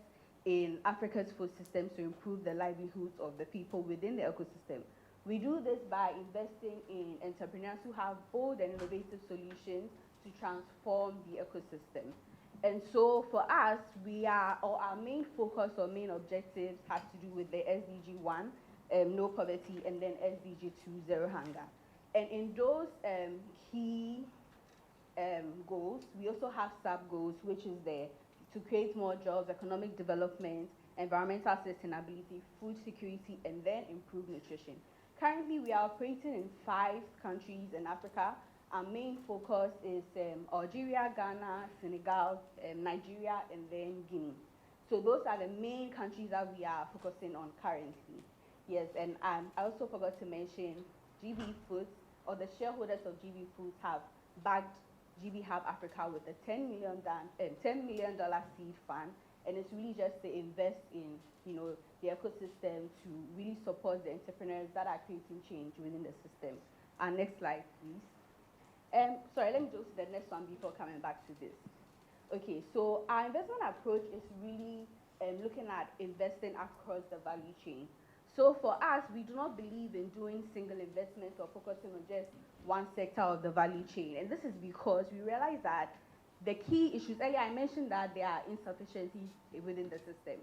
in Africa's food systems to improve the livelihoods of the people within the ecosystem. We do this by investing in entrepreneurs who have bold and innovative solutions to transform the ecosystem. And so for us, our main focus or main objectives has to do with the SDG 1, no poverty, and then SDG 2, zero hunger. And in those key goals, we also have sub-goals, which is to create more jobs, economic development, environmental sustainability, food security, and then improve nutrition. Currently, we are operating in 5 countries in Africa. Our main focus is Algeria, Ghana, Senegal, Nigeria, and then Guinea. So those are the main countries that we are focusing on currently. Yes, and I also forgot to mention GB Foods, or the shareholders of GB Foods have backed GB Hub Africa with a $10 million seed fund, and it's really just to invest in the ecosystem to really support the entrepreneurs that are creating change within the system. Next slide, please. Sorry, let me go to the next one before coming back to this. Okay, so our investment approach is really looking at investing across the value chain. So for us, we do not believe in doing single investments or focusing on just one sector of the value chain. And this is because we realize that the key issues, earlier I mentioned that there are insufficiencies within the system.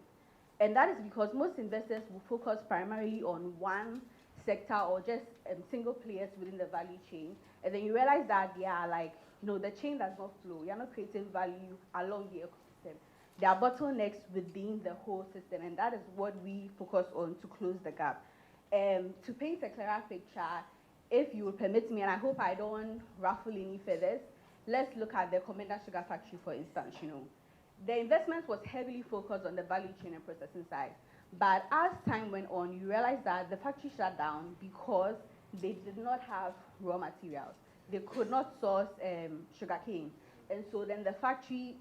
And that is because most investors will focus primarily on one sector or just single players within the value chain. And then you realize that they are the chain does not flow. You're not creating value along the ecosystem. There are bottlenecks within the whole system, and that is what we focus on to close the gap. To paint a clearer picture, if you will permit me, and I hope I don't ruffle any feathers, let's look at the Comenda Sugar Factory, for instance. The investment was heavily focused on the value chain and processing side. But as time went on, you realize that the factory shut down because they did not have raw materials. They could not source sugarcane. And so then the factory,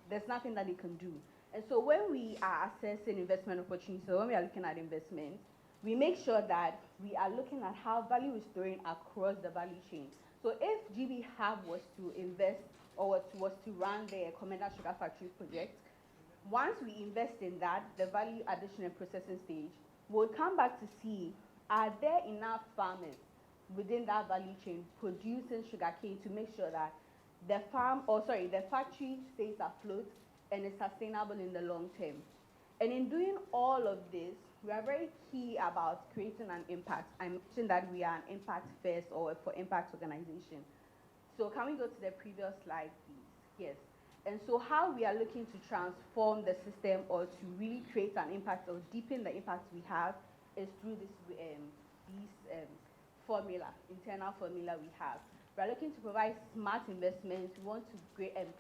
there's nothing that they can do. And so when we are assessing investment opportunities, so when we are looking at investments, we make sure that we are looking at how value is storing across the value chain. So if GB Hub was to invest or was to run the Comenda Sugar Factory project, once we invest in that, the value addition and processing stage, we'll come back to see, are there enough farmers within that value chain producing sugarcane to make sure that the factory stays afloat and is sustainable in the long term. And in doing all of this, we are very key about creating an impact. I mentioned that we are an impact first or for impact organization. So can we go to the previous slide, please? Yes. And so how we are looking to transform the system or to really create an impact or deepen the impact we have is through this formula, internal formula we have. We're looking to provide smart investments. We want to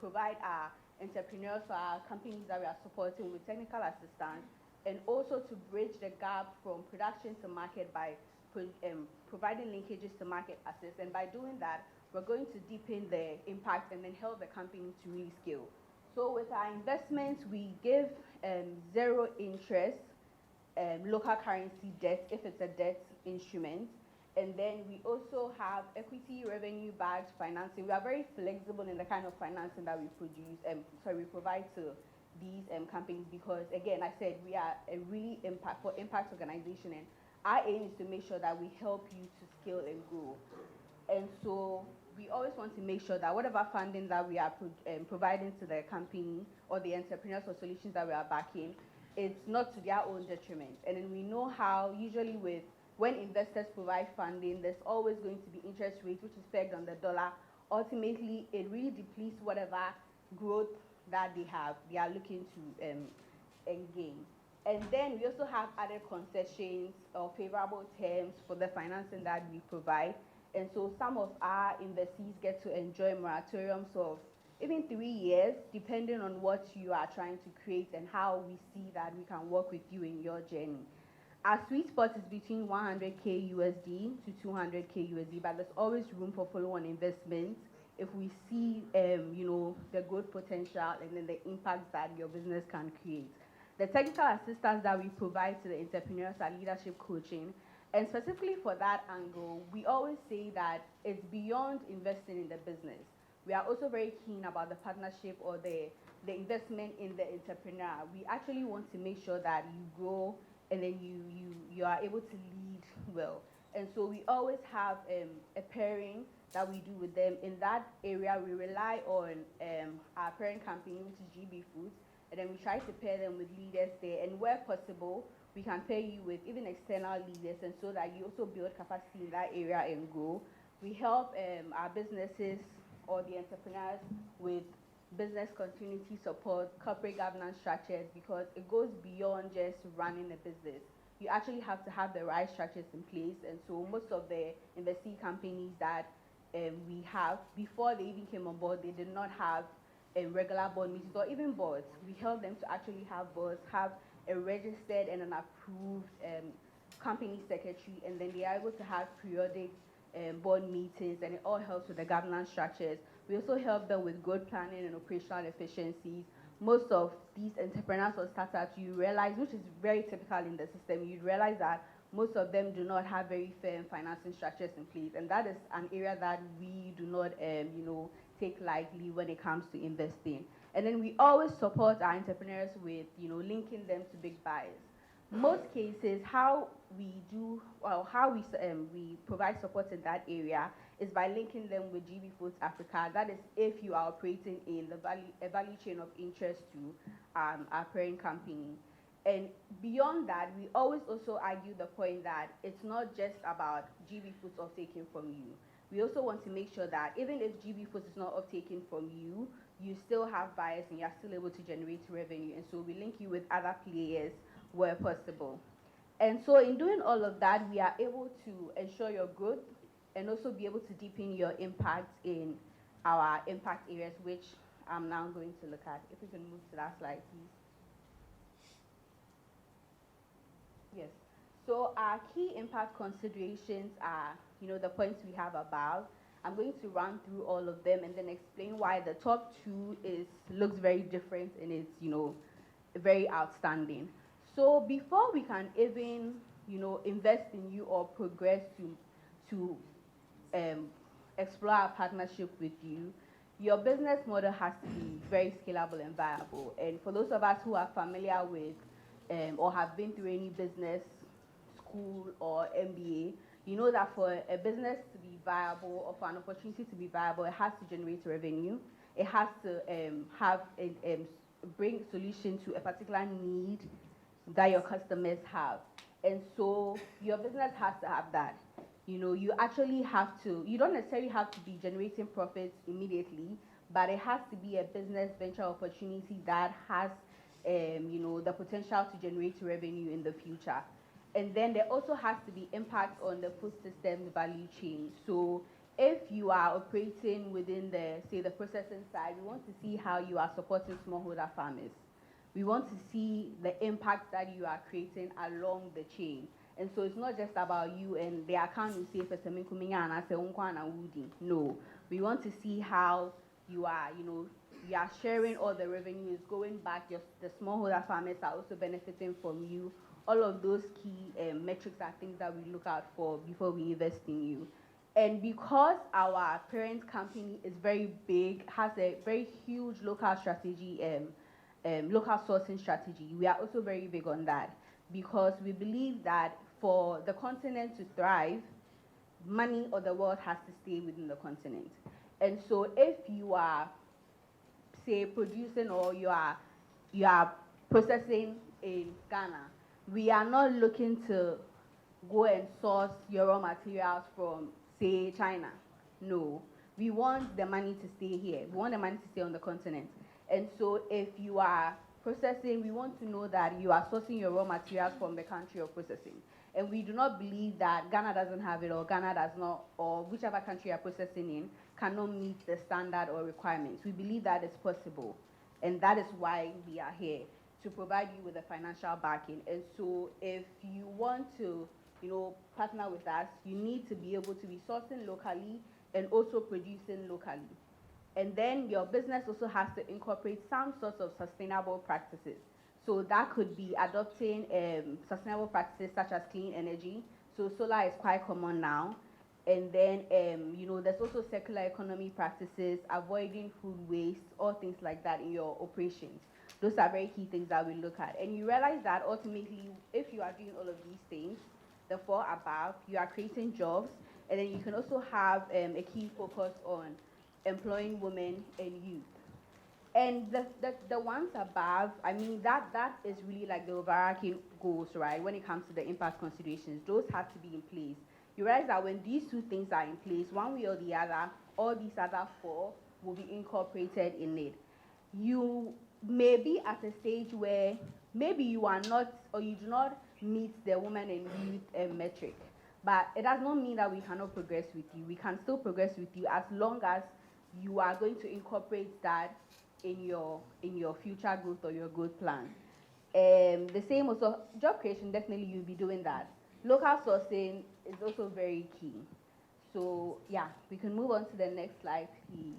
provide our entrepreneurs or our companies that we are supporting with technical assistance, and also to bridge the gap from production to market by providing linkages to market access. And by doing that, we're going to deepen the impact and then help the company to really scale. So with our investments, we give zero interest local currency debt if it's a debt instrument. And then we also have equity revenue backed financing. We are very flexible in the kind of financing that we we provide to these companies, because again, I said we are a really impact organization, and our aim is to make sure that we help you to scale and grow. And so we always want to make sure that whatever funding that we are providing to the company or the entrepreneurs or solutions that we are backing, it's not to their own detriment. And then we know how usually when investors provide funding, there's always going to be interest rates, which is pegged on the dollar. Ultimately, it really depletes whatever growth that they are looking to gain. And then we also have other concessions or favorable terms for the financing that we provide. And so some of our investees get to enjoy moratoriums of even 3 years, depending on what you are trying to create and how we see that we can work with you in your journey. Our sweet spot is between 100K USD to 200K USD, but there's always room for follow-on investments if we see, the growth potential and then the impact that your business can create. The technical assistance that we provide to the entrepreneurs are leadership coaching. And specifically for that angle, we always say that it's beyond investing in the business. We are also very keen about the partnership or the investment in the entrepreneur. We actually want to make sure that you grow and then you are able to lead well. And so we always have a pairing that we do with them. In that area, we rely on our parent company, which is GB Foods, and then we try to pair them with leaders there. And where possible, we can pair you with even external leaders, and so that you also build capacity in that area and grow. We help our businesses or the entrepreneurs with business continuity support, corporate governance structures, because it goes beyond just running a business. You actually have to have the right structures in place. And so most of the investee companies that we have, before they even came on board, they did not have regular board meetings or even boards. We help them to actually have boards, have a registered and an approved company secretary, and then they are able to have periodic board meetings, and it all helps with the governance structures. We also help them with growth planning and operational efficiencies. Most of these entrepreneurs or startups, you realize, which is very typical in the system, you realize that most of them do not have very firm financing structures in place, and that is an area that we do not, take lightly when it comes to investing. And then we always support our entrepreneurs with, linking them to big buyers. Most cases, how we provide support in that area is by linking them with GB Foods Africa. That is if you are operating in a value chain of interest to our parent company. And beyond that, we always also argue the point that it's not just about GB Foods off-taking from you. We also want to make sure that even if GB Foods is not off-taking from you, you still have buyers and you're still able to generate revenue. And so we link you with other players where possible. And so in doing all of that, we are able to ensure your growth and also be able to deepen your impact in our impact areas, which I'm now going to look at. If we can move to that slide, please. Yes. So our key impact considerations are, the points we have above. I'm going to run through all of them and then explain why the top two looks very different and it's, very outstanding. So before we can even, invest in you or progress to explore our partnership with you, your business model has to be very scalable and viable. And for those of us who are familiar with or have been through any business school or MBA, you know that for a business to be viable or for an opportunity to be viable, it has to generate revenue. It has to bring solution to a particular need that your customers have. And so your business has to have that. You actually have to, you don't necessarily have to be generating profits immediately, but it has to be a business venture opportunity that has, the potential to generate revenue in the future. And then there also has to be impact on the food system value chain. So if you are operating within the, say, the processing side, we want to see how you are supporting smallholder farmers. We want to see the impact that you are creating along the chain. And so it's not just about you and the account you say for no. We want to see how you are, you are sharing all the revenues, going back, the smallholder farmers are also benefiting from you. All of those key metrics are things that we look out for before we invest in you. And because our parent company is very big, has a very huge local strategy, local sourcing strategy, we are also very big on that, because we believe that for the continent to thrive, money of the world has to stay within the continent. And so if you are, say, producing or you are processing in Ghana, we are not looking to go and source your raw materials from, say, China. No. We want the money to stay here. We want the money to stay on the continent. And so if you are processing, we want to know that you are sourcing your raw materials from the country of processing. And we do not believe that Ghana doesn't have it, or Ghana does not, or whichever country you are processing in cannot meet the standard or requirements. We believe that it's possible. And that is why we are here, to provide you with the financial backing. And so if you want to, partner with us, you need to be able to be sourcing locally and also producing locally. And then your business also has to incorporate some sort of sustainable practices. So that could be adopting sustainable practices such as clean energy. So solar is quite common now. And then, there's also circular economy practices, avoiding food waste, all things like that in your operations. Those are very key things that we look at. And you realize that ultimately, if you are doing all of these things, the four above, you are creating jobs. And then you can also have a key focus on employing women and youth. And the ones above, I mean, that is really like the overarching goals, right? When it comes to the impact considerations, those have to be in place. You realize that when these two things are in place, one way or the other, all these other four will be incorporated in it. You may be at a stage where maybe you are not, or you do not meet the women and youth metric. But it does not mean that we cannot progress with you. We can still progress with you as long as you are going to incorporate that in your future growth or your growth plan. The same also, job creation, definitely you'll be doing that. Local sourcing is also very key. So yeah, we can move on to the next slide, please.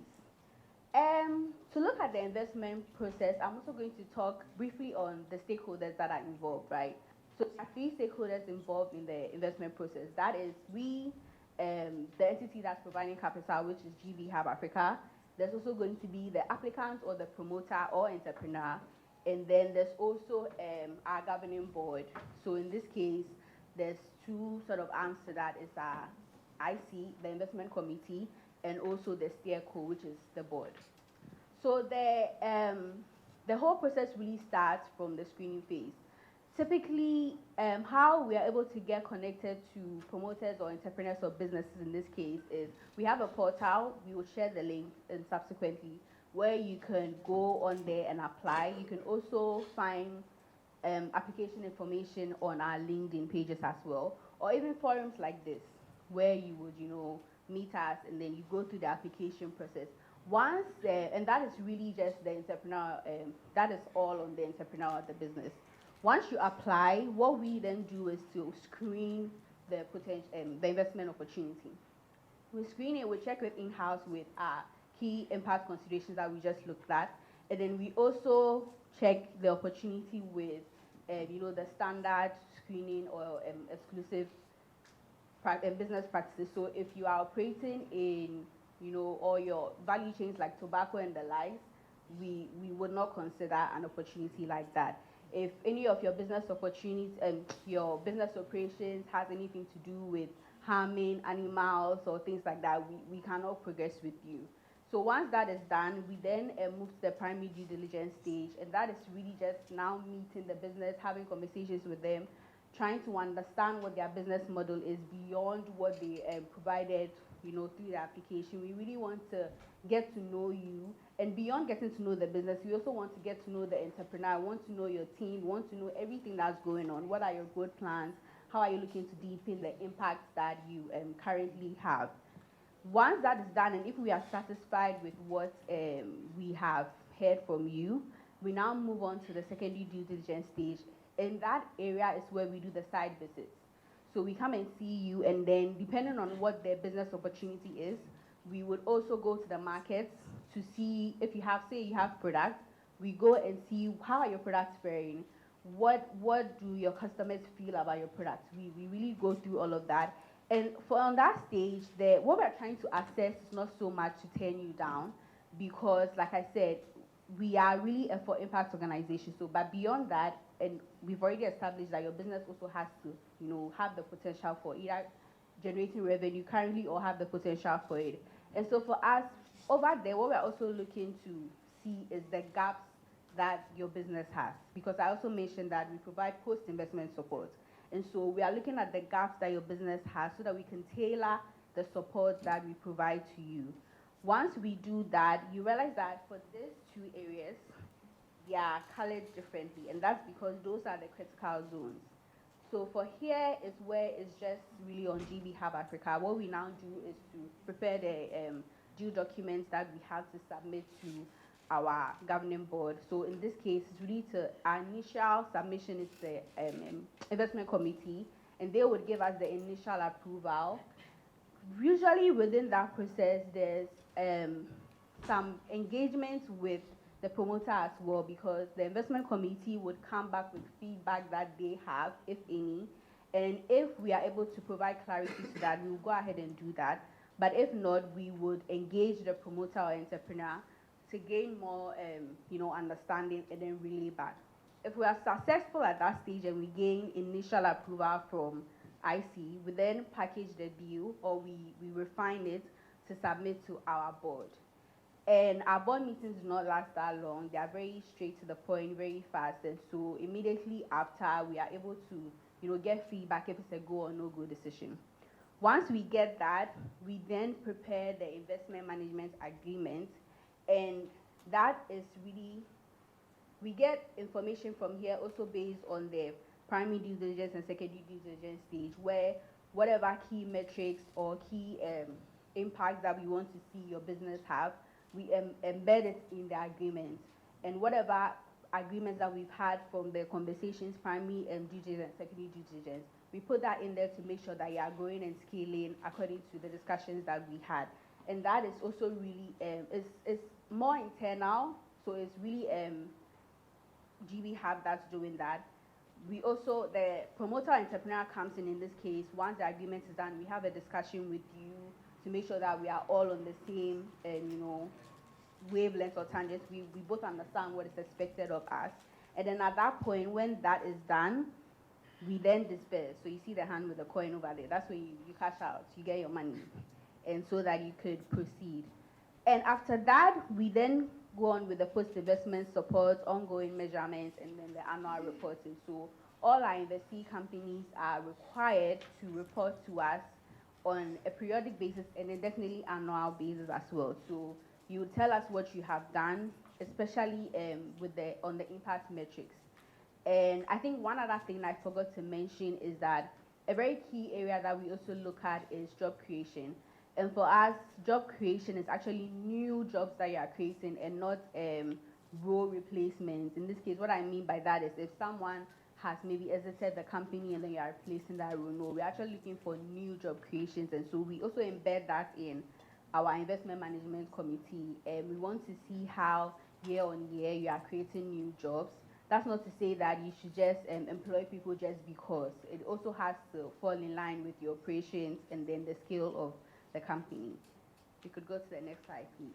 To look at the investment process, I'm also going to talk briefly on the stakeholders that are involved, right? So there are three stakeholders involved in the investment process. That is we, the entity that's providing capital, which is GB Hub Africa. There's also going to be the applicant or the promoter or entrepreneur. And then there's also our governing board. So in this case, there's two sort of arms to that. It's our IC, the investment committee, and also the steerco, which is the board. So the whole process really starts from the screening phase. Typically, how we are able to get connected to promoters or entrepreneurs or businesses in this case is we have a portal. We will share the link and subsequently where you can go on there and apply. You can also find application information on our LinkedIn pages as well, or even forums like this where you would, meet us and then you go through the application process. Once, and that is really just the entrepreneur, that is all on the entrepreneur of the business. Once you apply, what we then do is to screen the potential, the investment opportunity. We screen it, we check it in-house with our key impact considerations that we just looked at, and then we also check the opportunity with, the standard screening or exclusive business practices. So if you are operating in, all your value chains like tobacco and the likes, we would not consider an opportunity like that. If any of your business opportunities and your business operations has anything to do with harming animals or things like that, we cannot progress with you. So once that is done, we then move to the primary due diligence stage, and that is really just now meeting the business, having conversations with them, trying to understand what their business model is beyond what they provided, through the application. We really want to get to know you, and beyond getting to know the business, we also want to get to know the entrepreneur, want to know your team, want to know everything that's going on. What are your growth plans? How are you looking to deepen the impact that you currently have? Once that is done, and if we are satisfied with what we have heard from you, we now move on to the secondary due diligence stage. In that area is where we do the site visits. So we come and see you, and then depending on what the business opportunity is, we would also go to the markets to see if you have, say you have products, we go and see how are your products faring, what do your customers feel about your products. We really go through all of that. And for on that stage, what we're trying to assess is not so much to turn you down, because like I said, we are really a for impact organization. So, but beyond that, and we've already established that your business also has to, have the potential for either generating revenue currently or have the potential for it. And so for us, over there, what we're also looking to see is the gaps that your business has. Because I also mentioned that we provide post-investment support. And so we are looking at the gaps that your business has so that we can tailor the support that we provide to you. Once we do that, you realize that for these two areas, they are colored differently, and that's because those are the critical zones. So for here is where it's just really on GB Hub Africa. What we now do is to prepare the due documents that we have to submit to our governing board. So in this case, it's really our initial submission is the investment committee, and they would give us the initial approval. Usually within that process, there's some engagement with the promoter as well, because the investment committee would come back with feedback that they have, if any, and if we are able to provide clarity to that, we will go ahead and do that. But if not, we would engage the promoter or entrepreneur to gain more, understanding and then relay back. If we are successful at that stage and we gain initial approval from IC, we then package the bill, or we refine it to submit to our board. And our board meetings do not last that long. They are very straight to the point, very fast. And so immediately after, we are able to, get feedback if it's a go or no go decision. Once we get that, we then prepare the investment management agreement. And that is really, we get information from here also based on the primary due diligence and secondary due diligence stage, where whatever key metrics or key impacts that we want to see your business have, we embed it in the agreement. And whatever agreements that we've had from the conversations, primary due diligence, secondary due diligence, we put that in there to make sure that you are growing and scaling according to the discussions that we had. And that is also really, it's more internal, so it's really GB Hub that's doing that. We also, the promoter entrepreneur comes in this case, once the agreement is done, we have a discussion with you to make sure that we are all on the same, wavelength or tangent. We both understand what is expected of us. And then at that point, when that is done, we then disperse. So you see the hand with the coin over there. That's when you cash out, you get your money, and so that you could proceed. And after that, we then go on with the post-investment support, ongoing measurements, and then the annual reporting. So all our investee companies are required to report to us on a periodic basis and then definitely annual basis as well. So you will tell us what you have done, especially on the impact metrics. And I think one other thing I forgot to mention is that a very key area that we also look at is job creation. And for us, job creation is actually new jobs that you are creating and not role replacements. In this case, what I mean by that is if someone has maybe exited the company and then you are replacing that role, no, we're actually looking for new job creations. And so we also embed that in our investment management committee. And we want to see how year on year you are creating new jobs. That's not to say that you should just employ people just because. It also has to fall in line with your operations and then the scale of the company. You could go to the next slide, please.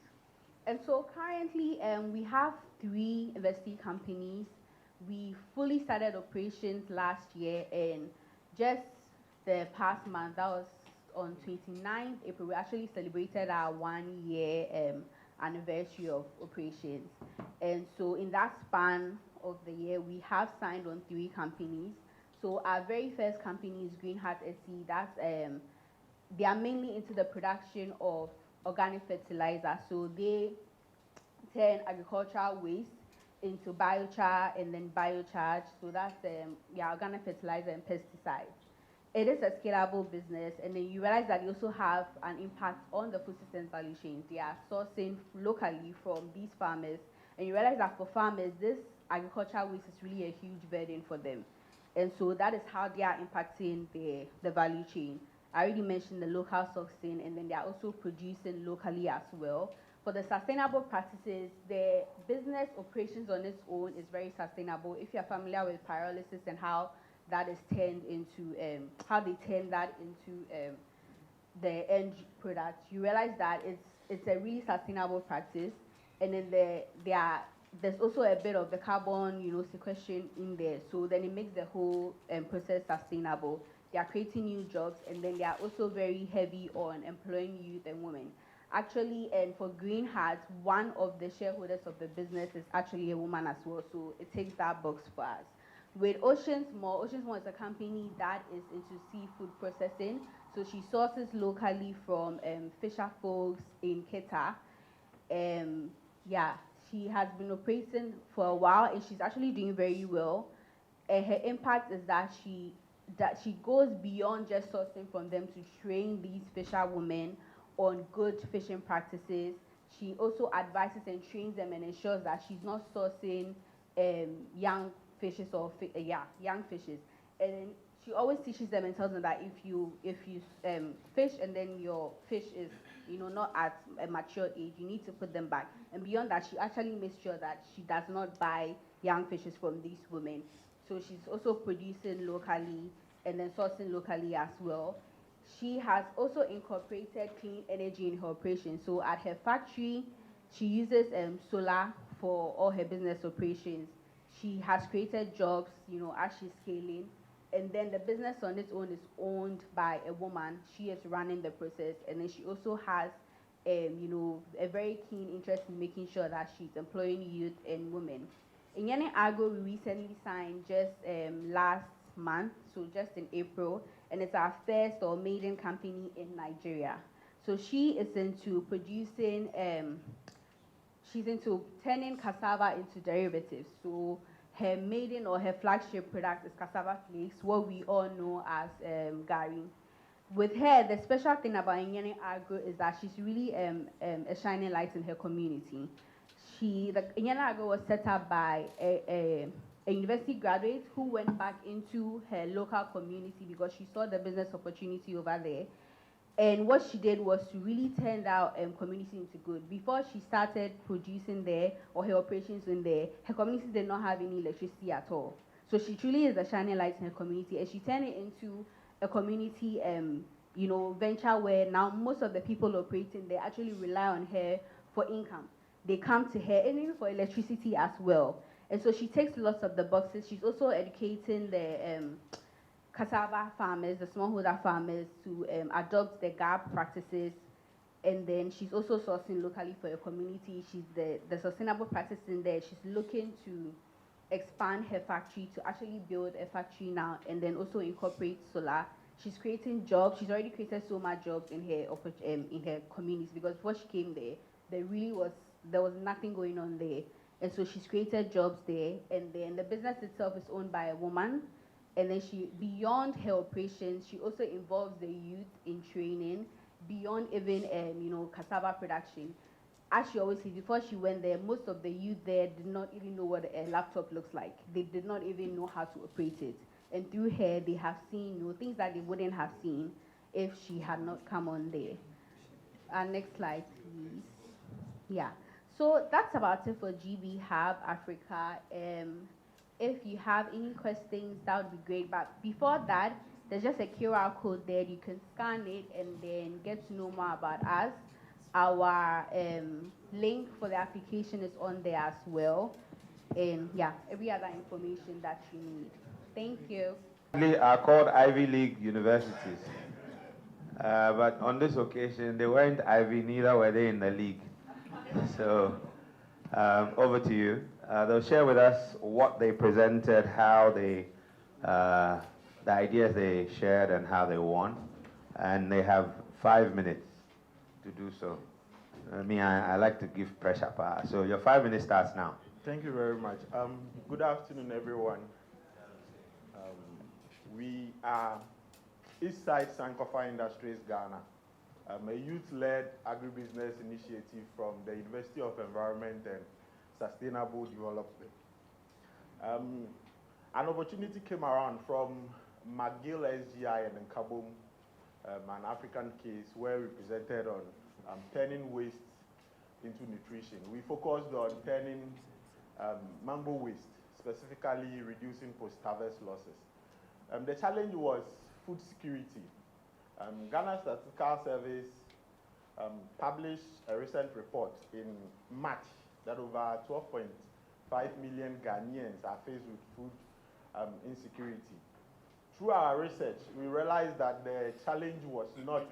And so currently, we have 3 investee companies. We fully started operations last year, and just the past month, that was on 29th April, we actually celebrated our 1-year anniversary of operations. And so in that span of the year, we have signed on 3 companies. So our very first company is Green Heart SE. That's they are mainly into the production of organic fertilizer. So they turn agricultural waste into biochar and then biocharge. So that's organic fertilizer and pesticides. it is a scalable business, and then you realize that you also have an impact on the food systems value chain. They are sourcing locally from these farmers, and you realize that for farmers, this agricultural waste is really a huge burden for them. And so that is how they are impacting the value chain. I already mentioned the local sourcing, and then they are also producing locally as well. For the sustainable practices, the business operations on its own is very sustainable. If you're familiar with pyrolysis and how that is turned into, how they turn that into the end product, you realize that it's a really sustainable practice. And then there's also a bit of the carbon, sequestration in there. So then it makes the whole process sustainable. They are creating new jobs, and then they are also very heavy on employing youth and women. Actually, and for Green Heart, one of the shareholders of the business is actually a woman as well, so it takes that box for us. With Oceans More is a company that is into seafood processing, so she sources locally from fisher folks in Keta. She has been operating for a while, and she's actually doing very well. And her impact is that she goes beyond just sourcing from them to train these fisher women on good fishing practices. She also advises and trains them and ensures that she's not sourcing young fishes young fishes. And she always teaches them and tells them that if you fish and then your fish is not at a mature age, you need to put them back. And beyond that, she actually makes sure that she does not buy young fishes from these women. So she's also producing locally and then sourcing locally as well. She has also incorporated clean energy in her operation. So at her factory, she uses solar for all her business operations. She has created jobs, as she's scaling. And then the business on its own is owned by a woman. She is running the process. And then she also has, a very keen interest in making sure that she's employing youth and women. In Nyane Agro, we recently signed just last month, so just in April, and it's our first or maiden company in Nigeria. So she is into producing, she's into turning cassava into derivatives. So her maiden or her flagship product is cassava flakes, what we all know as gari. With her, the special thing about Nyane Agro is that she's really a shining light in her community. Nyane Agro was set up by a university graduate who went back into her local community because she saw the business opportunity over there. And what she did was to really turn that community into good. Before she started producing there or her operations in there, her community did not have any electricity at all. So she truly is a shining light in her community, and she turned it into a community venture where now most of the people operating there actually rely on her for income. They come to her, and even for electricity as well. And so she takes lots of the boxes. She's also educating the cassava farmers, the smallholder farmers, to adopt the GAP practices. And then she's also sourcing locally for her community. She's the sustainable practices in there. She's looking to expand her factory to actually build a factory now and then also incorporate solar. She's creating jobs. She's already created so much jobs in her community, because before she came there, there was nothing going on there. And so she's created jobs there, and then the business itself is owned by a woman. And then beyond her operations, she also involves the youth in training, beyond even cassava production. As she always says, before she went there, most of the youth there did not even know what a laptop looks like. They did not even know how to operate it. And through her, they have seen things that they wouldn't have seen if she had not come on there. Next slide, please. Yeah. So that's about it for GB Hub Africa. If you have any questions, that would be great. But before that, there's just a QR code there. You can scan it and then get to know more about us. Our link for the application is on there as well. And every other information that you need. Thank you. They are called Ivy League universities. But on this occasion, they weren't Ivy, neither were they in the league. So over to you. They'll share with us what they presented, how they, the ideas they shared and how they won. And they have 5 minutes to do so. I like to give pressure power. So your 5 minutes starts now. Thank you very much. Good afternoon, everyone. We are East Side Sankofa Industries, Ghana, a youth-led agribusiness initiative from the University of Environment and Sustainable Development. An opportunity came around from McGill SGI and Nkabom, an African case where we presented on turning waste into nutrition. We focused on turning mango waste, specifically reducing post-harvest losses. The challenge was food security. Ghana Statistical Service published a recent report in March that over 12.5 million Ghanaians are faced with food insecurity. Through our research, we realized that the challenge was not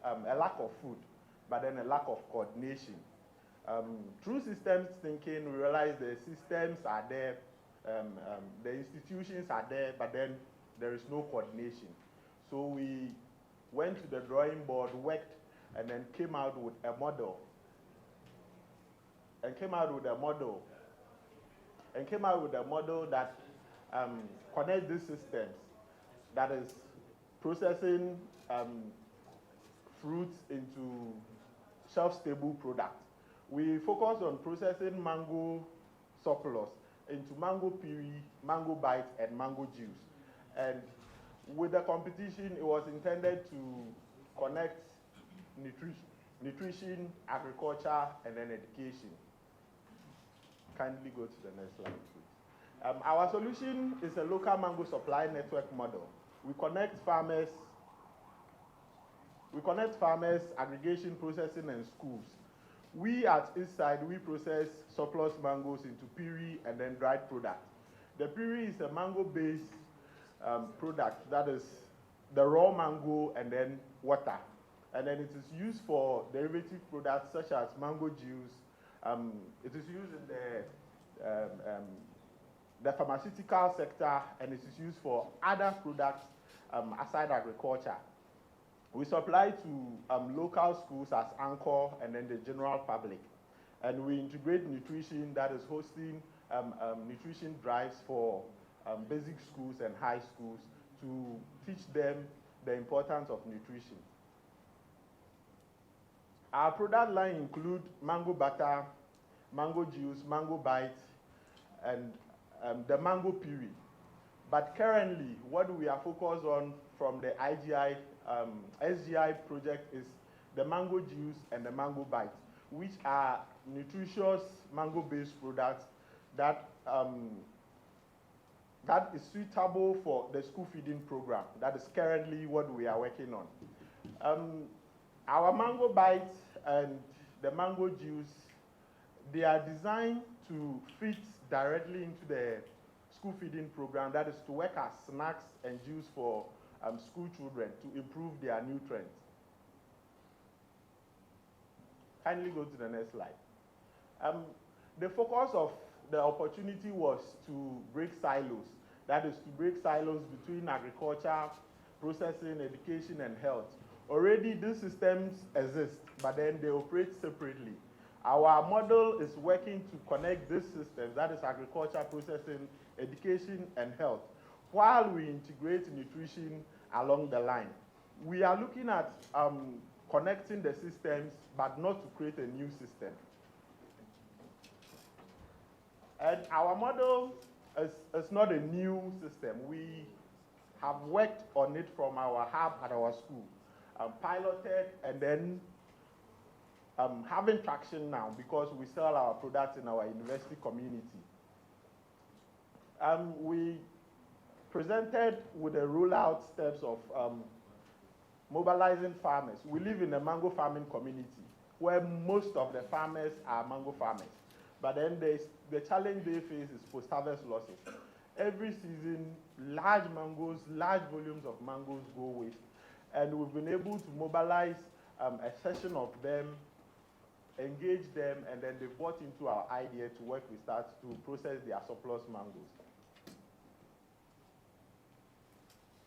a lack of food, but then a lack of coordination. Through systems thinking, we realized the systems are there, the institutions are there, but then there is no coordination. So we went to the drawing board, worked, and then came out with a model. That connects these systems, that is processing fruits into shelf-stable products. We focus on processing mango surplus into mango puree, mango bites, and mango juice. And with the competition, it was intended to connect nutrition, agriculture, and then education. Kindly go to the next slide, please. Our solution is a local mango supply network model. We connect farmers, aggregation, processing, and schools. We at Eastside, we process surplus mangoes into puree and then dried products. The puree is a mango-based product, that is the raw mango and then water. And then it is used for derivative products such as mango juice. It is used in the pharmaceutical sector, and it is used for other products aside agriculture. We supply to local schools as anchor and then the general public. And we integrate nutrition, that is hosting nutrition drives for basic schools and high schools to teach them the importance of nutrition. Our product line include mango butter, mango juice, mango bites, and the mango puree. But currently, what we are focused on from the SGI project is the mango juice and the mango bites, which are nutritious mango-based products that is suitable for the school feeding program. That is currently what we are working on. Our mango bites and the mango juice, they are designed to fit directly into the school feeding program, that is to work as snacks and juice for school children to improve their nutrients. Kindly go to the next slide. The focus of the opportunity was to break silos. That is to break silos between agriculture, processing, education, and health. Already these systems exist, but then they operate separately. Our model is working to connect these systems, that is agriculture, processing, education, and health, while we integrate nutrition along the line. We are looking at connecting the systems, but not to create a new system. And our model is not a new system. We have worked on it from our hub at our school, piloted, and then having traction now because we sell our products in our university community. We presented with the rollout steps of mobilizing farmers. We live in a mango farming community where most of the farmers are mango farmers. But then the challenge they face is post-harvest losses. Every season, large volumes of mangoes go waste. And we've been able to mobilize a session of them, engage them, and then they bought into our idea to work with us to process their surplus mangoes.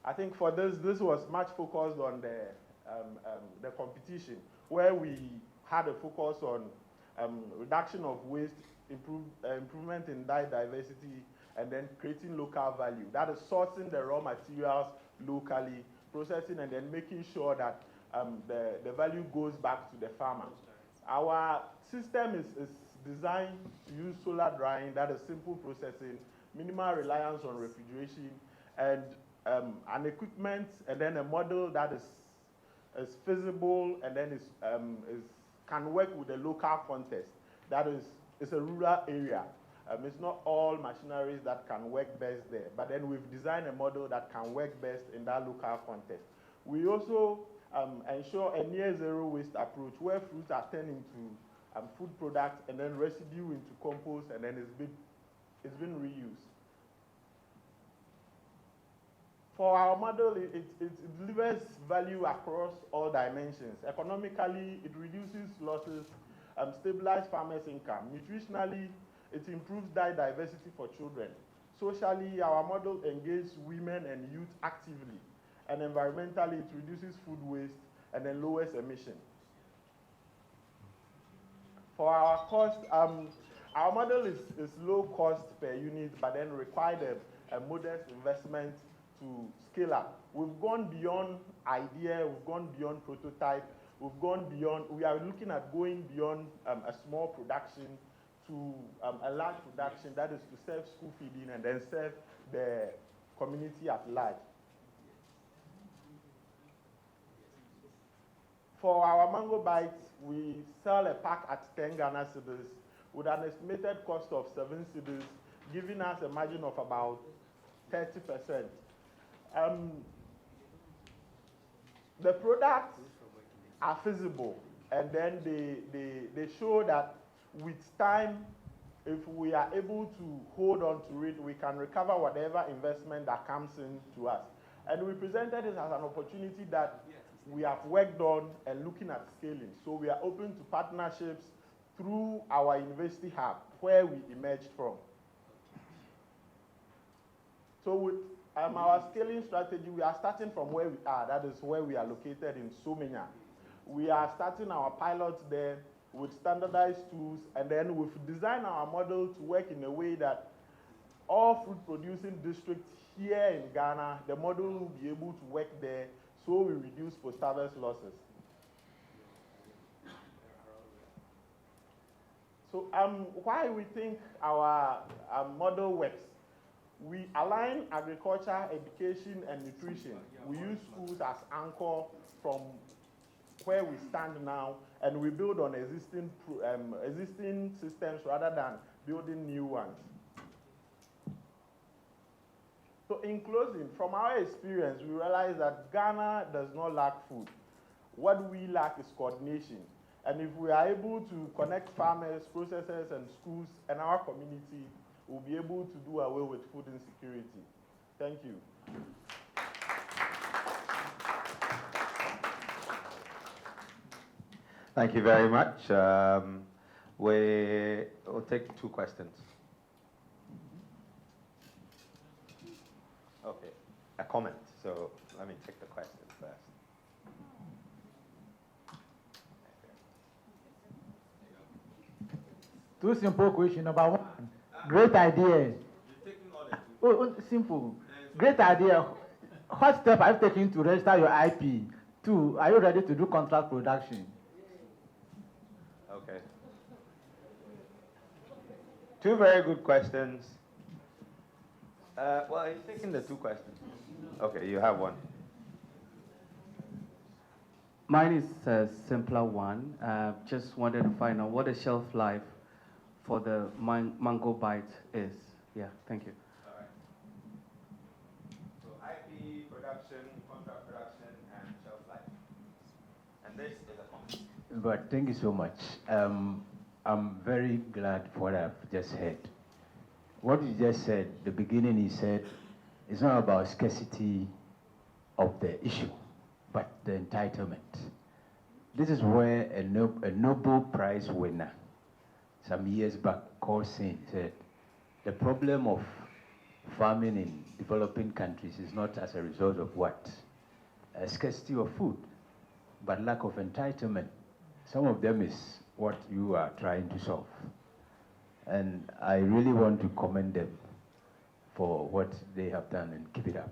I think for this was much focused on the competition, where we had a focus on reduction of waste, improvement in diversity, and then creating local value. That is sourcing the raw materials locally, processing, and then making sure that the value goes back to the farmer. Our system is designed to use solar drying, that is simple processing, minimal reliance on refrigeration, and an equipment, and then a model that is feasible, and then can work with the local context. That is, it's a rural area. It's not all machineries that can work best there, but then we've designed a model that can work best in that local context. We also ensure a near zero waste approach where fruits are turned into food products and then residue into compost, and then it's been reused. For our model, it delivers value across all dimensions. Economically, it reduces losses, stabilizes farmers' income. Nutritionally, it improves diet diversity for children. Socially, our model engages women and youth actively. And environmentally, it reduces food waste and then lowers emission. For our cost, our model is low cost per unit, but then required a modest investment to scale up. We've gone beyond idea, we've gone beyond prototype, we are looking at going beyond a small production to a large production, that is to serve school feeding and then serve the community at large. For our mango bites, we sell a pack at 10 Ghana cedis with an estimated cost of 7 cedis, giving us a margin of about 30%. The products are feasible, and then they show that with time, if we are able to hold on to it, we can recover whatever investment that comes in to us. And we presented it as an opportunity that we have worked on and looking at scaling. So we are open to partnerships through our university hub, where we emerged from. So with our scaling strategy, we are starting from where we are. That is where we are located in Somenya. We are starting our pilots there with standardized tools, and then we've designed our model to work in a way that all fruit-producing districts here in Ghana, the model will be able to work there, so we reduce post-harvest losses. So why we think our model works? We align agriculture, education, and nutrition. We use schools as anchor from where we stand now, and we build on existing systems rather than building new ones. So in closing, from our experience, we realize that Ghana does not lack food. What we lack is coordination. And if we are able to connect farmers, processors, and schools and our community, we'll be able to do away with food insecurity. Thank you. Thank you very much. We'll take 2 questions. Okay, a comment. So let me take the question first. Two simple questions. Number one, great idea. Simple. Great idea. What step are you taking to register your IP? 2, are you ready to do contract production? Okay. 2 very good questions. Well, are you taking the 2 questions? Okay, you have one. Mine is a simpler one. Just wanted to find out what the shelf life for the mango bite is. Yeah, thank you. All right. So IP, production, contract production, and shelf life. And this is a comment. But thank you so much. I'm very glad for what I've just heard. What you just said, the beginning you said, it's not about scarcity of the issue, but the entitlement. This is where a Nobel Prize winner some years back called Sin said, the problem of farming in developing countries is not as a result of what? A scarcity of food, but lack of entitlement. Some of them is what you are trying to solve. And I really want to commend them for what they have done and keep it up.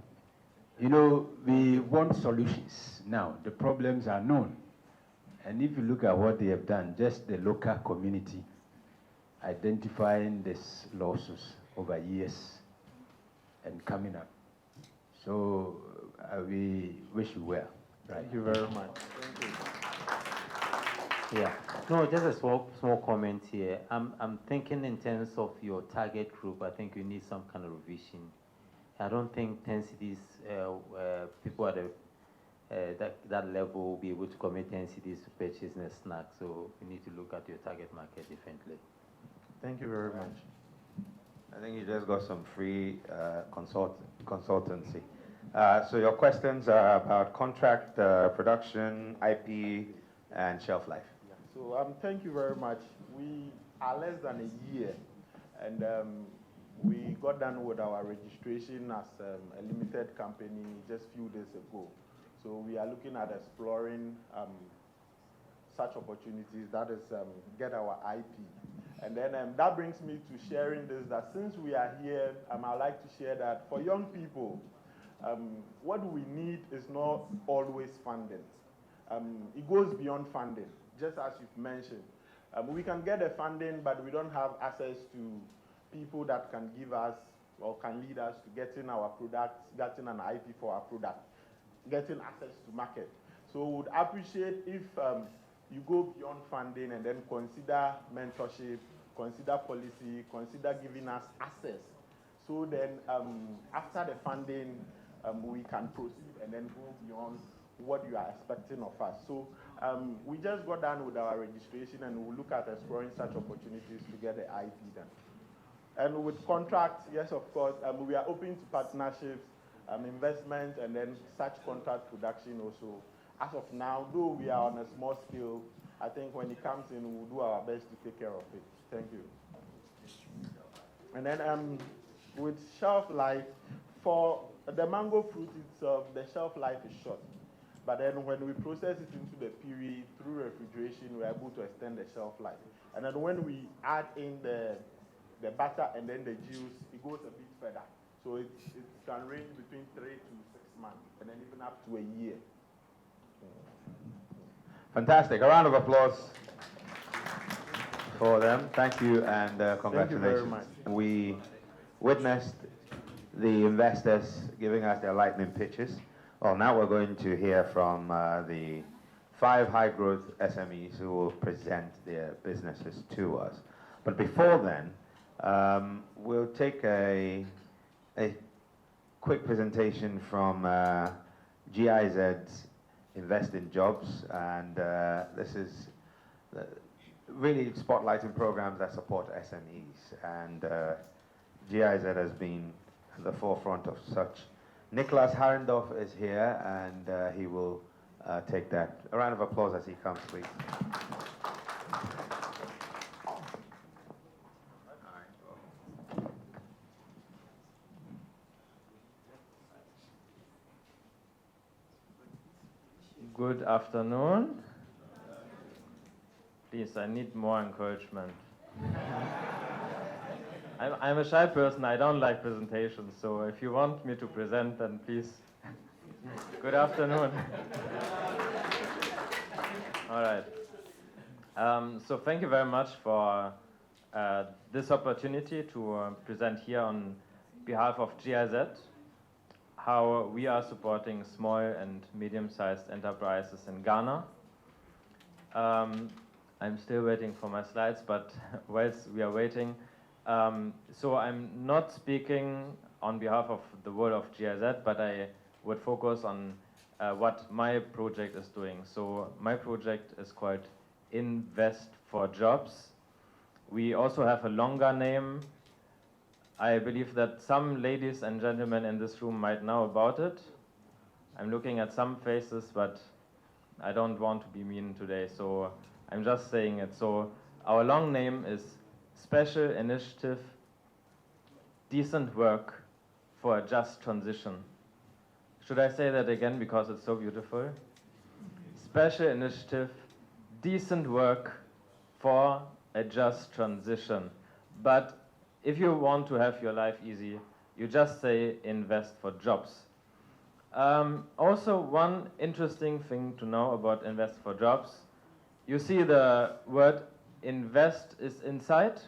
You know, we want solutions. Now, the problems are known. And if you look at what they have done, just the local community, identifying these losses over years and coming up. So we wish you well. Right. Thank you very much. Yeah. No, just a small comment here. I'm thinking in terms of your target group. I think you need some kind of revision. I don't think 10 cities, people at that level will be able to commit 10 cities to purchasing a snack. So you need to look at your target market differently. Thank you very much. I think you just got some free consultancy. So your questions are about contract, production, IP, and shelf life. Yeah. So thank you very much. We are less than a year, and we got done with our registration as a limited company just a few days ago. So we are looking at exploring such opportunities, that is get our IP. And then that brings me to sharing this, that since we are here, I'd like to share that for young people, what we need is not always funding. It goes beyond funding, just as you've mentioned. We can get the funding, but we don't have access to people that can give us or can lead us to getting our products, getting an IP for our product, getting access to market. So we would appreciate if you go beyond funding and then consider mentorship, consider policy, consider giving us access. So then after the funding, we can proceed and then go beyond what you are expecting of us. So we just got done with our registration and we'll look at exploring such opportunities to get the IP done. And with contracts, yes, of course, we are open to partnerships, investment, and then such contract production also. As of now, though we are on a small scale, I think when it comes in, we'll do our best to take care of it. Thank you. And then with shelf life, for the mango fruit itself, the shelf life is short. But then when we process it into the puree through refrigeration, we're able to extend the shelf life. And then when we add in the butter and then the juice, it goes a bit further. So it can range between 3 to 6 months and then even up to a year. Fantastic. A round of applause for them. Thank you and congratulations. Thank you very much. We witnessed the investors giving us their lightning pitches. Well, now we're going to hear from the 5 high-growth SMEs who will present their businesses to us. But before then, we'll take a quick presentation from GIZ's Invest in Jobs, and this is really spotlighting programs that support SMEs, and GIZ has been at the forefront of such. Nicholas Harendorf is here, and he will take that. A round of applause as he comes, please. Good afternoon. Please, I need more encouragement. I'm a shy person, I don't like presentations, so if you want me to present, then please. Good afternoon. All right. So thank you very much for this opportunity to present here on behalf of GIZ, how we are supporting small and medium-sized enterprises in Ghana. I'm still waiting for my slides, but whilst we are waiting, so I'm not speaking on behalf of the world of GIZ, but I would focus on what my project is doing. So my project is called Invest for Jobs. We also have a longer name. I believe that some ladies and gentlemen in this room might know about it. I'm looking at some faces, but I don't want to be mean today, so I'm just saying it. So our long name is Special Initiative Decent Work for a Just Transition. Should I say that again because it's so beautiful? Special Initiative Decent Work for a Just Transition. But if you want to have your life easy, You just say invest for jobs. Also, one interesting thing to know about invest for jobs, you see the word invest is inside.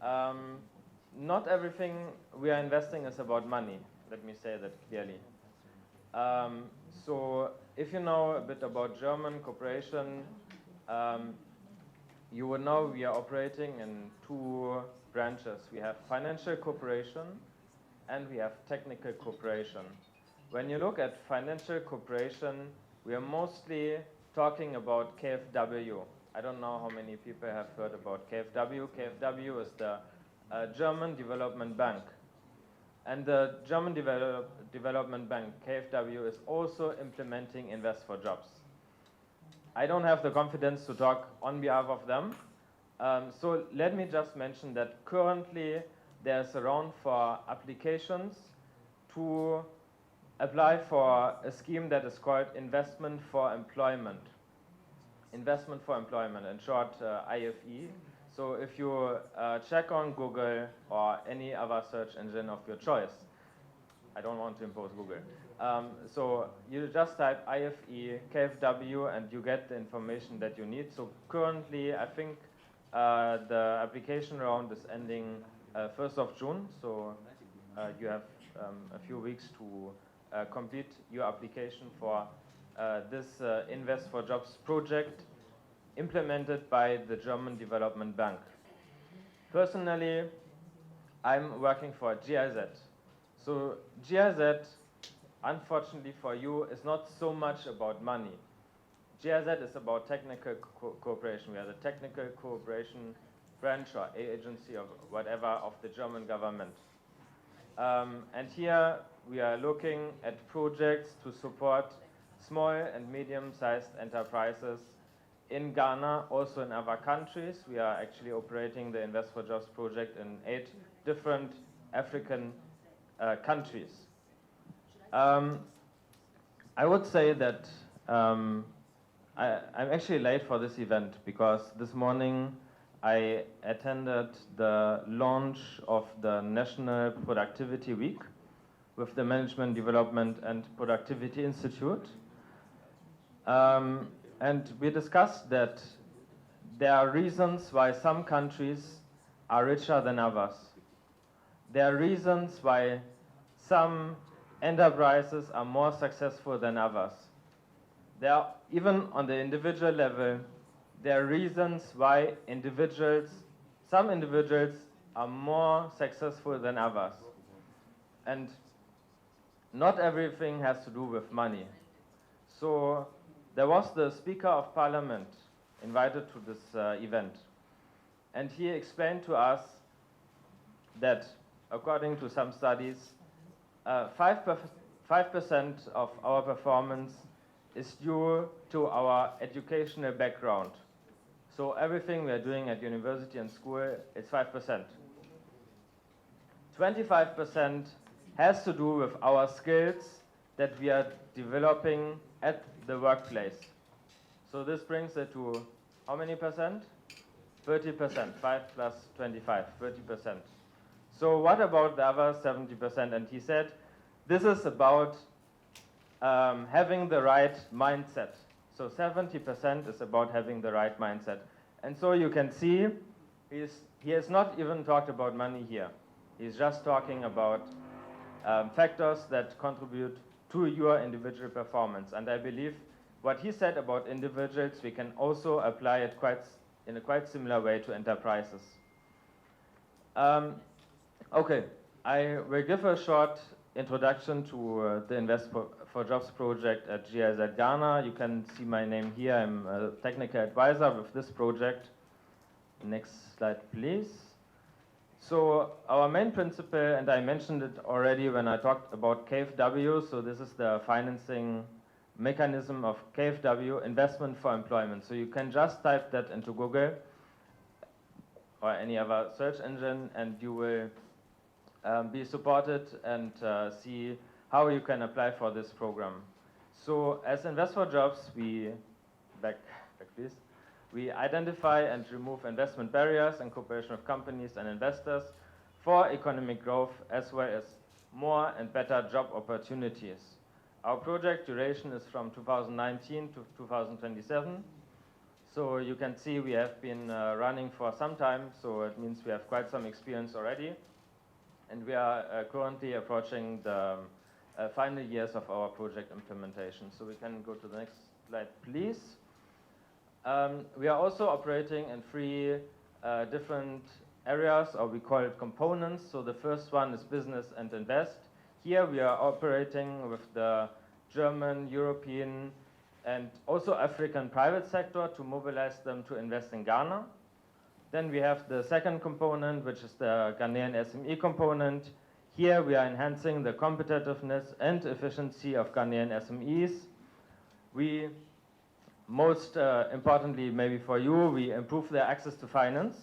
Not everything we are investing is about money. Let me say that clearly. So if you know a bit about German cooperation, you will know we are operating in two branches. We have financial cooperation and we have technical cooperation. When you look at financial cooperation, we are mostly talking about KfW. I don't know how many people have heard about KfW. KfW is the German Development Bank. And the German Development Bank, KfW, is also implementing Invest for Jobs. I don't have the confidence to talk on behalf of them. So let me just mention that currently there's a round for applications to apply for a scheme that is called Investment for Employment. Investment for Employment, in short, IFE. So if you check on Google or any other search engine of your choice, I don't want to impose Google. So you just type IFE, KfW, and you get the information that you need. So currently, I think the application round is ending 1st of June. So you have a few weeks to complete your application for this Invest for Jobs project implemented by the German Development Bank. Personally, I'm working for GIZ. So GIZ, unfortunately for you, is not so much about money. GIZ is about technical cooperation. We are the technical cooperation branch or agency or whatever of the German government. And here we are looking at projects to support small and medium-sized enterprises in Ghana, also in other countries. We are actually operating the Invest for Jobs project in 8 different African countries. I would say that I'm actually late for this event because this morning I attended the launch of the National Productivity Week with the Management Development and Productivity Institute. And we discussed that there are reasons why some countries are richer than others. There are reasons why some enterprises are more successful than others. There are, even on the individual level, there are reasons why some individuals are more successful than others. And not everything has to do with money. So there was the Speaker of Parliament invited to this event. And he explained to us that, according to some studies, 5% of our performance is due to our educational background. So everything we are doing at university and school is 5%. 25% has to do with our skills that we are developing at the workplace. So this brings it to how many percent? 30%, 5 plus 25, 30%. So what about the other 70%? And he said, this is about having the right mindset. So 70% is about having the right mindset. And so you can see, he has not even talked about money here. He's just talking about factors that contribute to your individual performance. And I believe what he said about individuals, we can also apply it in a quite similar way to enterprises. Okay, I will give a short introduction to the Invest for Jobs project at GIZ Ghana. You can see my name here. I'm a technical advisor with this project. Next slide, please. So our main principle, and I mentioned it already when I talked about KfW, so this is the financing mechanism of KfW, Investment for Employment. So you can just type that into Google or any other search engine and you will be supported and see how you can apply for this program. So as Invest for Jobs, back please, we identify and remove investment barriers in cooperation with companies and investors for economic growth as well as more and better job opportunities. Our project duration is from 2019 to 2027. So you can see we have been running for some time, so it means we have quite some experience already. And we are currently approaching the final years of our project implementation. So we can go to the next slide, please. We are also operating in three different areas, or we call it components. So the first one is business and invest. Here we are operating with the German, European, and also African private sector to mobilize them to invest in Ghana. Then we have the second component, which is the Ghanaian SME component. Here we are enhancing the competitiveness and efficiency of Ghanaian SMEs. We, most importantly maybe for you, we improve their access to finance.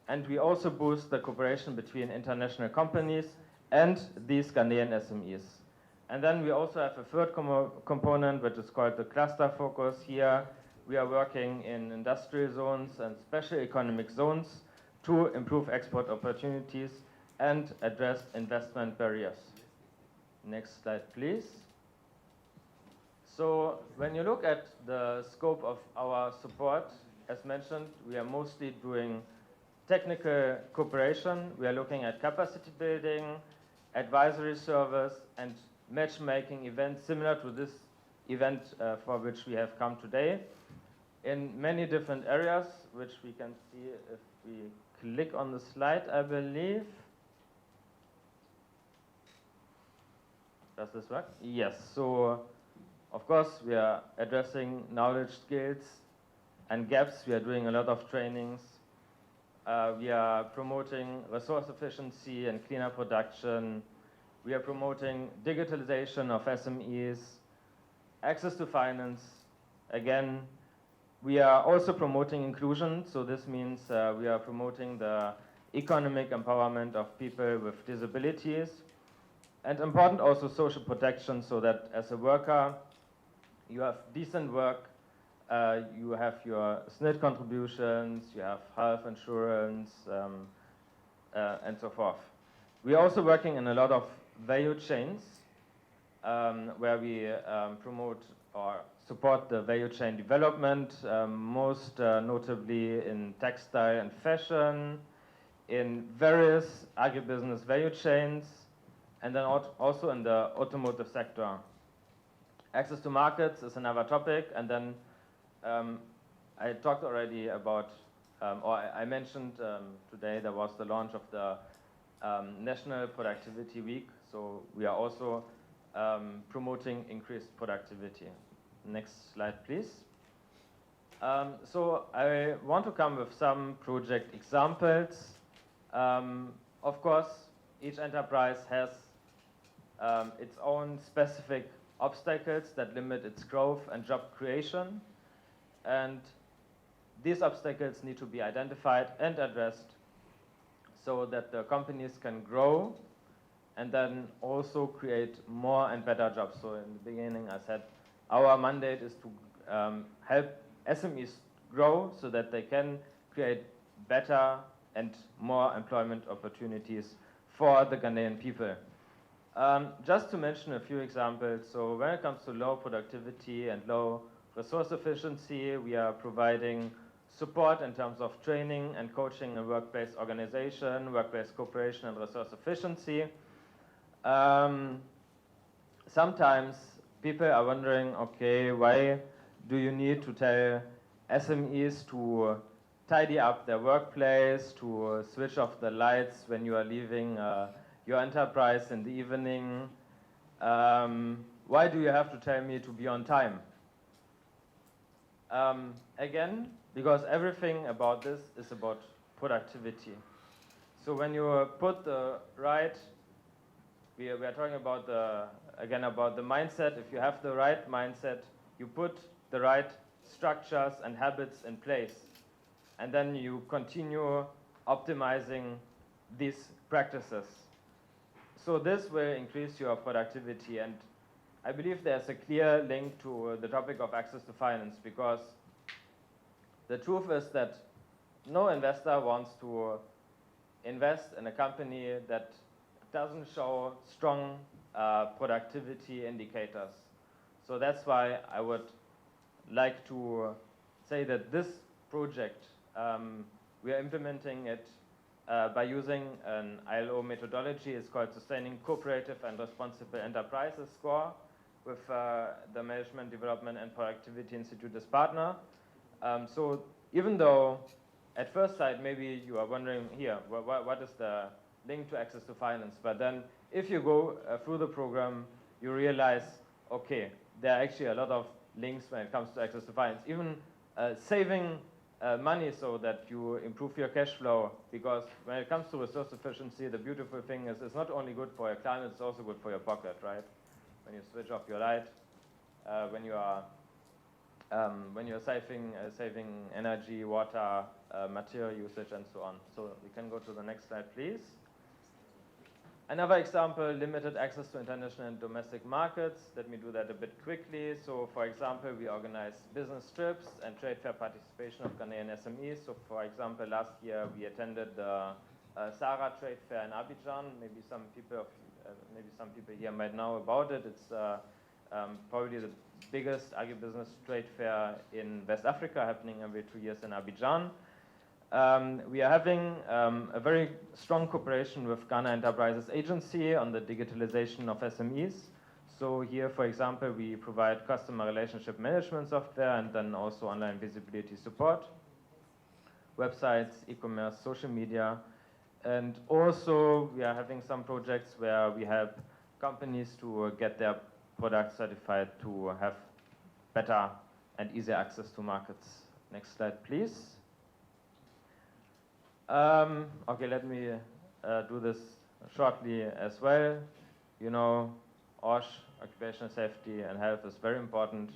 And we also boost the cooperation between international companies and these Ghanaian SMEs. And then we also have a third component, which is called the cluster focus. Here we are working in industrial zones and special economic zones to improve export opportunities and address investment barriers. Next slide, please. So when you look at the scope of our support, as mentioned, we are mostly doing technical cooperation. We are looking at capacity building, advisory service, and matchmaking events similar to this event for which we have come today in many different areas, which we can see if we click on the slide, I believe. Does this work? Yes. So, of course, we are addressing knowledge, skills, and gaps. We are doing a lot of trainings. We are promoting resource efficiency and cleaner production. We are promoting digitalization of SMEs, access to finance. Again, we are also promoting inclusion. So this means we are promoting the economic empowerment of people with disabilities. And important also social protection, so that as a worker, you have decent work, you have your SNIT contributions, you have health insurance, and so forth. We are also working in a lot of value chains where we promote or support the value chain development, most notably in textile and fashion, in various agribusiness value chains, and then also in the automotive sector. Access to markets is another topic, and then I talked already about, or I mentioned today there was the launch of the National Productivity Week, so we are also promoting increased productivity. Next slide, please. So I want to come with some project examples. Of course, each enterprise has its own specific obstacles that limit its growth and job creation. And these obstacles need to be identified and addressed so that the companies can grow and then also create more and better jobs. So in the beginning, I said our mandate is to help SMEs grow so that they can create better and more employment opportunities for the Ghanaian people. Just to mention a few examples, so when it comes to low productivity and low resource efficiency, we are providing support in terms of training and coaching in workplace organization, workplace cooperation, and resource efficiency. Sometimes people are wondering, okay, why do you need to tell SMEs to tidy up their workplace, to switch off the lights when you are leaving your enterprise in the evening? Why do you have to tell me to be on time? Again, because everything about this is about productivity. So when you put the right, we are talking about about the mindset. If you have the right mindset, you put the right structures and habits in place, and then you continue optimizing these practices. So this will increase your productivity, and I believe there's a clear link to the topic of access to finance, because the truth is that no investor wants to invest in a company that doesn't show strong productivity indicators. So that's why I would like to say that this project, we are implementing it by using an ILO methodology. It's called Sustaining Cooperative and Responsible Enterprises Score, with the Management Development and Productivity Institute as partner. So even though at first sight maybe you are wondering here, what is the link to access to finance? But then if you go through the program, you realize, okay, there are actually a lot of links when it comes to access to finance. Even saving money so that you improve your cash flow, because when it comes to resource efficiency, the beautiful thing is it's not only good for your climate, it's also good for your pocket, right? When you switch off your light, when you're saving energy, water, material usage, and so on. So we can go to the next slide, please. Another example, limited access to international and domestic markets. Let me do that a bit quickly. So for example, we organize business trips and trade fair participation of Ghanaian SMEs. So for example, last year we attended the Sahara trade fair in Abidjan. Maybe some people here might know about it. It's probably the biggest agribusiness trade fair in West Africa, happening every 2 years in Abidjan. We are having a very strong cooperation with Ghana Enterprises Agency on the digitalization of SMEs. So here, for example, we provide customer relationship management software and then also online visibility support, websites, e-commerce, social media. And also we are having some projects where we help companies to get their products certified to have better and easier access to markets. Next slide, please. Okay, let me do this shortly as well. You know, OSH, occupational safety and health, is very important.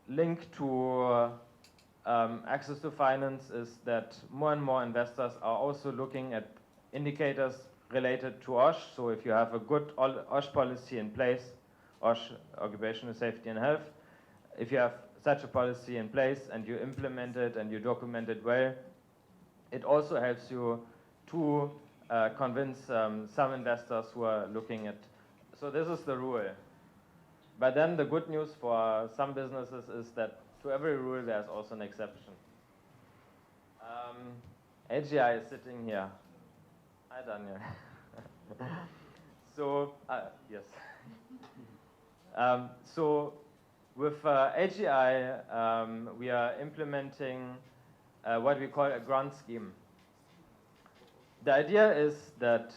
Linked to access to finance is that more and more investors are also looking at indicators related to OSH. So if you have a good OSH policy in place, OSH, occupational safety and health, if you have such a policy in place and you implement it and you document it well, it also helps you to convince some investors who are looking at. So this is the rule. But then the good news for some businesses is that to every rule there's also an exception. AGI is sitting here. Hi, Daniel. So, yes. So with AGI, we are implementing what we call a grant scheme. The idea is that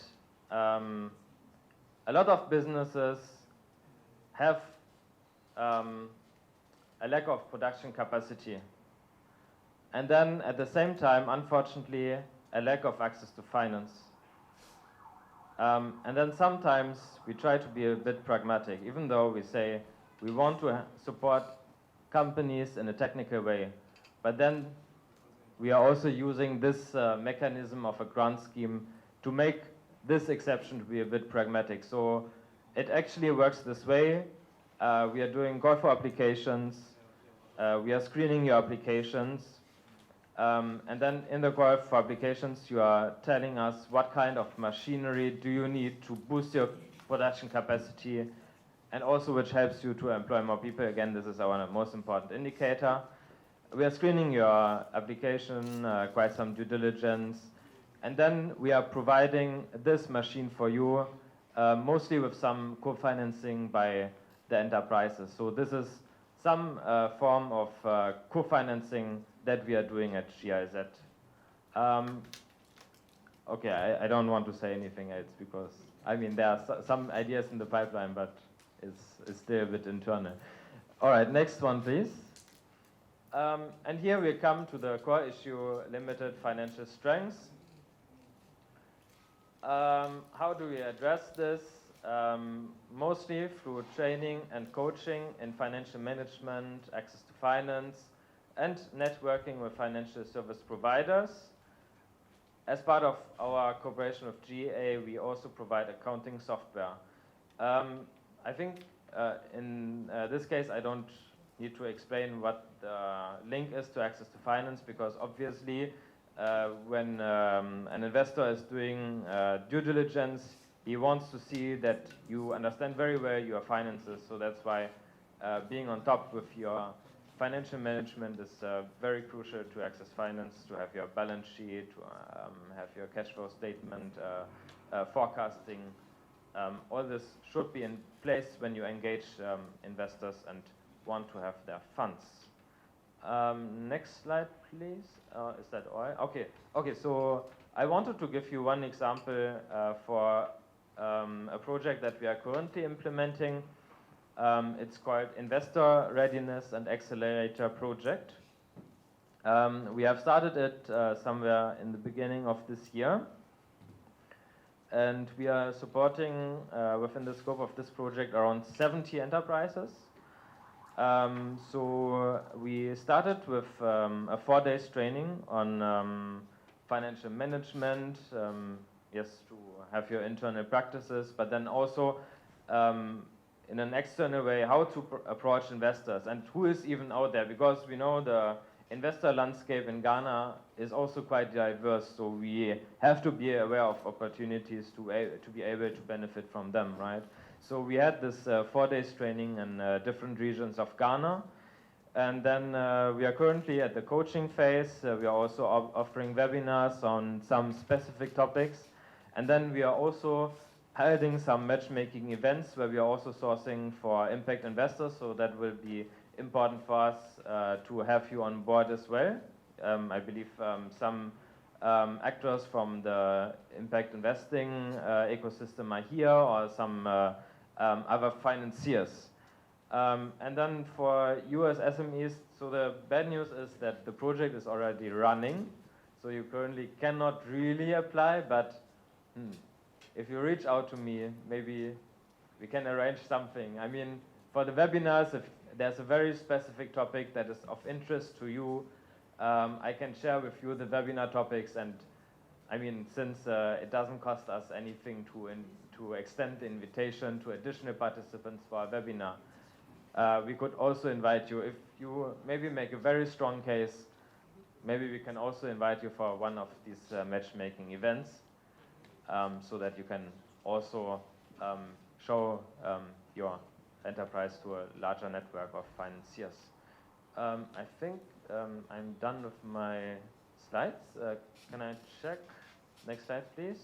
a lot of businesses have a lack of production capacity. And then at the same time, unfortunately, a lack of access to finance. And then sometimes we try to be a bit pragmatic, even though we say we want to support companies in a technical way. But then we are also using this mechanism of a grant scheme to make this exception to be a bit pragmatic. So it actually works this way. We are doing call for applications. We are screening your applications. And then in the call for applications, you are telling us what kind of machinery do you need to boost your production capacity, and also which helps you to employ more people. Again, this is our most important indicator. We are screening your application, quite some due diligence, and then we are providing this machine for you, mostly with some co-financing by the enterprises. So this is some form of co-financing that we are doing at GIZ. Okay, I don't want to say anything else because, I mean, there are some ideas in the pipeline, but it's still a bit internal. All right, next one, please. And here we come to the core issue, limited financial strengths. How do we address this? Mostly through training and coaching in financial management, access to finance, and networking with financial service providers. As part of our cooperation with GA, we also provide accounting software. I think in this case, I don't need to explain what the link is to access to finance, because obviously when an investor is doing due diligence, he wants to see that you understand very well your finances. So that's why being on top with your financial management is very crucial to access finance, to have your balance sheet, to have your cash flow statement, forecasting. All this should be in place when you engage investors and want to have their funds. Next slide, please. Is that all? Okay, so I wanted to give you one example for a project that we are currently implementing. It's called Investor Readiness and Accelerator Project. We have started it somewhere in the beginning of this year. And we are supporting, within the scope of this project, around 70 enterprises. So we started with a 4-day training on financial management, yes, to have your internal practices, but then also in an external way, how to approach investors and who is even out there, because we know the investor landscape in Ghana is also quite diverse, so we have to be aware of opportunities to be able to benefit from them, right? So we had this 4-day training in different regions of Ghana, and then we are currently at the coaching phase. We are also offering webinars on some specific topics, and then we are also holding some matchmaking events where we are also sourcing for impact investors, so that will be important for us to have you on board as well. I believe some actors from the impact investing ecosystem are here, or some other financiers. And then for you as SMEs, so the bad news is that the project is already running, so you currently cannot really apply, but if you reach out to me, maybe we can arrange something. I mean, for the webinars, if there's a very specific topic that is of interest to you, I can share with you the webinar topics, and I mean, since it doesn't cost us anything to extend the invitation to additional participants for our webinar, we could also invite you. If you maybe make a very strong case, maybe we can also invite you for one of these matchmaking events, so that you can also show your enterprise to a larger network of financiers. I think I'm done with my slides. Can I check? Next slide, please.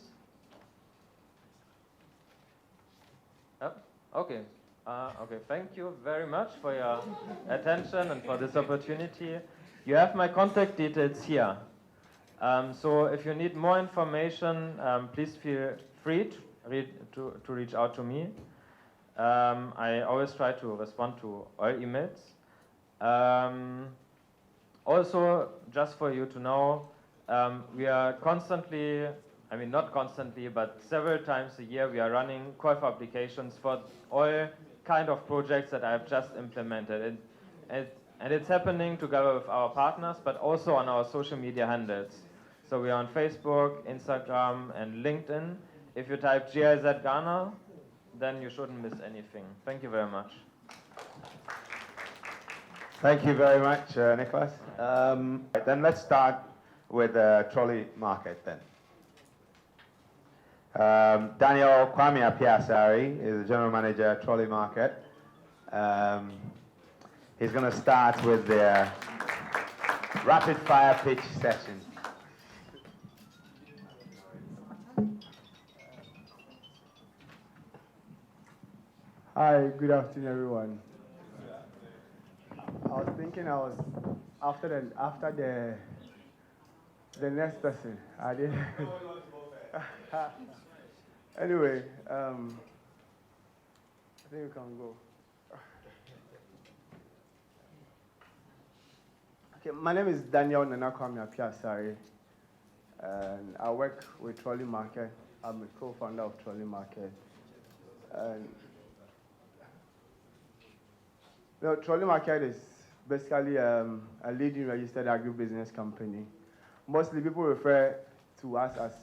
Oh, okay. Okay, thank you very much for your attention and for this opportunity. You have my contact details here. So if you need more information, please feel free to reach out to me. I always try to respond to all emails. Also, just for you to know, we are constantly, I mean not constantly, but several times a year we are running call for applications for all kind of projects that I've just implemented. And it's happening together with our partners, but also on our social media handles. So we are on Facebook, Instagram, and LinkedIn. If you type GIZ Ghana, then you shouldn't miss anything. Thank you very much. Thank you very much, Nicholas. Then let's start with the trolley market then. Daniel Kwame Apiasari is the General Manager, Trolley Market. He's going to start with the rapid fire pitch session. Hi, good afternoon, everyone. I was thinking after the next person. I did. Anyway, I think we can go. Okay, my name is Daniel Nanakwame Apiasari, and I work with Trolley Market. I'm a co-founder of Trolley Market. And Trolley Market is basically a leading registered agribusiness company. Mostly people refer to us as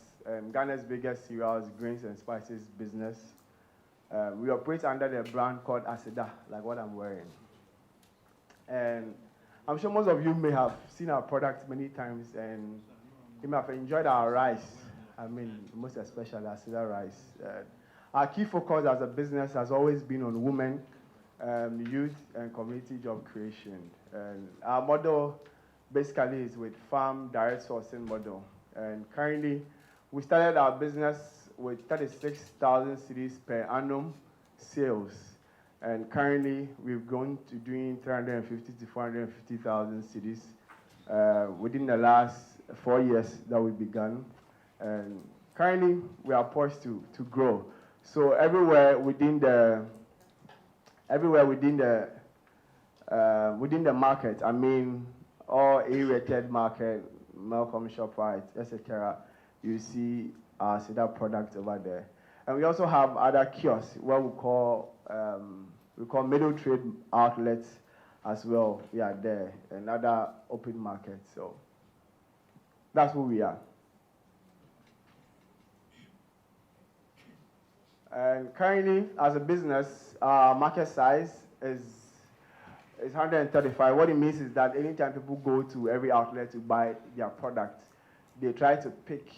Ghana's biggest cereals, grains, and spices business. We operate under the brand called Aseda, like what I'm wearing. And I'm sure most of you may have seen our product many times, and you may have enjoyed our rice. I mean, most especially Asida rice. Our key focus as a business has always been on women, youth, and community job creation. And our model basically is with farm direct sourcing model. And currently, we started our business with 36,000 cedis per annum sales. And currently, we've grown to doing 350 to 450,000 cedis within the last 4 years that we began. And currently, we are poised to grow. So everywhere within the market, I mean, all A-rated market, Malcolm ShopRite, etc., you see our Asida products over there. And we also have other kiosks, what we call middle trade outlets as well. We are there, and other open markets. So that's who we are. And currently, as a business, our market size is 135. What it means is that anytime people go to every outlet to buy their product, they try to pick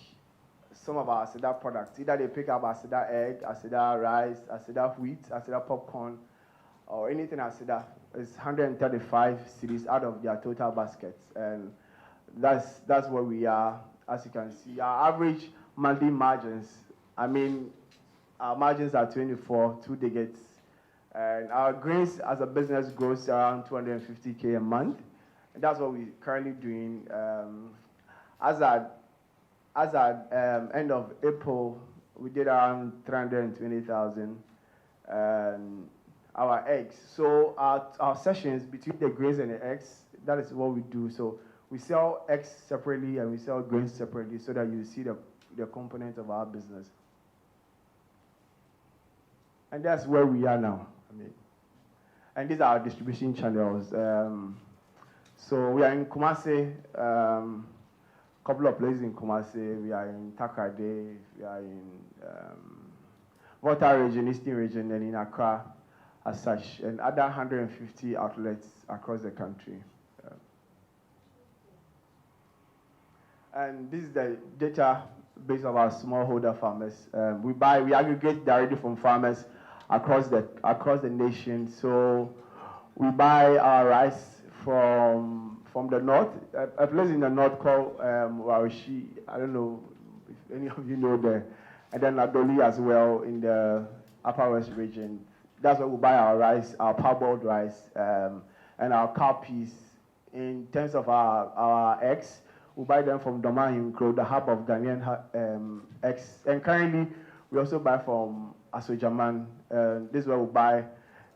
some of our Asida products. Either they pick up Asida egg, Asida rice, Asida wheat, Asida popcorn, or anything Asida. It's 135 cedis out of their total baskets. And that's where we are. As you can see, our average monthly margins, I mean, our margins are 24, 2 digits. And our grains as a business grows around 250K a month. And that's what we're currently doing. As at end of April, we did around 320,000. Our eggs. So our sessions between the grains and the eggs, that is what we do. So we sell eggs separately and we sell grains separately so that you see the component of our business. And that's where we are now. I mean, and these are our distribution channels. So we are in Kumasi, couple of places in Kumasi. We are in Takrade, we are in Volta region, Eastern region, and in Accra as such, and other 150 outlets across the country. And this is the database of our smallholder farmers. We aggregate directly from farmers across the nation. So we buy our rice from the north, a place in the north called Wawishi. I don't know if any of you know there. And then Adoli as well in the Upper West region. That's where we buy our rice, our parboiled rice, and our cowpeas. In terms of our eggs, we buy them from Domahimkro, the hub of Ghanaian eggs. And currently, we also buy from Asojaman. This is where we buy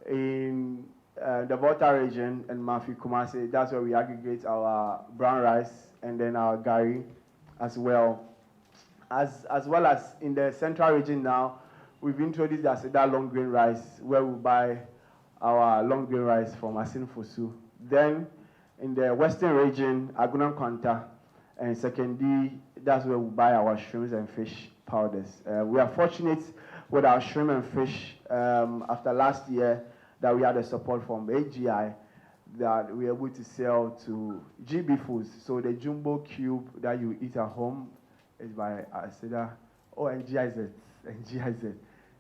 in the Volta region and Mafi Kumasi. That's where we aggregate our brown rice and then our gari as well. As well as in the central region now, we've introduced the Asida long grain rice, where we buy our long grain rice from Asin Fosu. Then in the western region, Agunan Kwanta and Sekendi, that's where we buy our shrimps and fish powders. We are fortunate with our shrimp and fish after last year that we had the support from AGI that we were able to sell to GB Foods. So the jumbo cube that you eat at home is by Asida. Oh, and GIZ. And GIZ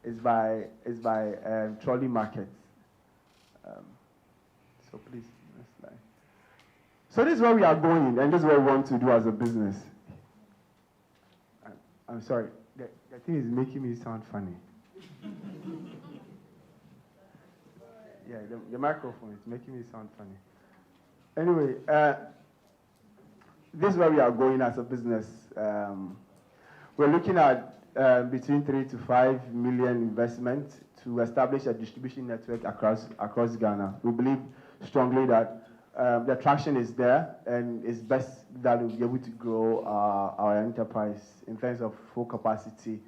is by Trolley Market. So please, next slide. So this is where we are going, and this is what we want to do as a business. I'm sorry, the thing is making me sound funny. Yeah, the microphone is making me sound funny. Anyway, this is where we are going as a business. We're looking at between 3 to 5 million investment to establish a distribution network across Ghana. We believe strongly that the traction is there, and it's best that we'll be able to grow our enterprise in terms of full capacity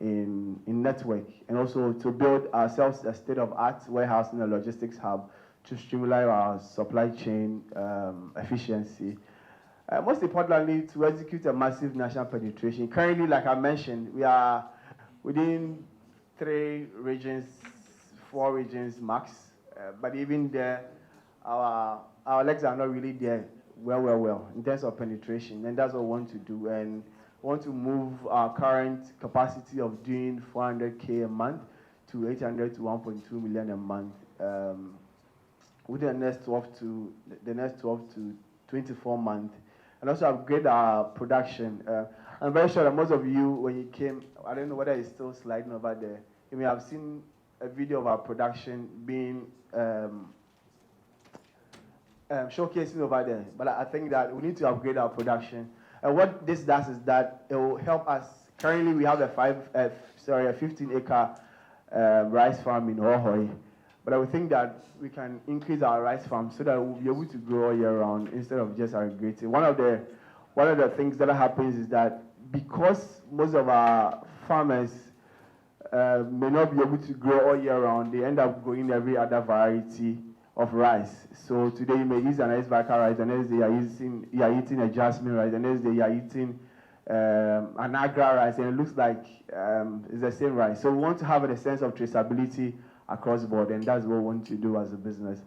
in network, and also to build ourselves a state-of-art warehousing and logistics hub to streamline our supply chain efficiency. Most importantly, to execute a massive national penetration. Currently, like I mentioned, we are within 3 regions, 4 regions max, but even there, our legs are not really there. well in terms of penetration, and that's what we want to do. And we want to move our current capacity of doing 400K a month to 800 to 1.2 million a month within the next 12 to 24 months, and also upgrade our production. I'm very sure that most of you, when you came, I don't know whether it's still sliding over there, you may have seen a video of our production being showcasing over there. But I think that we need to upgrade our production. And what this does is that it will help us. Currently, we have a 15-acre rice farm in Ohoi. But I would think that we can increase our rice farm so that we'll be able to grow all year round instead of just aggregating. One of the things that happens is that because most of our farmers may not be able to grow all year round, they end up growing every other variety of rice. So today you may use an Icebreaker rice, the next day you are eating a jasmine rice, the next day you are eating an Agra rice, and it looks like it's the same rice. So we want to have a sense of traceability across board, and that's what we want to do as a business.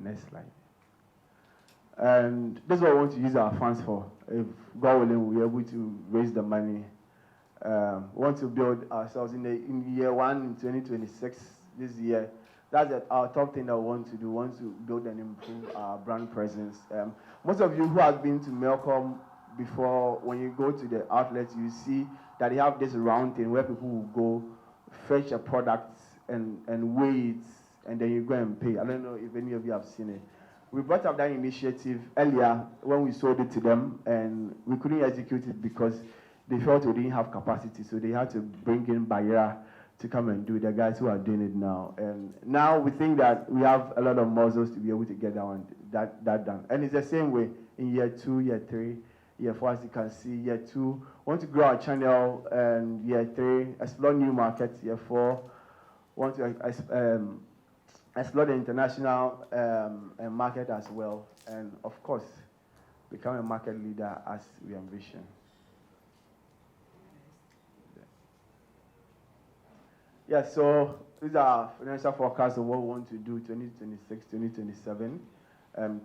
Next slide. And this is what we want to use our funds for. If God willing, we're able to raise the money. We want to build ourselves in year one, in 2026, this year. That's our top thing that we want to do. We want to build and improve our brand presence. Most of you who have been to Melcom before, when you go to the outlets, you see that they have this round thing where people will go fetch a product and weigh it, and then you go and pay. I don't know if any of you have seen it. We brought up that initiative earlier when we sold it to them, and we couldn't execute it because they felt we didn't have capacity, so they had to bring in Bayera to come and do it, the guys who are doing it now. And now we think that we have a lot of muscles to be able to get that done. And it's the same way in year 2, year 3, year 4, as you can see. Year 2, want to grow our channel, and year 3, explore new markets. Year 4, want to explore the international market as well. And of course, become a market leader as we ambition. Yeah, so these are financial forecasts of what we want to do 2026, 2027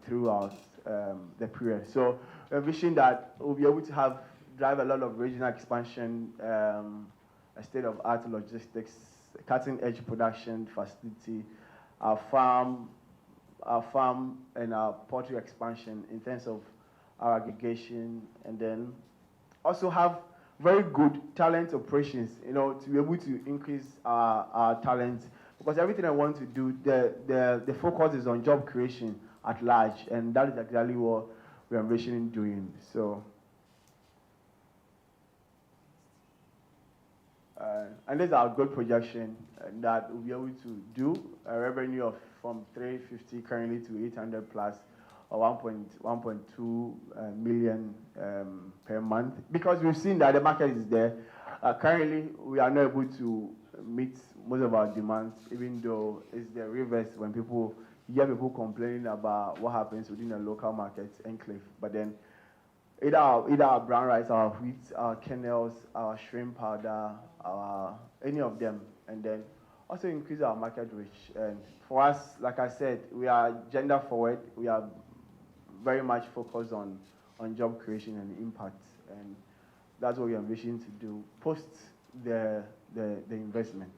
throughout the period. So we're wishing that we'll be able to drive a lot of regional expansion, a state-of-art logistics, cutting-edge production facility, our farm and our poultry expansion in terms of our aggregation, and then also have very good talent operations, to be able to increase our talent, because everything I want to do, the focus is on job creation at large, and that is exactly what we are envisioning doing. So, and this is our good projection that we'll be able to do a revenue from 350 currently to 800 plus, or 1.2 million per month, because we've seen that the market is there. Currently, we are not able to meet most of our demands, even though it's the reverse when you hear people complaining about what happens within the local market enclave. But then, either our brown rice, our wheat, our kernels, our shrimp powder, any of them, and then also increase our market reach. And for us, like I said, we are gender forward. We are very much focused on job creation and impact, and that's what we are envisioning to do post the investment.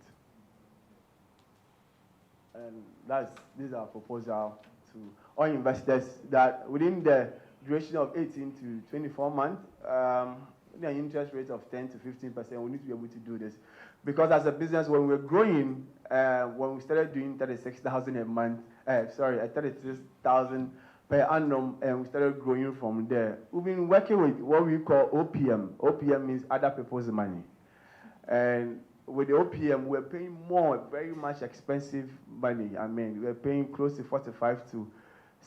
And this is our proposal to all investors, that within the duration of 18 to 24 months, with an interest rate of 10 to 15%, we need to be able to do this. Because as a business, when we're growing, when we started doing 36,000 a month, 36,000 per annum, and we started growing from there. We've been working with what we call OPM. OPM means other people's money. And with the OPM, we're paying more, very much expensive money. I mean, we're paying close to 45 to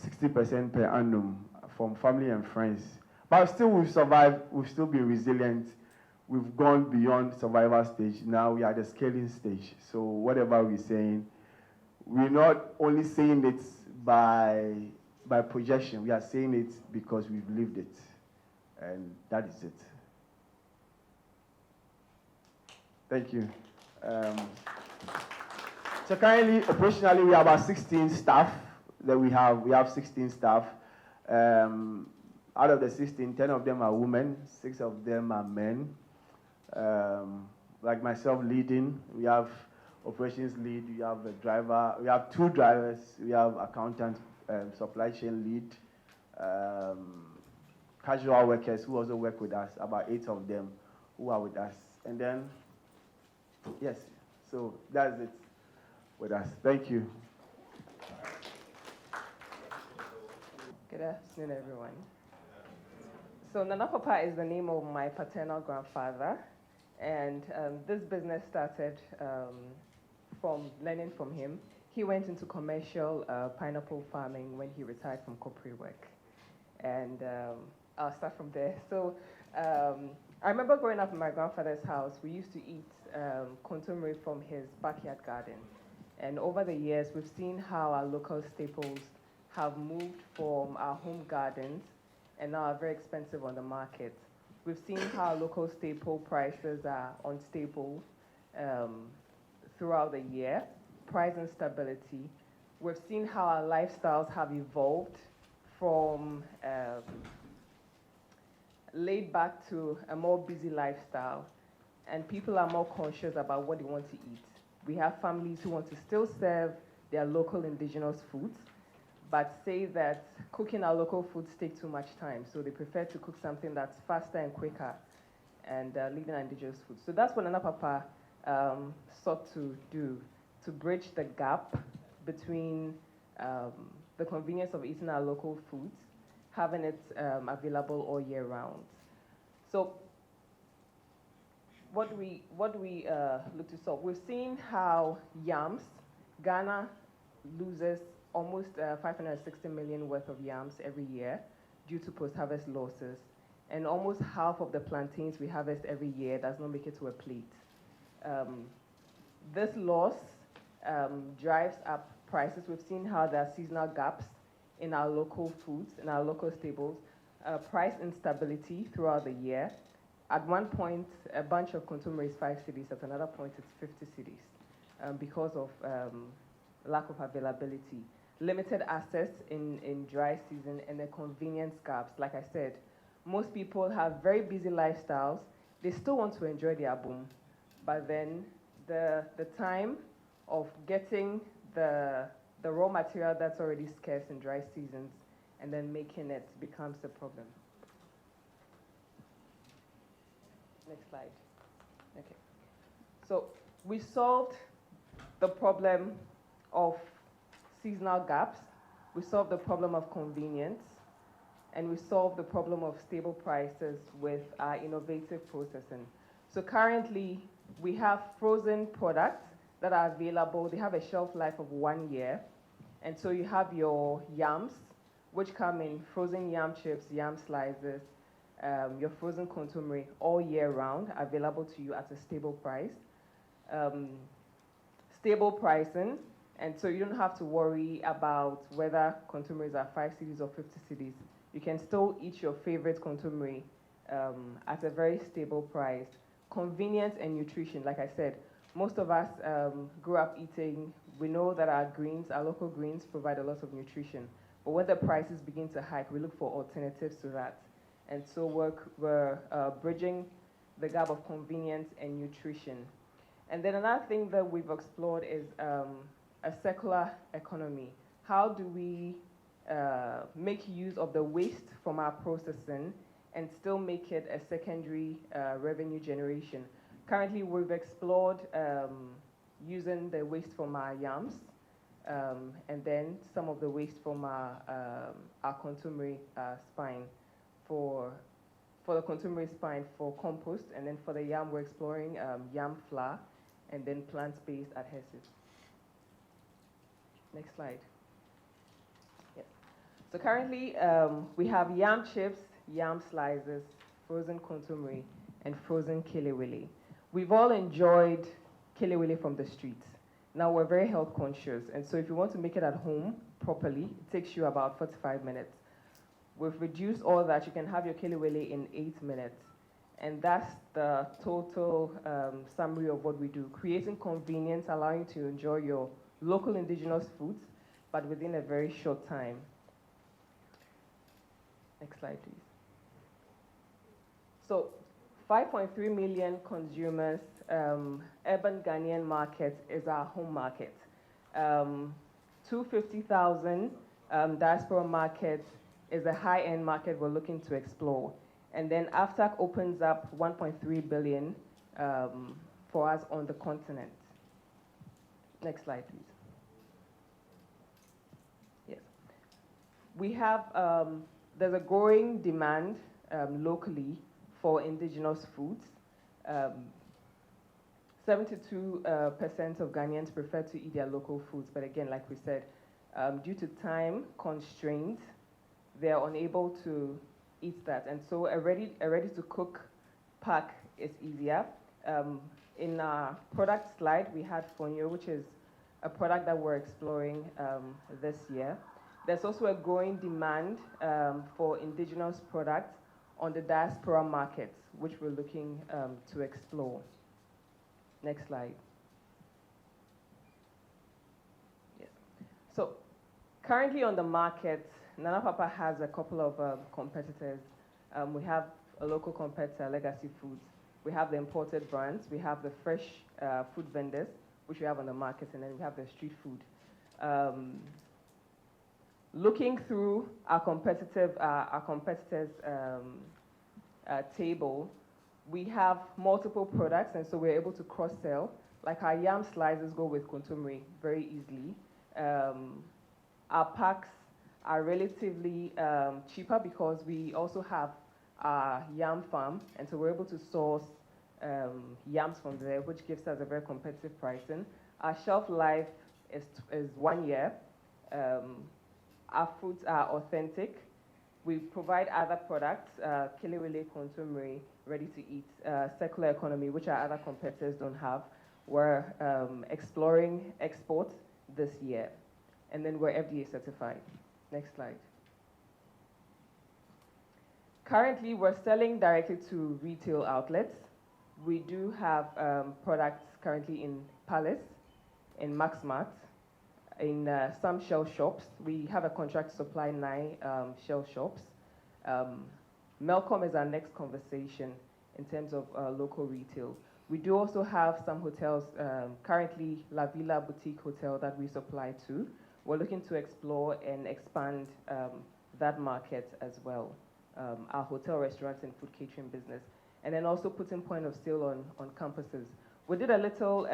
60% per annum from family and friends. But still, we've survived. We've still been resilient. We've gone beyond survival stage. Now we are at the scaling stage. So whatever we're saying, we're not only saying it by projection. We are saying it because we've lived it. And that is it. Thank you. So currently, operationally, we have about 16 staff that we have 16 staff. Out of the 16, 10 of them are women, 6 of them are men. Like myself leading, we have operations lead, we have a driver, we have 2 drivers, we have accountant, supply chain lead, casual workers who also work with us, about 8 of them who are with us. And then, yes, so that's it with us. Thank you. Good afternoon, everyone. So Nana Papa is the name of my paternal grandfather, and this business started from learning from him. He went into commercial pineapple farming when he retired from corporate work, and I'll start from there. So I remember growing up in my grandfather's house. We used to eat contumely from his backyard garden, and over the years, we've seen how our local staples have moved from our home gardens and now are very expensive on the market. We've seen how local staple prices are unstable throughout the year, price instability. We've seen how our lifestyles have evolved from laid back to a more busy lifestyle, and people are more conscious about what they want to eat. We have families who want to still serve their local indigenous foods, but say that cooking our local foods take too much time, so they prefer to cook something that's faster and quicker and leaving our indigenous foods. So that's what Nana Papa sought to do, to bridge the gap between the convenience of eating our local foods, having it available all year round. So what do we look to solve? We've seen how yams, Ghana loses almost 560 million worth of yams every year due to post-harvest losses. And almost half of the plantains we harvest every year does not make it to a plate. This loss drives up prices. We've seen how there are seasonal gaps in our local foods, in our local staples, price instability throughout the year. At one point, a bunch of consumer is 5 cities. At another point, it's 50 cities because of lack of availability. Limited access in dry season, and the convenience gaps. Like I said, most people have very busy lifestyles. They still want to enjoy their boom, but then the time of getting the raw material that's already scarce in dry seasons and then making it becomes a problem. Next slide. Okay. So we solved the problem of seasonal gaps, we solved the problem of convenience, and we solved the problem of stable prices with our innovative processing. So currently, we have frozen products that are available. They have a shelf life of 1 year. And so you have your yams, which come in frozen yam chips, yam slices, your frozen contumely all year round, available to you at a stable price. Stable pricing, and so you don't have to worry about whether contumelies are 5 cities or 50 cities. You can still eat your favorite contumely at a very stable price. Convenience and nutrition, like I said, most of us grew up eating. We know that our greens, our local greens, provide a lot of nutrition. But when the prices begin to hike, we look for alternatives to that. And so we're bridging the gap of convenience and nutrition. And then another thing that we've explored is a circular economy. How do we make use of the waste from our processing and still make it a secondary revenue generation? Currently, we've explored using the waste from our yams and then some of the waste from our contumely spine for the contumely spine for compost, and then for the yam, we're exploring yam flour and then plant-based adhesives. Next slide. Yes. So currently, we have yam chips, yam slices, frozen contumely, and frozen kelewele. We've all enjoyed kelewele from the streets. Now we're very health conscious, and so if you want to make it at home properly, it takes you about 45 minutes. We've reduced all that. You can have your kelewele in 8 minutes. And that's the total summary of what we do. Creating convenience, allowing you to enjoy your local indigenous foods, but within a very short time. Next slide, please. So 5.3 million consumers, urban Ghanaian market is our home market. 250,000 diaspora market is a high-end market we're looking to explore. And then AFTAC opens up 1.3 billion for us on the continent. Next slide, please. Yes. We have, there's a growing demand locally for indigenous foods. 72% of Ghanaians prefer to eat their local foods, but again, like we said, due to time constraints, they're unable to eat that. And so a ready-to-cook pack is easier. In our product slide, we had fonio, which is a product that we're exploring this year. There's also a growing demand for indigenous products on the diaspora markets, which we're looking to explore. Next slide. Yes. So currently on the market, Nana Papa has a couple of competitors. We have a local competitor, Legacy Foods. We have the imported brands. We have the fresh food vendors, which we have on the market, and then we have the street food. Looking through our competitors' table, we have multiple products, and so we're able to cross-sell. Like our yam slices go with kontomire very easily. Our packs are relatively cheaper because we also have our yam farm, and so we're able to source yams from there, which gives us a very competitive pricing. Our shelf life is 1 year. Our foods are authentic. We provide other products, Kilewele, kontomire, ready to eat, circular economy, which our other competitors don't have. We're exploring export this year, and then we're FDA certified. Next slide. Currently, we're selling directly to retail outlets. We do have products currently in Palace, in Maxmart, in some Shell shops. We have a contract to supply 9 Shell shops. Melcom is our next conversation in terms of local retail. We do also have some hotels, currently La Villa Boutique Hotel that we supply to. We're looking to explore and expand that market as well. Our hotel, restaurants, and food catering business. And then also putting point of sale on campuses. We did a little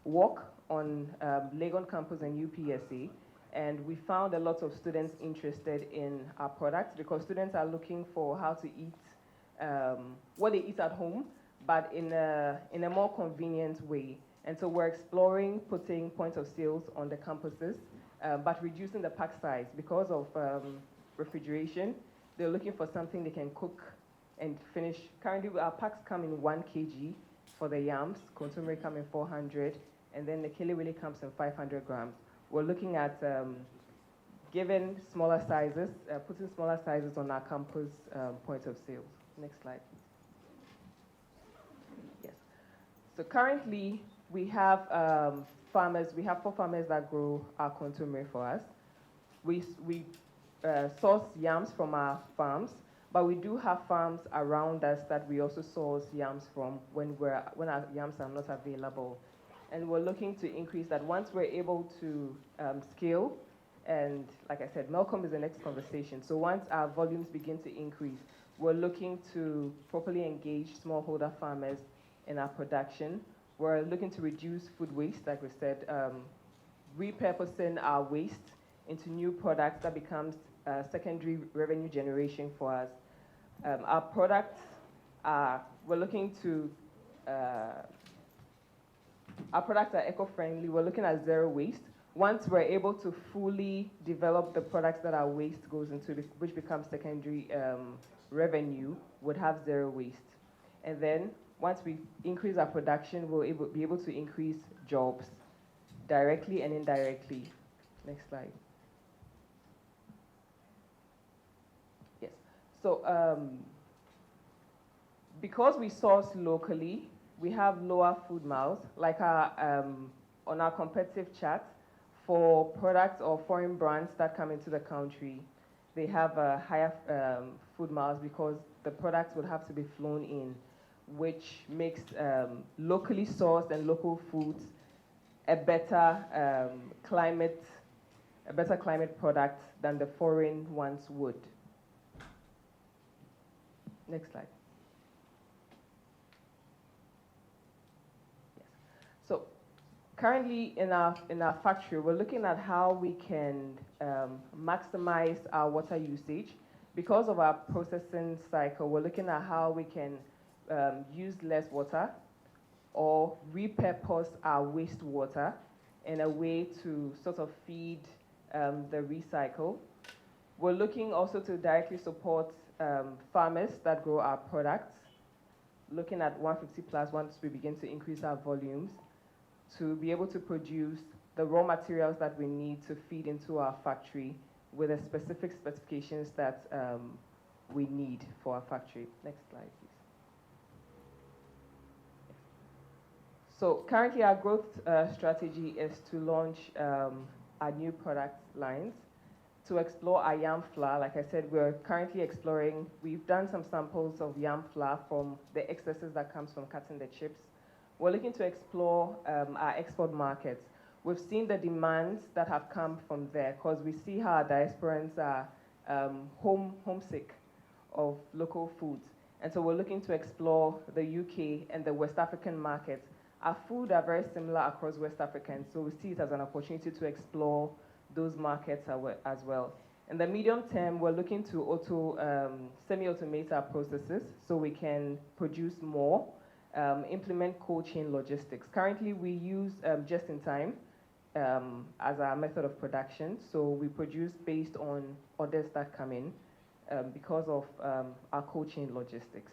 walk on Legon campus and UPSA, and we found a lot of students interested in our products because students are looking for how to eat, what they eat at home, but in a more convenient way. And so we're exploring putting point of sales on the campuses, but reducing the pack size because of refrigeration. They're looking for something they can cook and finish. Currently, our packs come in 1 kg for the yams, kontomire come in 400, and then the Kilewele comes in 500 grams. We're looking at giving smaller sizes, putting smaller sizes on our campus point of sales. Next slide. Yes. So currently, we have farmers. We have 4 farmers that grow our kontomire for us. We source yams from our farms, but we do have farms around us that we also source yams from when our yams are not available. And we're looking to increase that once we're able to scale. And like I said, Melcom is the next conversation. So once our volumes begin to increase, we're looking to properly engage smallholder farmers in our production. We're looking to reduce food waste, like we said, repurposing our waste into new products that becomes secondary revenue generation for us. Our products are, we're looking to, our products are eco-friendly. We're looking at zero waste. Once we're able to fully develop the products that our waste goes into, which becomes secondary revenue, would have zero waste. And then once we increase our production, we'll be able to increase jobs directly and indirectly. Next slide. Yes. So Because we source locally, we have lower food miles, like on our competitive chart for products or foreign brands that come into the country. They have higher food miles because the products would have to be flown in, which makes locally sourced and local foods a better climate product than the foreign ones would. Next slide. Yes. So currently in our factory, we're looking at how we can maximize our water usage. Because of our processing cycle, we're looking at how we can use less water or repurpose our wastewater in a way to sort of feed the recycle. We're looking also to directly support farmers that grow our products, looking at 150 plus once we begin to increase our volumes, to be able to produce the raw materials that we need to feed into our factory with the specific specifications that we need for our factory. Next slide, please. So currently our growth strategy is to launch our new product lines, to explore our yam flour. Like I said, we're currently exploring, we've done some samples of yam flour from the excesses that comes from cutting the chips. We're looking to explore our export markets. We've seen the demands that have come from there because we see how our diasporans are homesick of local foods. And so we're looking to explore the UK and the West African markets. Our food are very similar across West Africa, and so we see it as an opportunity to explore those markets as well. In the medium term, we're looking to semi-automate our processes so we can produce more, implement cold chain logistics. Currently, we use just-in-time as our method of production, so we produce based on orders that come in because of our cold chain logistics.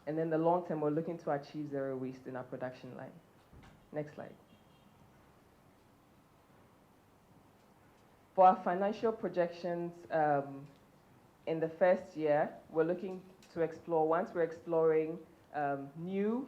And in the long term, we're looking to achieve zero waste in our production line. Next slide. For our financial projections, in the first year, we're looking to explore, once we're exploring new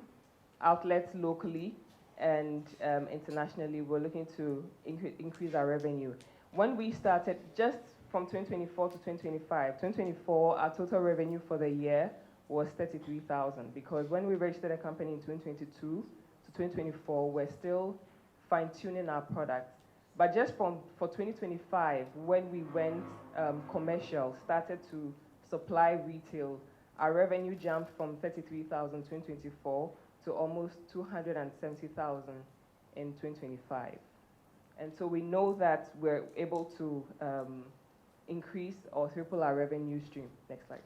outlets locally and internationally, we're looking to increase our revenue. When we started, just from 2024 to 2025, 2024, our total revenue for the year was 33,000, because when we registered a company in 2022 to 2024, we're still fine-tuning our products. But just for 2025, when we went commercial, started to supply retail, our revenue jumped from 33,000 in 2024 to almost 270,000 in 2025. And so we know that we're able to increase or triple our revenue stream. Next slide.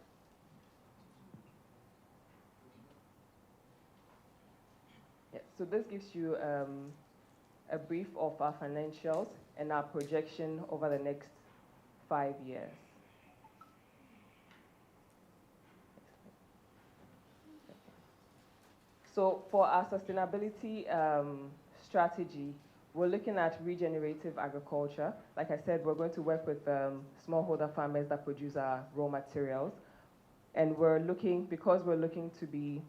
Yeah, so this gives you a brief of our financials and our projection over the next 5 years. So for our sustainability strategy, we're looking at regenerative agriculture. Like I said, we're going to work with smallholder farmers that produce our raw materials. And we're looking, because we're looking to be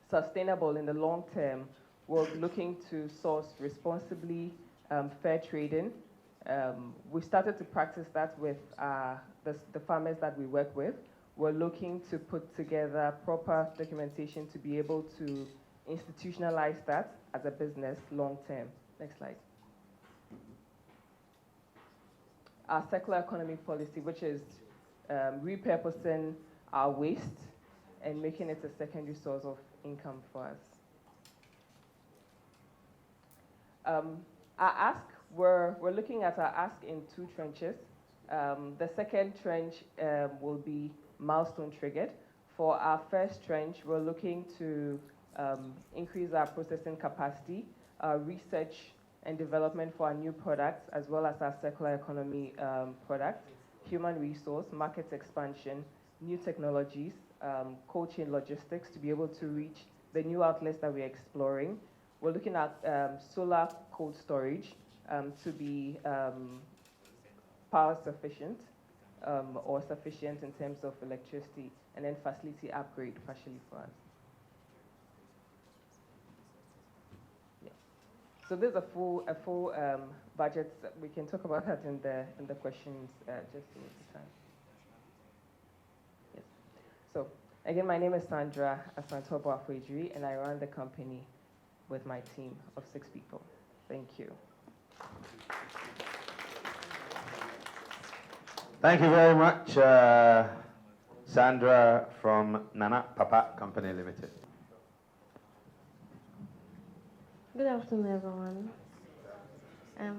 sustainable in the long term, we're looking to source responsibly, fair trading. We started to practice that with the farmers that we work with. We're looking to put together proper documentation to be able to institutionalize that as a business long term. Next slide. Our circular economy policy, which is repurposing our waste and making it a secondary source of income for us. Our ask, we're looking at our ask in 2 trenches. The second trench will be milestone triggered. For our first trench, we're looking to increase our processing capacity, research and development for our new products, as well as our circular economy products, human resource, market expansion, new technologies, cold chain logistics to be able to reach the new outlets that we're exploring. We're looking at solar cold storage to be power sufficient or sufficient in terms of electricity, and then facility upgrade partially for us. Yeah. So there's a full budget. We can talk about that in the questions just in the time. Yes. So again, my name is Sandra Asantobo Afwejiri, and I run the company with my team of 6 people. Thank you. Thank you very much, Sandra from Nana Papa Company Limited. Good afternoon, everyone.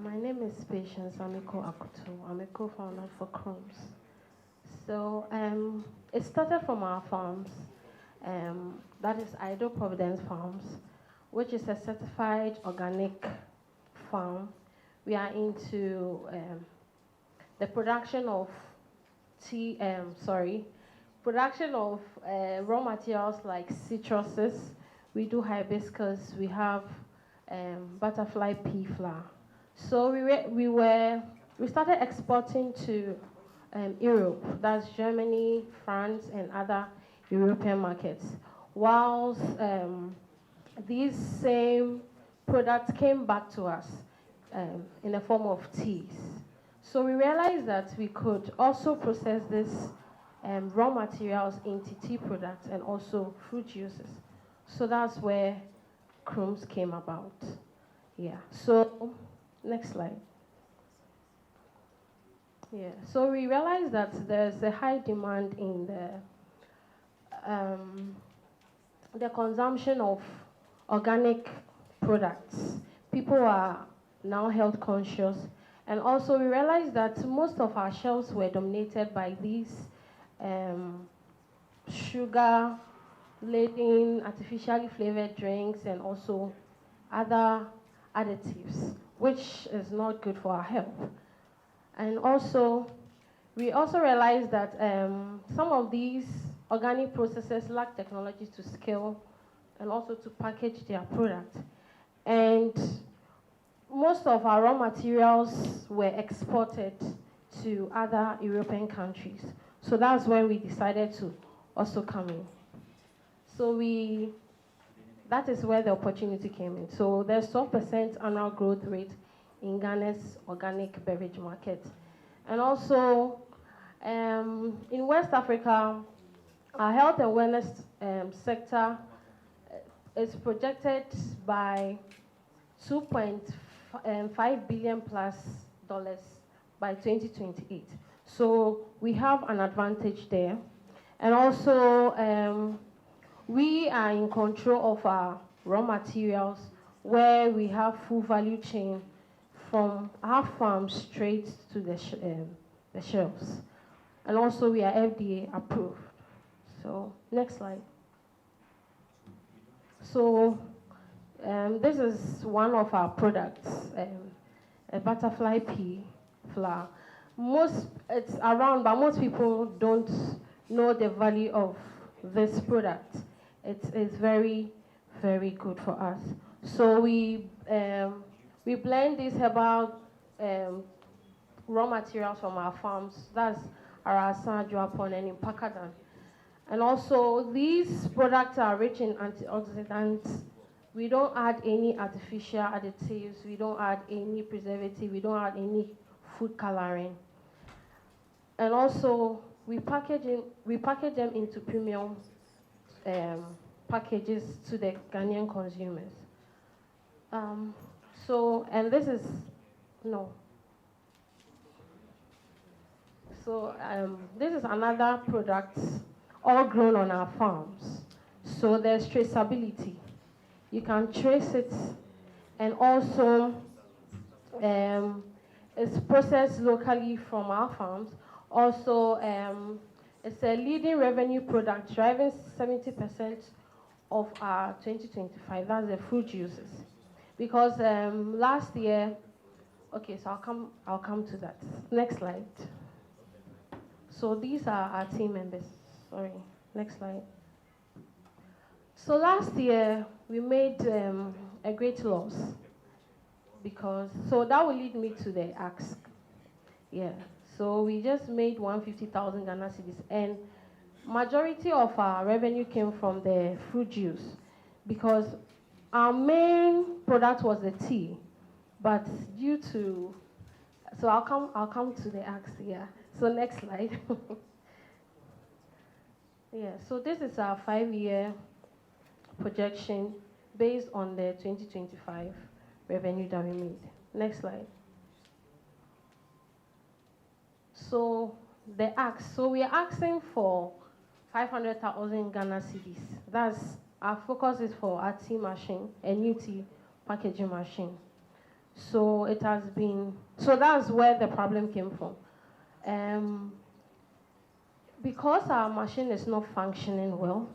My name is Patience Amiko Akutu. I'm a co-founder for Crumbs. So it started from our farms, that is Idle Providence Farms, which is a certified organic farm. We are into the production of raw materials like citruses. We do hibiscus. We have butterfly pea flower. So we started exporting to Europe. That's Germany, France, and other European markets. Whilst these same products came back to us in the form of teas. So we realized that we could also process this raw materials into tea products and also fruit juices. So that's where Crumbs came about. Yeah, so next slide. Yeah, so we realized that there's a high demand in the consumption of organic products. People are now health conscious. And also we realized that most of our shelves were dominated by these sugar-laden, artificially flavored drinks and also other additives, which is not good for our health. And also, we also realized that some of these organic processors lack technology to scale and also to package their product. And most of our raw materials were exported to other European countries. So that's when we decided to also come in. So that is where the opportunity came in. So there's 12% annual growth rate in Ghana's organic beverage market. And also, in West Africa, our health and wellness sector is projected by $2.5 billion plus by 2028. So we have an advantage there. And also, we are in control of our raw materials where we have full value chain from our farm straight to the shelves. And also we are FDA approved. So next slide. So this is one of our products, a butterfly pea flower. It's around, but most people don't know the value of this product. It's very, very good for us. So we blend these herbal raw materials from our farms. That's Arasa, Juapon, and Impakadan. And also, these products are rich in antioxidants. We don't add any artificial additives. We don't add any preservative. We don't add any food coloring. And also, we package them into premium packages to the Ghanaian consumers. And this is, no. So this is another product, all grown on our farms. So there's traceability. You can trace it, and also it's processed locally from our farms. Also, it's a leading revenue product, driving 70% of our 2025. That's the fruit juices. Because last year, okay, so I'll come to that. Next slide. So these are our team members. Sorry, next slide. So last year, we made a great loss. So that will lead me to the ask. Yeah. So we just made 150,000 Ghana cedis, and majority of our revenue came from the fruit juice because our main product was the tea, but due to, so I'll come to the axe here. So next slide. Yeah, so this is our 5-year projection based on the 2025 revenue that we made. Next slide. So the ask, so we are asking for 500,000 Ghana cedis. That's our focus is for our tea machine, a new tea packaging machine. So it has been, so that's where the problem came from. Because our machine is not functioning well,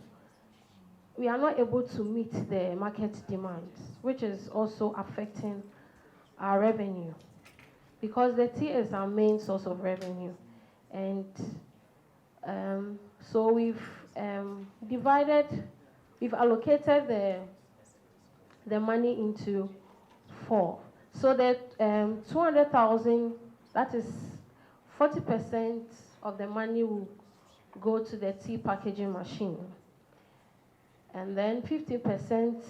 we are not able to meet the market demands, which is also affecting our revenue. Because the tea is our main source of revenue. And so we've allocated the money into 4. So that 200,000, that is 40% of the money will go to the tea packaging machine. And then 50%,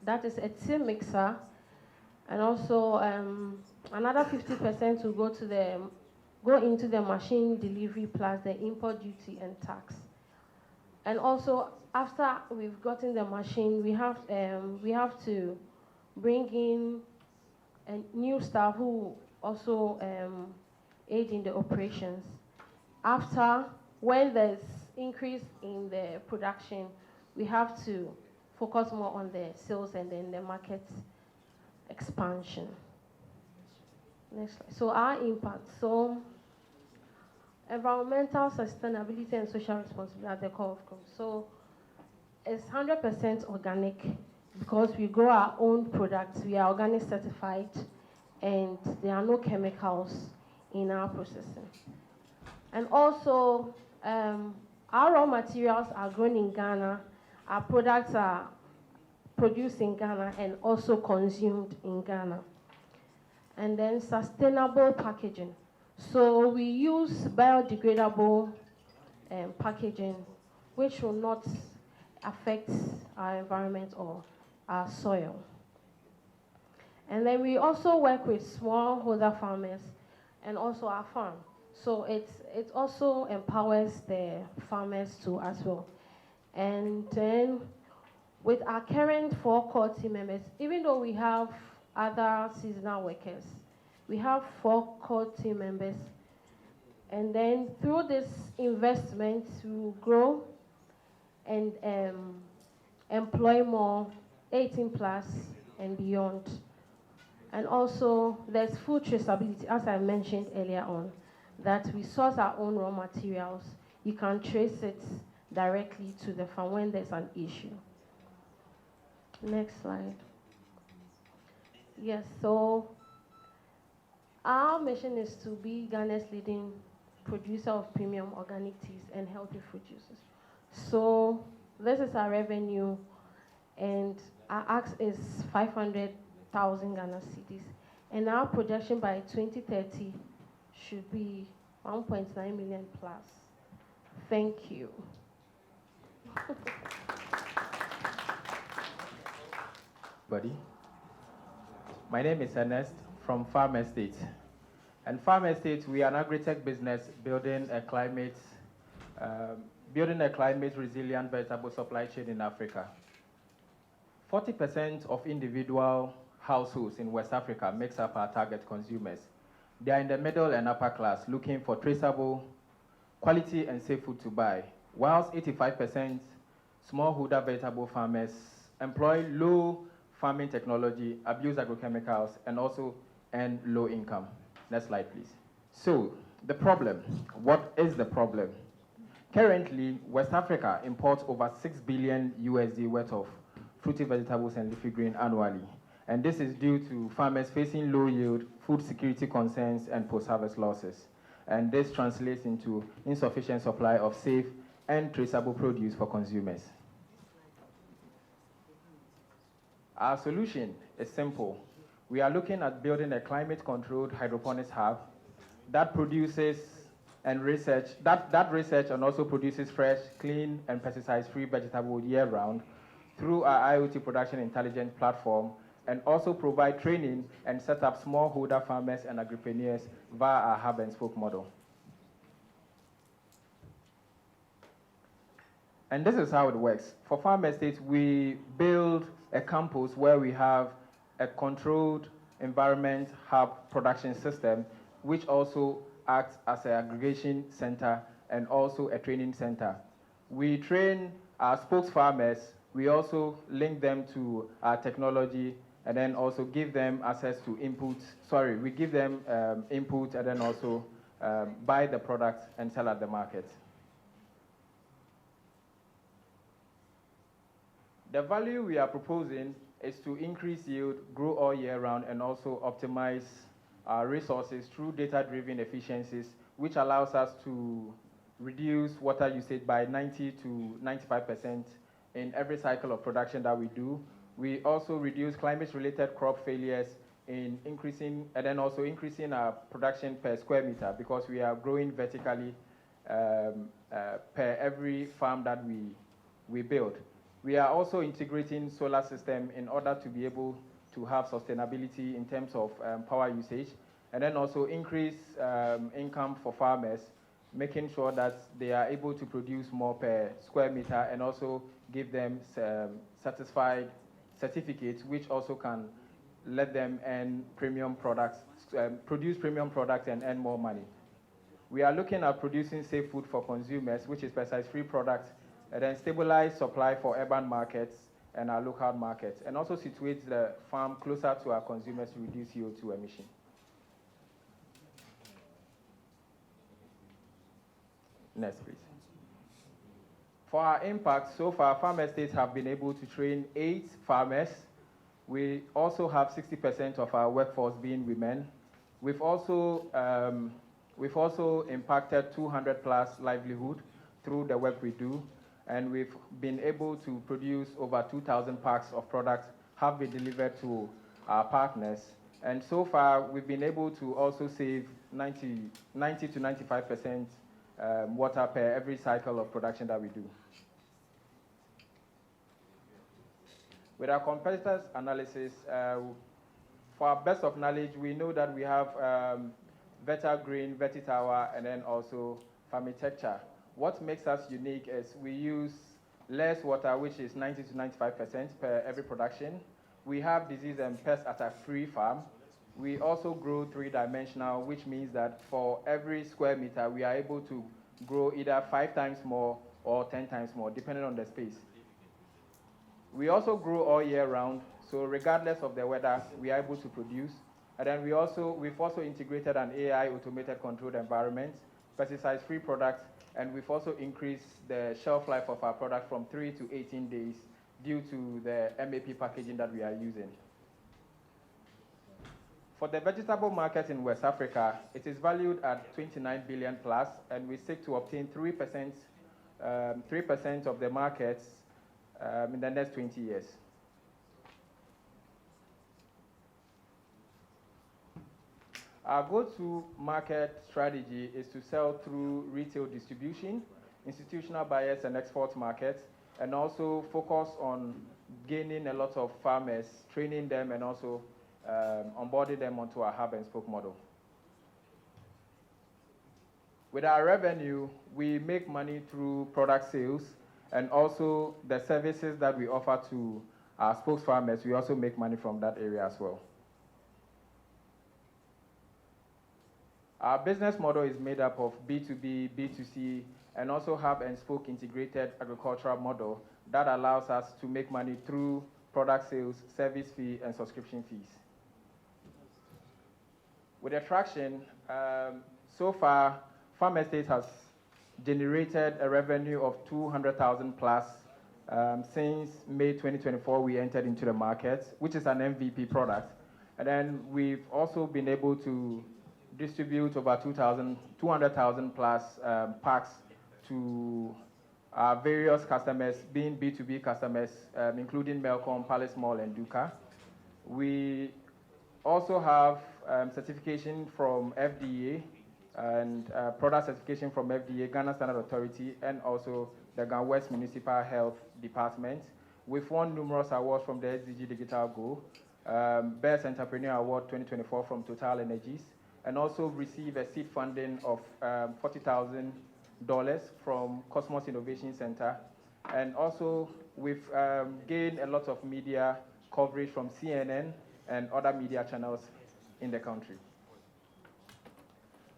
that is a tea mixer. And also another 50% will go into the machine delivery plus the import duty and tax. And also after we've gotten the machine, we have to bring in new staff who also aid in the operations. After, when there's increase in the production, we have to focus more on the sales and then the market expansion. Next slide. So our impact. So environmental sustainability and social responsibility at the core of growth. So it's 100% organic because we grow our own products. We are organic certified and there are no chemicals in our processing. And also our raw materials are grown in Ghana. Our products are produced in Ghana and also consumed in Ghana. And then sustainable packaging. So we use biodegradable packaging, which will not affect our environment or our soil. And then we also work with smallholder farmers and also our farm. So it also empowers the farmers too as well. And then with our current 4 core team members, even though we have other seasonal workers, we have 4 core team members. And then through this investment, we will grow and employ more 18 plus and beyond. And also there's food traceability, as I mentioned earlier on, that we source our own raw materials. You can trace it directly to the farm when there's an issue. Next slide. Yes, so our mission is to be Ghana's leading producer of premium organic teas and healthy fruit juices. So this is our revenue, and our ask is 500,000 Ghana cedis. And our projection by 2030 should be 1.9 million plus. Thank you. Buddy. My name is Ernest from Farm Estate. And Farm Estate, we are an agri-tech business building a climate resilient vegetable supply chain in Africa. 40% of individual households in West Africa makes up our target consumers. They are in the middle and upper class looking for traceable, quality and safe food to buy, whilst 85% smallholder vegetable farmers employ low farming technology, abuse agrochemicals, and also earn low income. Next slide, please. So, the problem. What is the problem? Currently, West Africa imports over 6 billion USD worth of fruity vegetables and leafy green annually. And this is due to farmers facing low yield, food security concerns, and post-harvest losses. And this translates into insufficient supply of safe and traceable produce for consumers. Our solution is simple. We are looking at building a climate-controlled hydroponics hub that produces and research, that research and also produces fresh, clean, and pesticide-free vegetable year-round through our IoT production intelligence platform, and also provide training and set up smallholder farmers and agripreneurs via our hub and spoke model. And this is how it works. For farm estates, we build a campus where we have a controlled environment hub production system, which also acts as an aggregation center and also a training center. We train our spokes farmers. We also link them to our technology and then also give them access to inputs. Sorry, we give them input and then also buy the product and sell at the market. The value we are proposing is to increase yield, grow all year round, and also optimize our resources through data-driven efficiencies, which allows us to reduce water usage by 90 to 95% in every cycle of production that we do. We also reduce climate-related crop failures in increasing, and then also increasing our production per square meter, because we are growing vertically per every farm that we build. We are also integrating solar system in order to be able to have sustainability in terms of power usage, and then also increase income for farmers, making sure that they are able to produce more per square meter, and also give them satisfied certificates, which also can let them earn premium products, produce premium products and earn more money. We are looking at producing safe food for consumers, which is pesticide-free products, and then stabilize supply for urban markets and our local markets, and also situate the farm closer to our consumers to reduce CO2 emission. Next, please. For our impact, so far, farm estates have been able to train 8 farmers. We also have 60% of our workforce being women. We've also impacted 200 plus livelihood through the work we do, and we've been able to produce over 2,000 packs of products have been delivered to our partners. And so far, we've been able to also save 90 to 95% water per every cycle of production that we do. With our competitors' analysis, for our best of knowledge, we know that we have Veta Green, Vetitower, and then also Farmitecture. What makes us unique is we use less water, which is 90 to 95% per every production. We have disease and pest attack-free farm. We also grow 3-dimensional, which means that for every square meter, we are able to grow either 5 times more or 10 times more, depending on the space. We also grow all year round, so regardless of the weather, we are able to produce. And then we've also integrated an AI automated controlled environment, pesticide-free products, and we've also increased the shelf life of our product from 3 to 18 days due to the MAP packaging that we are using. For the vegetable market in West Africa, it is valued at 29 billion plus, and we seek to obtain 3% of the markets in the next 20 years. Our go-to-market strategy is to sell through retail distribution, institutional buyers and export markets, and also focus on gaining a lot of farmers, training them, and also onboarding them onto our hub and spoke model. With our revenue, we make money through product sales, and also the services that we offer to our spokes farmers, we also make money from that area as well. Our business model is made up of B2B, B2C, and also hub and spoke integrated agricultural model that allows us to make money through product sales, service fee, and subscription fees. With attraction, so far, Farm Estate has generated a revenue of 200,000 plus since May 2024 we entered into the market, which is an MVP product. And then we've also been able to distribute over 200,000 plus packs to our various customers, being B2B customers, including Melcom, Palace Mall, and Duka. We also have certification from FDA and product certification from FDA, Ghana Standard Authority, and also the Ghana West Municipal Health Department. We've won numerous awards from the SDG Digital Go, Best Entrepreneur Award 2024 from Total Energies, and also received a seed funding of $40,000 from Cosmos Innovation Center. And also, we've gained a lot of media coverage from CNN and other media channels in the country.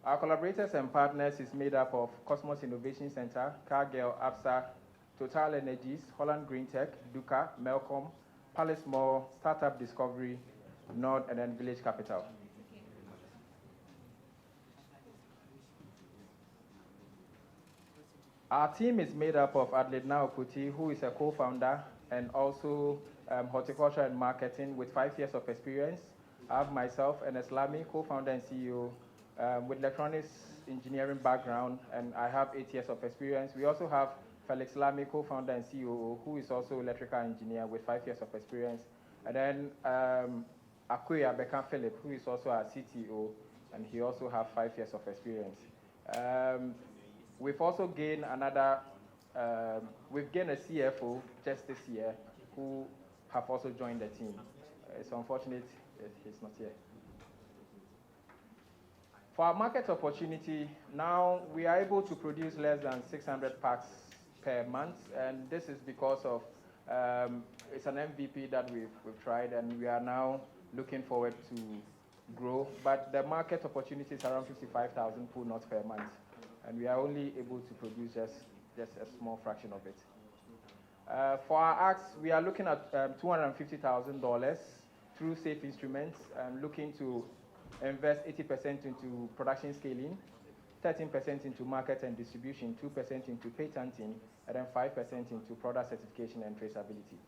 Our collaborators and partners is made up of Cosmos Innovation Center, Cargill, ABSA, Total Energies, Holland Green Tech, Duca, Melcom, Palace Mall, Startup Discovery, Nord, and then Village Capital. Our team is made up of Adledna Okuti, who is a co-founder and also horticulture and marketing with 5 years of experience. I have myself, and Islami, co-founder and CEO with electronics engineering background, and I have 8 years of experience. We also have Felix Lamy, co-founder and COO, who is also electrical engineer with 5 years of experience. And then Akuya Beckham Philip, who is also our CTO, and he also has 5 years of experience. We've also gained we've gained a CFO just this year who have also joined the team. It's unfortunate he's not here. For our market opportunity, now we are able to produce less than 600 packs per month, and this is because of, it's an MVP that we've tried, and we are now looking forward to grow, but the market opportunity is around 55,000 pool nuts per month, and we are only able to produce just a small fraction of it. For our acts, we are looking at $250,000 through safe instruments, looking to invest 80% into production scaling, 13% into market and distribution, 2% into patenting, and then 5% into product certification and traceability.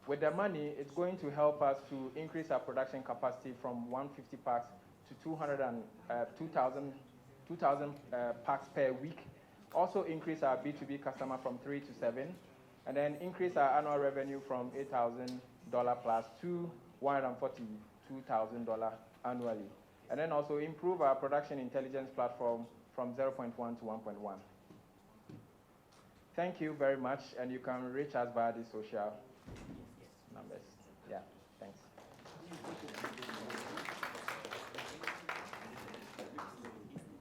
With the money, it's going to help us to increase our production capacity from 150 packs to 2,000 packs per week. Also increase our B2B customer from 3 to 7, and then increase our annual revenue from $8,000 plus to $142,000 annually. And then also improve our production intelligence platform from 0.1 to 1.1. Thank you very much, and you can reach us via the social numbers. Yeah.